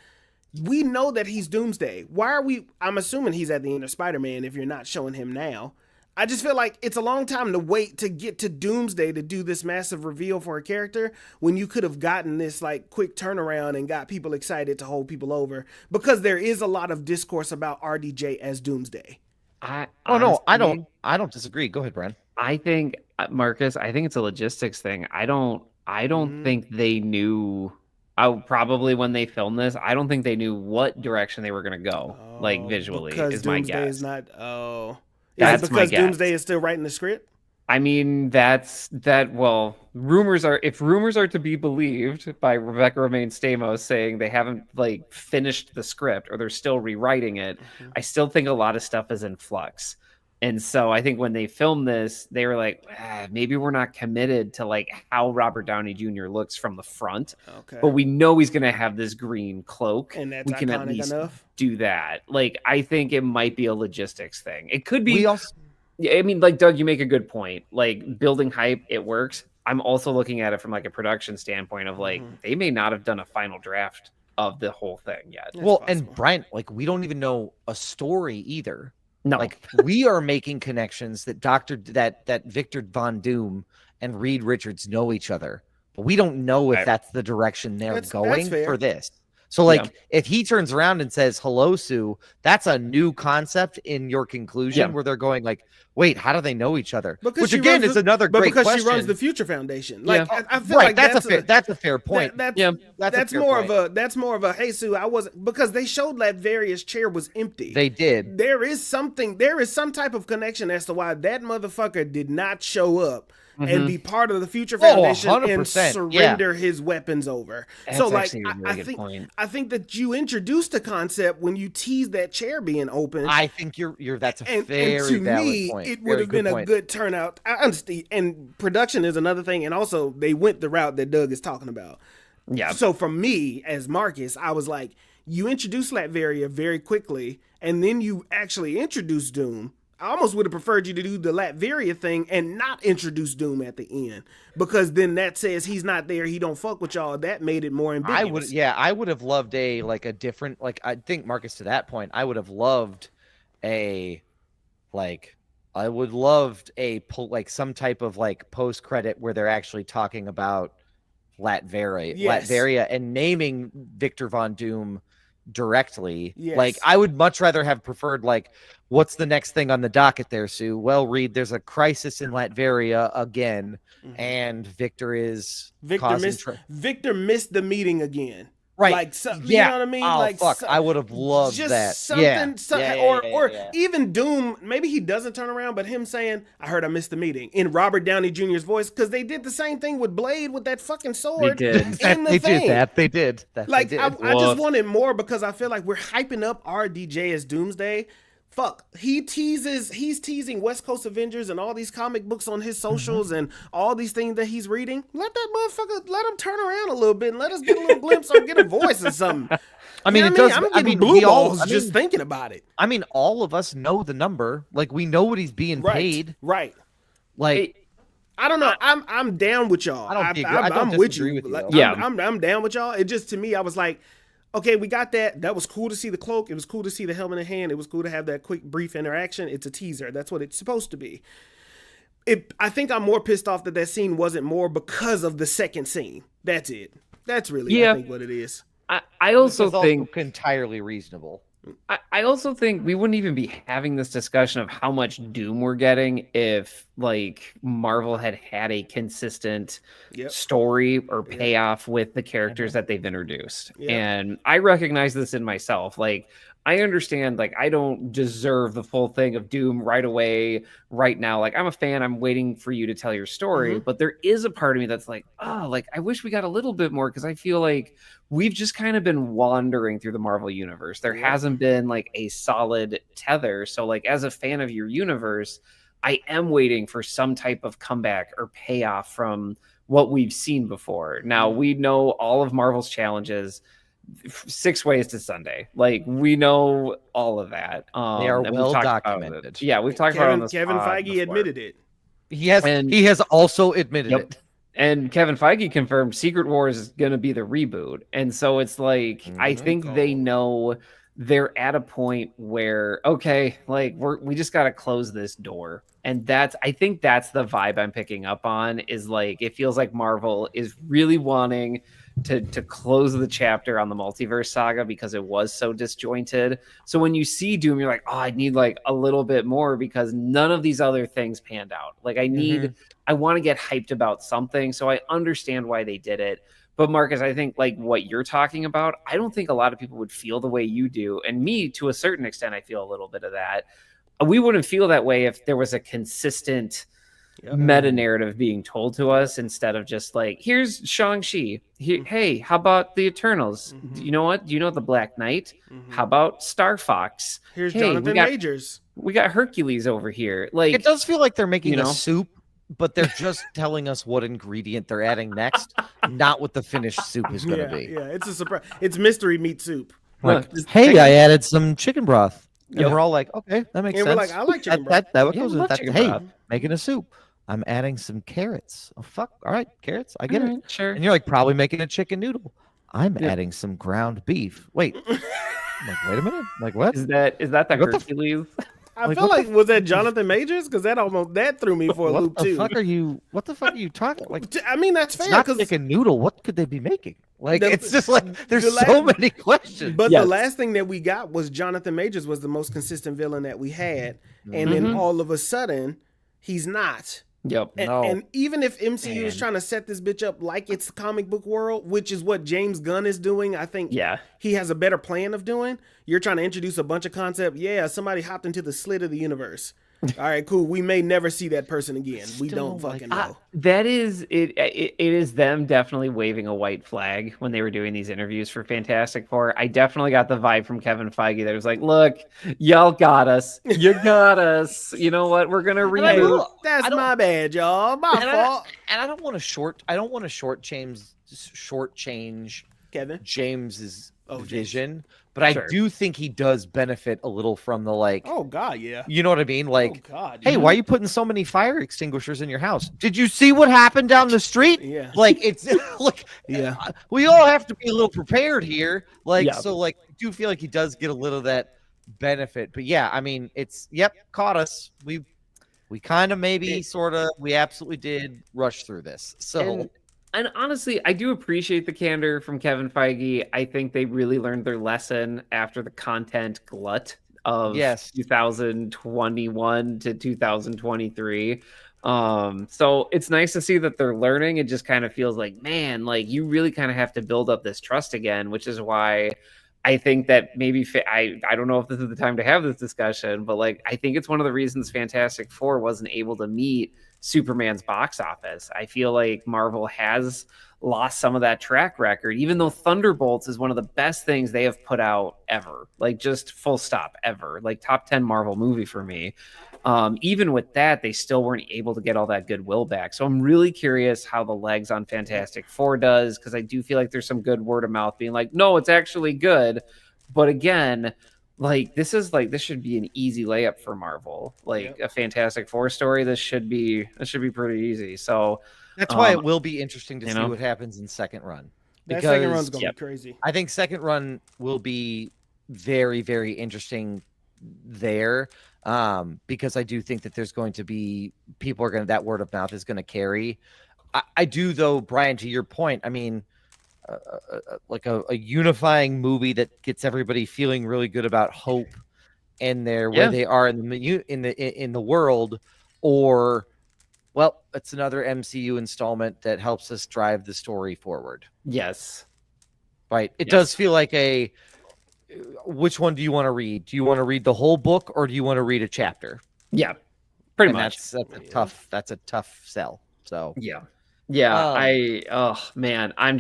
we know that he's Doomsday. Why are we? I'm assuming he's at the end of Spider-Man if you're not showing him now. I just feel like it's a long time to wait to get to Doomsday to do this massive reveal for a character when you could have gotten this like quick turnaround and got people excited to hold people over because there is a lot of discourse about RDJ as Doomsday. I don't disagree. Go ahead, Brian. I think Marcus, I think it's a logistics thing. I don't think they knew. Probably when they filmed this, I don't think they knew what direction they were going to go, like visually. Because is Doomsday my guess. is not. That's is it my because guess. Doomsday is still writing the script? I mean, well, if rumors are to be believed by Rebecca Romaine Stamos saying they haven't like finished the script or they're still rewriting it, I still think a lot of stuff is in flux. And so I think when they filmed this, they were like, maybe we're not committed to like how Robert Downey Jr. looks from the front, but we know he's going to have this green cloak. And that's we can at iconic least enough. do that. Like, I think it might be a logistics thing. It could be. We also, Yeah, I mean, like Doug, you make a good point. Like building hype, it works. I'm also looking at it from like a production standpoint of like they may not have done a final draft of the whole thing yet. well, and Brian, like we don't even know a story either. No, Like we are making connections that that Victor Von Doom and Reed Richards know each other, but we don't know if Right. that's the direction they're That's going fair. for this. So like Yeah. if he turns around and says hello Sue, that's a new concept in your conclusion Yeah. where they're going like, wait, how do they know each other? Because Which she again runs is the- another But great because question. she runs the Future Foundation, like Yeah. I feel right, like that's a fair point. That's Yeah. that's a fair more point. of a hey Sue, I wasn't because they showed Latveria's chair was empty. They did. There is some type of connection as to why that motherfucker did not show up and be part of the Future Foundation and 100%, surrender his weapons over. That's so like actually a really good point. I think that you introduced a concept when you teased that chair being open. I think you're that's a And very to valid me, point. it would Very have been a point. good turnout. I understand, and production is another thing. And also, they went the route that Doug is talking about. Yeah. So for me, as Marcus, I was like, you introduced Latveria very quickly, and then you actually introduced Doom. I almost would have preferred you to do the Latveria thing and not introduce Doom at the end, because then that says he's not there, he don't fuck with y'all. That made it more ambiguous. I would have loved a different, like, I think Marcus, to that point, I would have loved some type of like post credit where they're actually talking about Latveria and naming Victor Von Doom directly. Yes. Like I would much rather have preferred like, what's the next thing on the docket there, Sue? Well, Reed, there's a crisis in Latveria again, and Victor missed the meeting again. Right. Like, yeah. You know what I mean? Oh, like, fuck. I would have loved just that. Something, Yeah. even Doom, maybe he doesn't turn around, but him saying, I heard I missed the meeting in Robert Downey Jr.'s voice, because they did the same thing with Blade with that fucking sword. They did. In the They thing. did that. They did. Like, they I did. just wanted more because I feel like we're hyping up RDJ as Doomsday. Fuck, he's teasing West Coast Avengers and all these comic books on his socials and all these things that he's reading. Let him turn around a little bit and let us get a little glimpse or get a voice or something. I mean, You it know what does. I'm I getting mean, blue we all. balls just thinking about it. I mean, all of us know the number. Like we know what he's being paid. Right. Like I don't know. I'm down with y'all. I don't I'm with disagree you. with you, Like, though. Yeah. I'm down with y'all. It just, to me, I was like, okay, we got that. That was cool to see the cloak. It was cool to see the helmet in hand. It was cool to have that quick, brief interaction. It's a teaser. That's what it's supposed to be. I think I'm more pissed off that scene wasn't more because of the second scene. That's it. That's really, I think, what it is. I also it's think entirely reasonable. I also think we wouldn't even be having this discussion of how much Doom we're getting if like Marvel had a consistent story or payoff with the characters that they've introduced. And I recognize this in myself. Like I understand, like, I don't deserve the full thing of Doom right away, right now. Like, I'm a fan. I'm waiting for you to tell your story. But there is a part of me that's like, oh, like, I wish we got a little bit more because I feel like we've just kind of been wandering through the Marvel universe. There hasn't been like a solid tether. So, like, as a fan of your universe, I am waiting for some type of comeback or payoff from what we've seen before. Now, we know all of Marvel's challenges. 6 ways to Sunday. Like, we know all of that. They are and we've well talked about documented. it. Yeah, we've talked about it on this Kevin pod Feige before. admitted it. He has also admitted it. And Kevin Feige confirmed Secret Wars is going to be the reboot. And so it's like, I think they know they're at a point where, okay, like we just got to close this door. And I think that's the vibe I'm picking up on, is like, it feels like Marvel is really wanting to close the chapter on the multiverse saga because it was so disjointed. So when you see Doom, you're like, oh, I need like a little bit more because none of these other things panned out. Like, I want to get hyped about something. So I understand why they did it. But Marcus, I think like what you're talking about, I don't think a lot of people would feel the way you do. And me, to a certain extent, I feel a little bit of that. We wouldn't feel that way if there was a consistent meta narrative being told to us instead of just like, here's Shang-Chi. Hey, how about the Eternals? Do you know what? Do you know the Black Knight? How about Star Fox? Here's Jonathan Majors. We got Hercules over here. Like, it does feel like they're making a soup, but they're just telling us what ingredient they're adding next, not what the finished soup is going to be. Yeah, it's a surprise. It's mystery meat soup. Like, hey, I added some chicken broth. And we're all like, okay, that makes sense. We're like, I like chicken broth. That goes with that. Hey, making a soup. I'm adding some carrots. Oh, fuck. All right, carrots. I get it. Sure. And you're like, probably making a chicken noodle. I'm adding some ground beef. Wait. I'm like, wait a minute. Like, what? Is that the Hercules? I feel like, was that Jonathan Majors? Because that threw me for a loop too. What the fuck are you talking? Like, I mean, that's fair. It's not chicken noodle. What could they be making? Like, it's just like there's so many questions. But the last thing that we got was Jonathan Majors was the most consistent villain that we had, and then all of a sudden, he's not. Yep. And even if MCU is trying to set this bitch up like it's the comic book world, which is what James Gunn is doing, I think he has a better plan of doing. You're trying to introduce a bunch of concept. Yeah, somebody hopped into the slit of the universe. All right, cool. We may never see that person again. We don't fucking know. That is it. It is them definitely waving a white flag when they were doing these interviews for Fantastic Four. I definitely got the vibe from Kevin Feige that was like, "Look, y'all got us. You got us. You know what? We're gonna reboot." That's my bad, y'all. My fault. I don't want to shortchange Kevin James's vision. But I do think he does benefit a little from the like. Oh God, yeah. You know what I mean? Like, oh, God, hey, why are you putting so many fire extinguishers in your house? Did you see what happened down the street? Yeah. Like, it's like, we all have to be a little prepared here. Like, so like, I do feel like he does get a little of that benefit. But yeah, I mean, it's caught us. We kind of we absolutely did rush through this. So. And honestly, I do appreciate the candor from Kevin Feige. I think they really learned their lesson after the content glut of 2021 to 2023. So it's nice to see that they're learning. It just kind of feels like, man, like you really kind of have to build up this trust again, which is why I think that maybe I don't know if this is the time to have this discussion, but like I think it's one of the reasons Fantastic Four wasn't able to meet Superman's box office. I feel like Marvel has lost some of that track record, even though Thunderbolts is one of the best things they have put out ever, like just full stop ever, like top 10 Marvel movie for me. Even with that, they still weren't able to get all that goodwill back. So I'm really curious how the legs on Fantastic Four does, because I do feel like there's some good word of mouth being like, no, it's actually good. But again, like this should be an easy layup for Marvel. Like a Fantastic Four story, this should be pretty easy. So that's why it will be interesting to see what happens in second run. Because that second run's gonna be crazy. I think second run will be very, very interesting there. Because I do think that there's going to be that word of mouth is going to carry. I do though, Brian, to your point, I mean, like a unifying movie that gets everybody feeling really good about hope and where they are in the world, or it's another MCU installment that helps us drive the story forward. Yes. Right. It does feel like which one do you want to read? Do you want to read the whole book or do you want to read a chapter? Yeah, pretty And much. That's a tough sell. So Yeah. Um, Oh man, I'm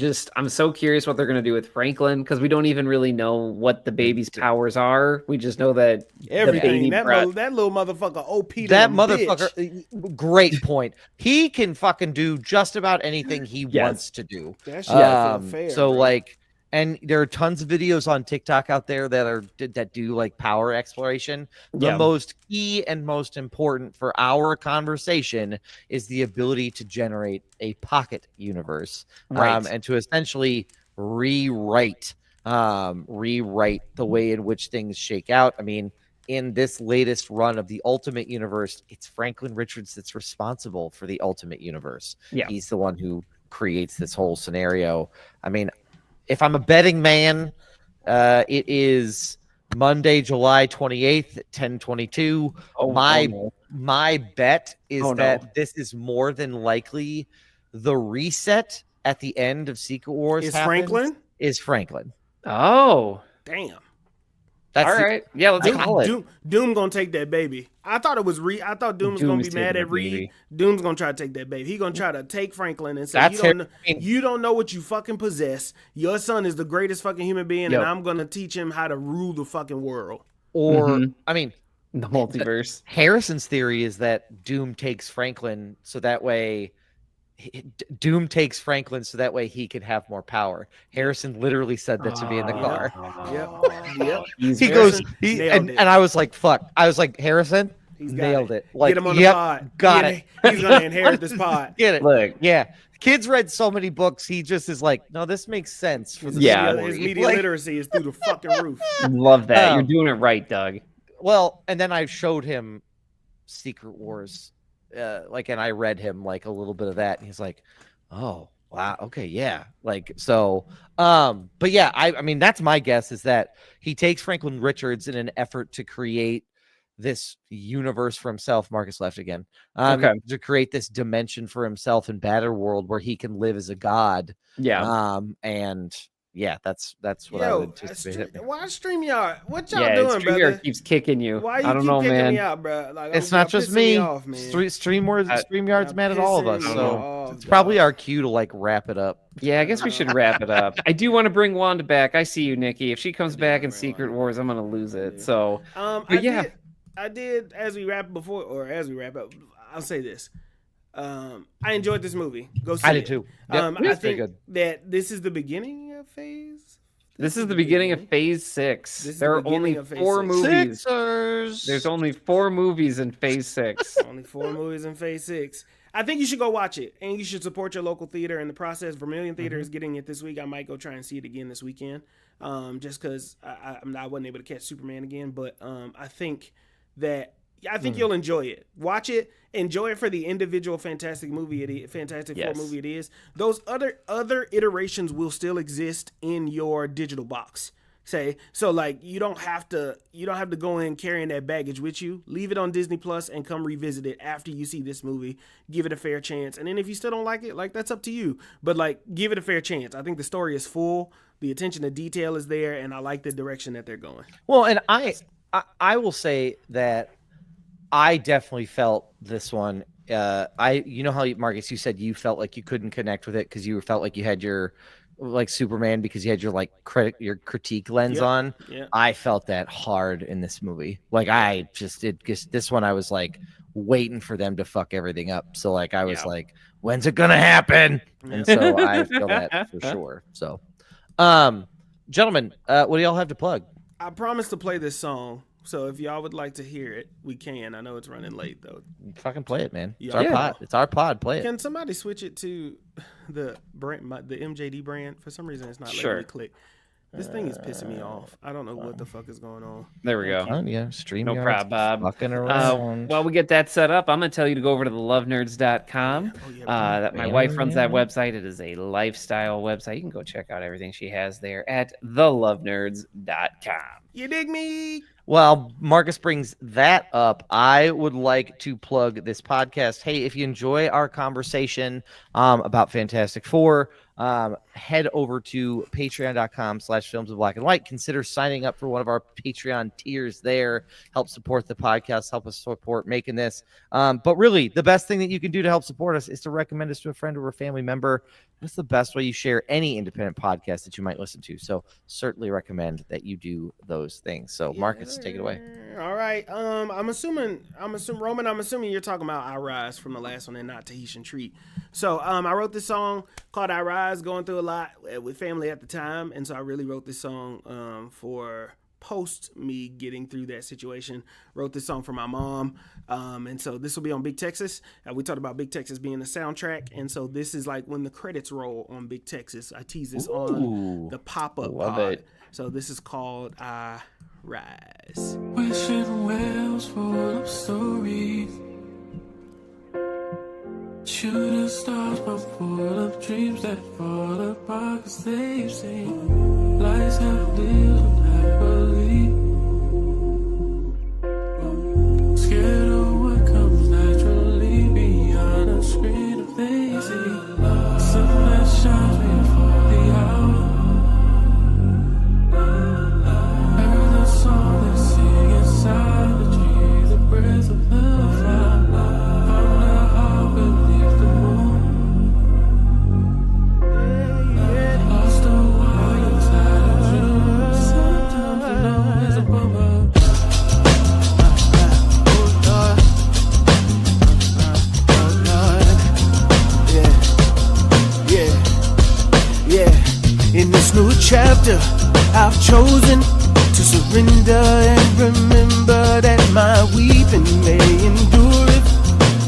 so curious what they're gonna do with Franklin because we don't even really know what the baby's powers are. We just know that Everything. the baby brought. That little motherfucker OP to that them motherfucker, bitch. great point. He can fucking do just about anything he Yes. wants to do. That shit I feel fair, So bro. like, and there are tons of videos on TikTok out there that do like power exploration. The Yeah. most key and most important for our conversation is the ability to generate a pocket universe, Right. and to essentially rewrite the way in which things shake out. I mean, in this latest run of the Ultimate Universe, it's Franklin Richards that's responsible for the Ultimate Universe. Yeah. He's the one who creates this whole scenario. I mean, if I'm a betting man, it is Monday, July 28th at 10:22. My bet is that this is more than likely the reset at the end of Secret Wars. Is happens, Franklin? Is Franklin. Oh, Damn. That's all right. Yeah, let's call it. Doom gonna take that baby. I thought it was I thought Doom was Doom gonna is be mad taking at the Reed. baby. Doom's gonna try to take that baby. He gonna try to take Franklin and say, That's you don't know what you fucking possess. Your son is the greatest fucking human being, Yep. and I'm gonna teach him how to rule the fucking world. Or Mhm. I mean, The multiverse. Harrison's theory is that Doom takes Franklin so that way Doom takes Franklin so that way he can have more power. Harrison literally said that to me in the car. Yep. He Harrison goes, nailed it. and I was like, fuck. I was like, Harrison He's got nailed it. it. Like, Get him on the yep, pod. got it. He's gonna inherit this pod. Get it. Look, Yeah. Kids read so many books. He just is like, no, this makes sense for the Yeah. His story. media Like, literacy is through the fucking roof. love that. You're Um, doing it right, Doug. well, and then I showed him Secret Wars, and I read him like a little bit of that, and he's like, oh wow, okay, yeah, like so. But yeah, I mean that's my guess is that he takes Franklin Richards in an effort to create this universe for himself. Marcus left again. Okay. To create this dimension for himself in Batter World where he can live as a god. Yeah. And yeah, that's what I would anticipate. Why StreamYard? What y'all Yeah, doing, brother? StreamYard keeps kicking you. Why you I don't keep know, kicking man. me out, bro? Like, It's y'all not just pissing me. off, man. StreamYard's mad at all of us. Pissing So me off, it's probably dog. our cue to like wrap it up. Yeah, I guess we should wrap it up. I do want to bring Wanda back. I see you, Nikki. If she comes back in Secret Wars, I'm gonna lose it. So, but yeah. I did as we wrap up. I'll say this. I enjoyed this movie. Go see it. I did too. Yep, I it's pretty think good. that this is the beginning of phase. This is the beginning of Phase 6. This is There the are only beginning of Phase 4 6. movies. Sixers. There's only 4 movies in Phase 6. Only 4 movies in Phase 6. I think you should go watch it, and you should support your local theater. In the process, Vermilion Theater is getting it this week. I might go try and see it again this weekend, just because I wasn't able to catch Superman again. But I think you'll enjoy it. Watch it, enjoy it for the individual Fantastic Four movie it is. Those other iterations will still exist in your digital box. So like you don't have to go in carrying that baggage with you. Leave it on Disney Plus and come revisit it after you see this movie. Give it a fair chance, and then if you still don't like it, like that's up to you. But like give it a fair chance. I think the story is full. The attention to detail is there, and I like the direction that they're going. Well, and I will say that I definitely felt this one. You know how Marcus, you said you felt like you couldn't connect with it because you felt like you had your like Superman because you had your like critique lens on. Yeah. I felt that hard in this movie. Like I just this one I was like waiting for them to fuck everything up. So like I was like, when's it gonna happen? And so I feel that for sure. So, gentlemen, what do y'all have to plug? I promised to play this song, so if y'all would like to hear it, we can. I know it's running late though. Fucking play it, man. It's Yeah. our pod. It's our pod. Play it. Can somebody switch it to the brand, the MJD brand? For some reason, it's not letting Sure. me click. This thing is pissing me off. I don't know what the fuck is going on. There we go. Oh, yeah, stream. No problem, Bob. Fucking around. While we get that set up, I'm going to tell you to go over to thelovenerds.com. That my wife runs that website. It is a lifestyle website. You can go check out everything she has there at thelovenerds.com. You dig me? While Marcus brings that up, I would like to plug this podcast. Hey, if you enjoy our conversation about Fantastic Four, head over to patreon.com/films in black and white. Consider signing up for one of our Patreon tiers there. Help support the podcast, help us support making this. But really, the best thing that you can do to help support us is to recommend us to a friend or a family member. That's the best way you share any independent podcast that you might listen to. So certainly recommend that you do those things. So Marcus, take it away. All right. I'm assuming Roman, I'm assuming you're talking about I Rise from the last one and not Tahitian Treat. So I wrote this song called I Rise, going through a lot with family at the time. And so I really wrote this song for post me getting through that situation. Wrote this song for my mom. And so this will be on Big Texas. We talked about Big Texas being the soundtrack. And so this is like when the credits roll on Big Texas. I tease this on the pop-up pod. It. So this is called I Rise. Wishing wells full of stories. Shooting stars but full of dreams that fall apart 'cause they've seen lives have lived happily. Scared of what comes naturally beyond a screen of they see. Sun that shines before the hour. Heard the song they sing inside the trees, the breath of the fire. From the heart beneath the moon. Lost a while inside a dream. Sometimes the noise above us. In this new chapter, I've chosen to surrender and remember that my weeping may endure it,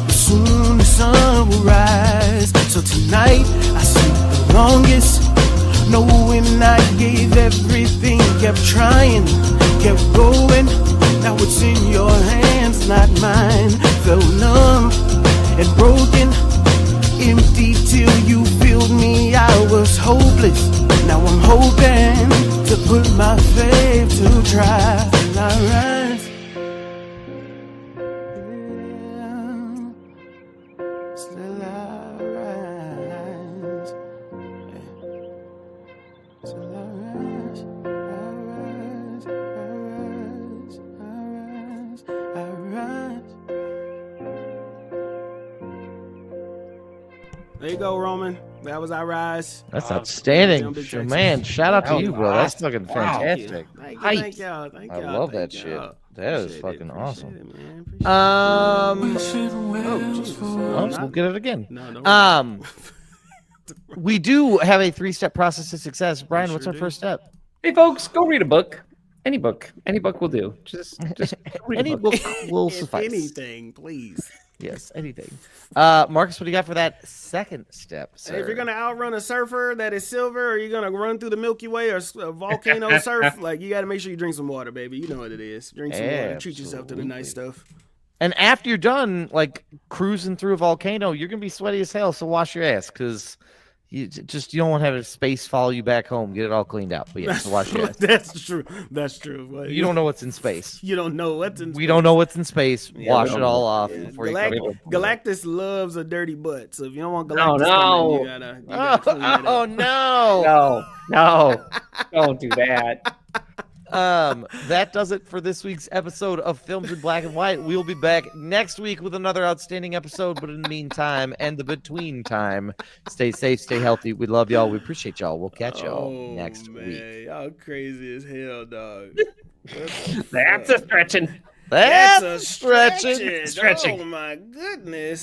but soon the sun will rise. So tonight I sleep the longest, knowing I gave everything, kept trying, kept going. Now it's in your hands, not mine. Felt numb and broken, empty till you filled me. I was hopeless. Now I'm hoping to put my faith to try. And I rise. Yeah. Still I rise. Yeah. Still I rise. I rise. I rise. I rise. There you go, Roman. That was I Rise. That's outstanding. Big So, Texas. man, shout out to Wow. you, bro. That's fucking Wow. fantastic. Thank Hype. y'all. Thank I y'all. love Thank that y'all. shit. That is Appreciate fucking it, awesome. appreciate it, man. Appreciate Wishing wells full well, of we'll get it again. it. No. We do have a 3-step process to success. Brian, what's sure our do. first step? Hey, folks, go read a book. Any book will do. Just go read Any a book. book will If suffice. anything, please. Yes, anything. Marcus, what do you got for that second step, sir? Hey, if you're gonna outrun a surfer that is silver, or you're gonna run through the Milky Way or a volcano surf, like you gotta make sure you drink some water, baby. You know what it is. Drink some water. Treat yourself to the nice stuff. And after you're done, like cruising through a volcano, you're gonna be sweaty as hell. So wash your ass, because you don't want to have a space follow you back home. Get it all cleaned out. But yeah, so wash your ass. That's true. That's true. Well, You don't know what's in space. You don't know what's in. We don't know what's in space. Yeah, Wash we it don't all know. off Yeah. before you come. Galactus loves a dirty butt, so if you don't want No, Galactus no. coming, you gotta clean it up. Oh no! No, don't do that. That does it for this week's episode of Films in Black and White. We'll be back next week with another outstanding episode. But in the meantime and the between time, stay safe, stay healthy. We love y'all. We appreciate y'all. We'll catch y'all next week. Y'all crazy as hell, dog. That's a stretching. That's a stretching. stretching. Oh my goodness.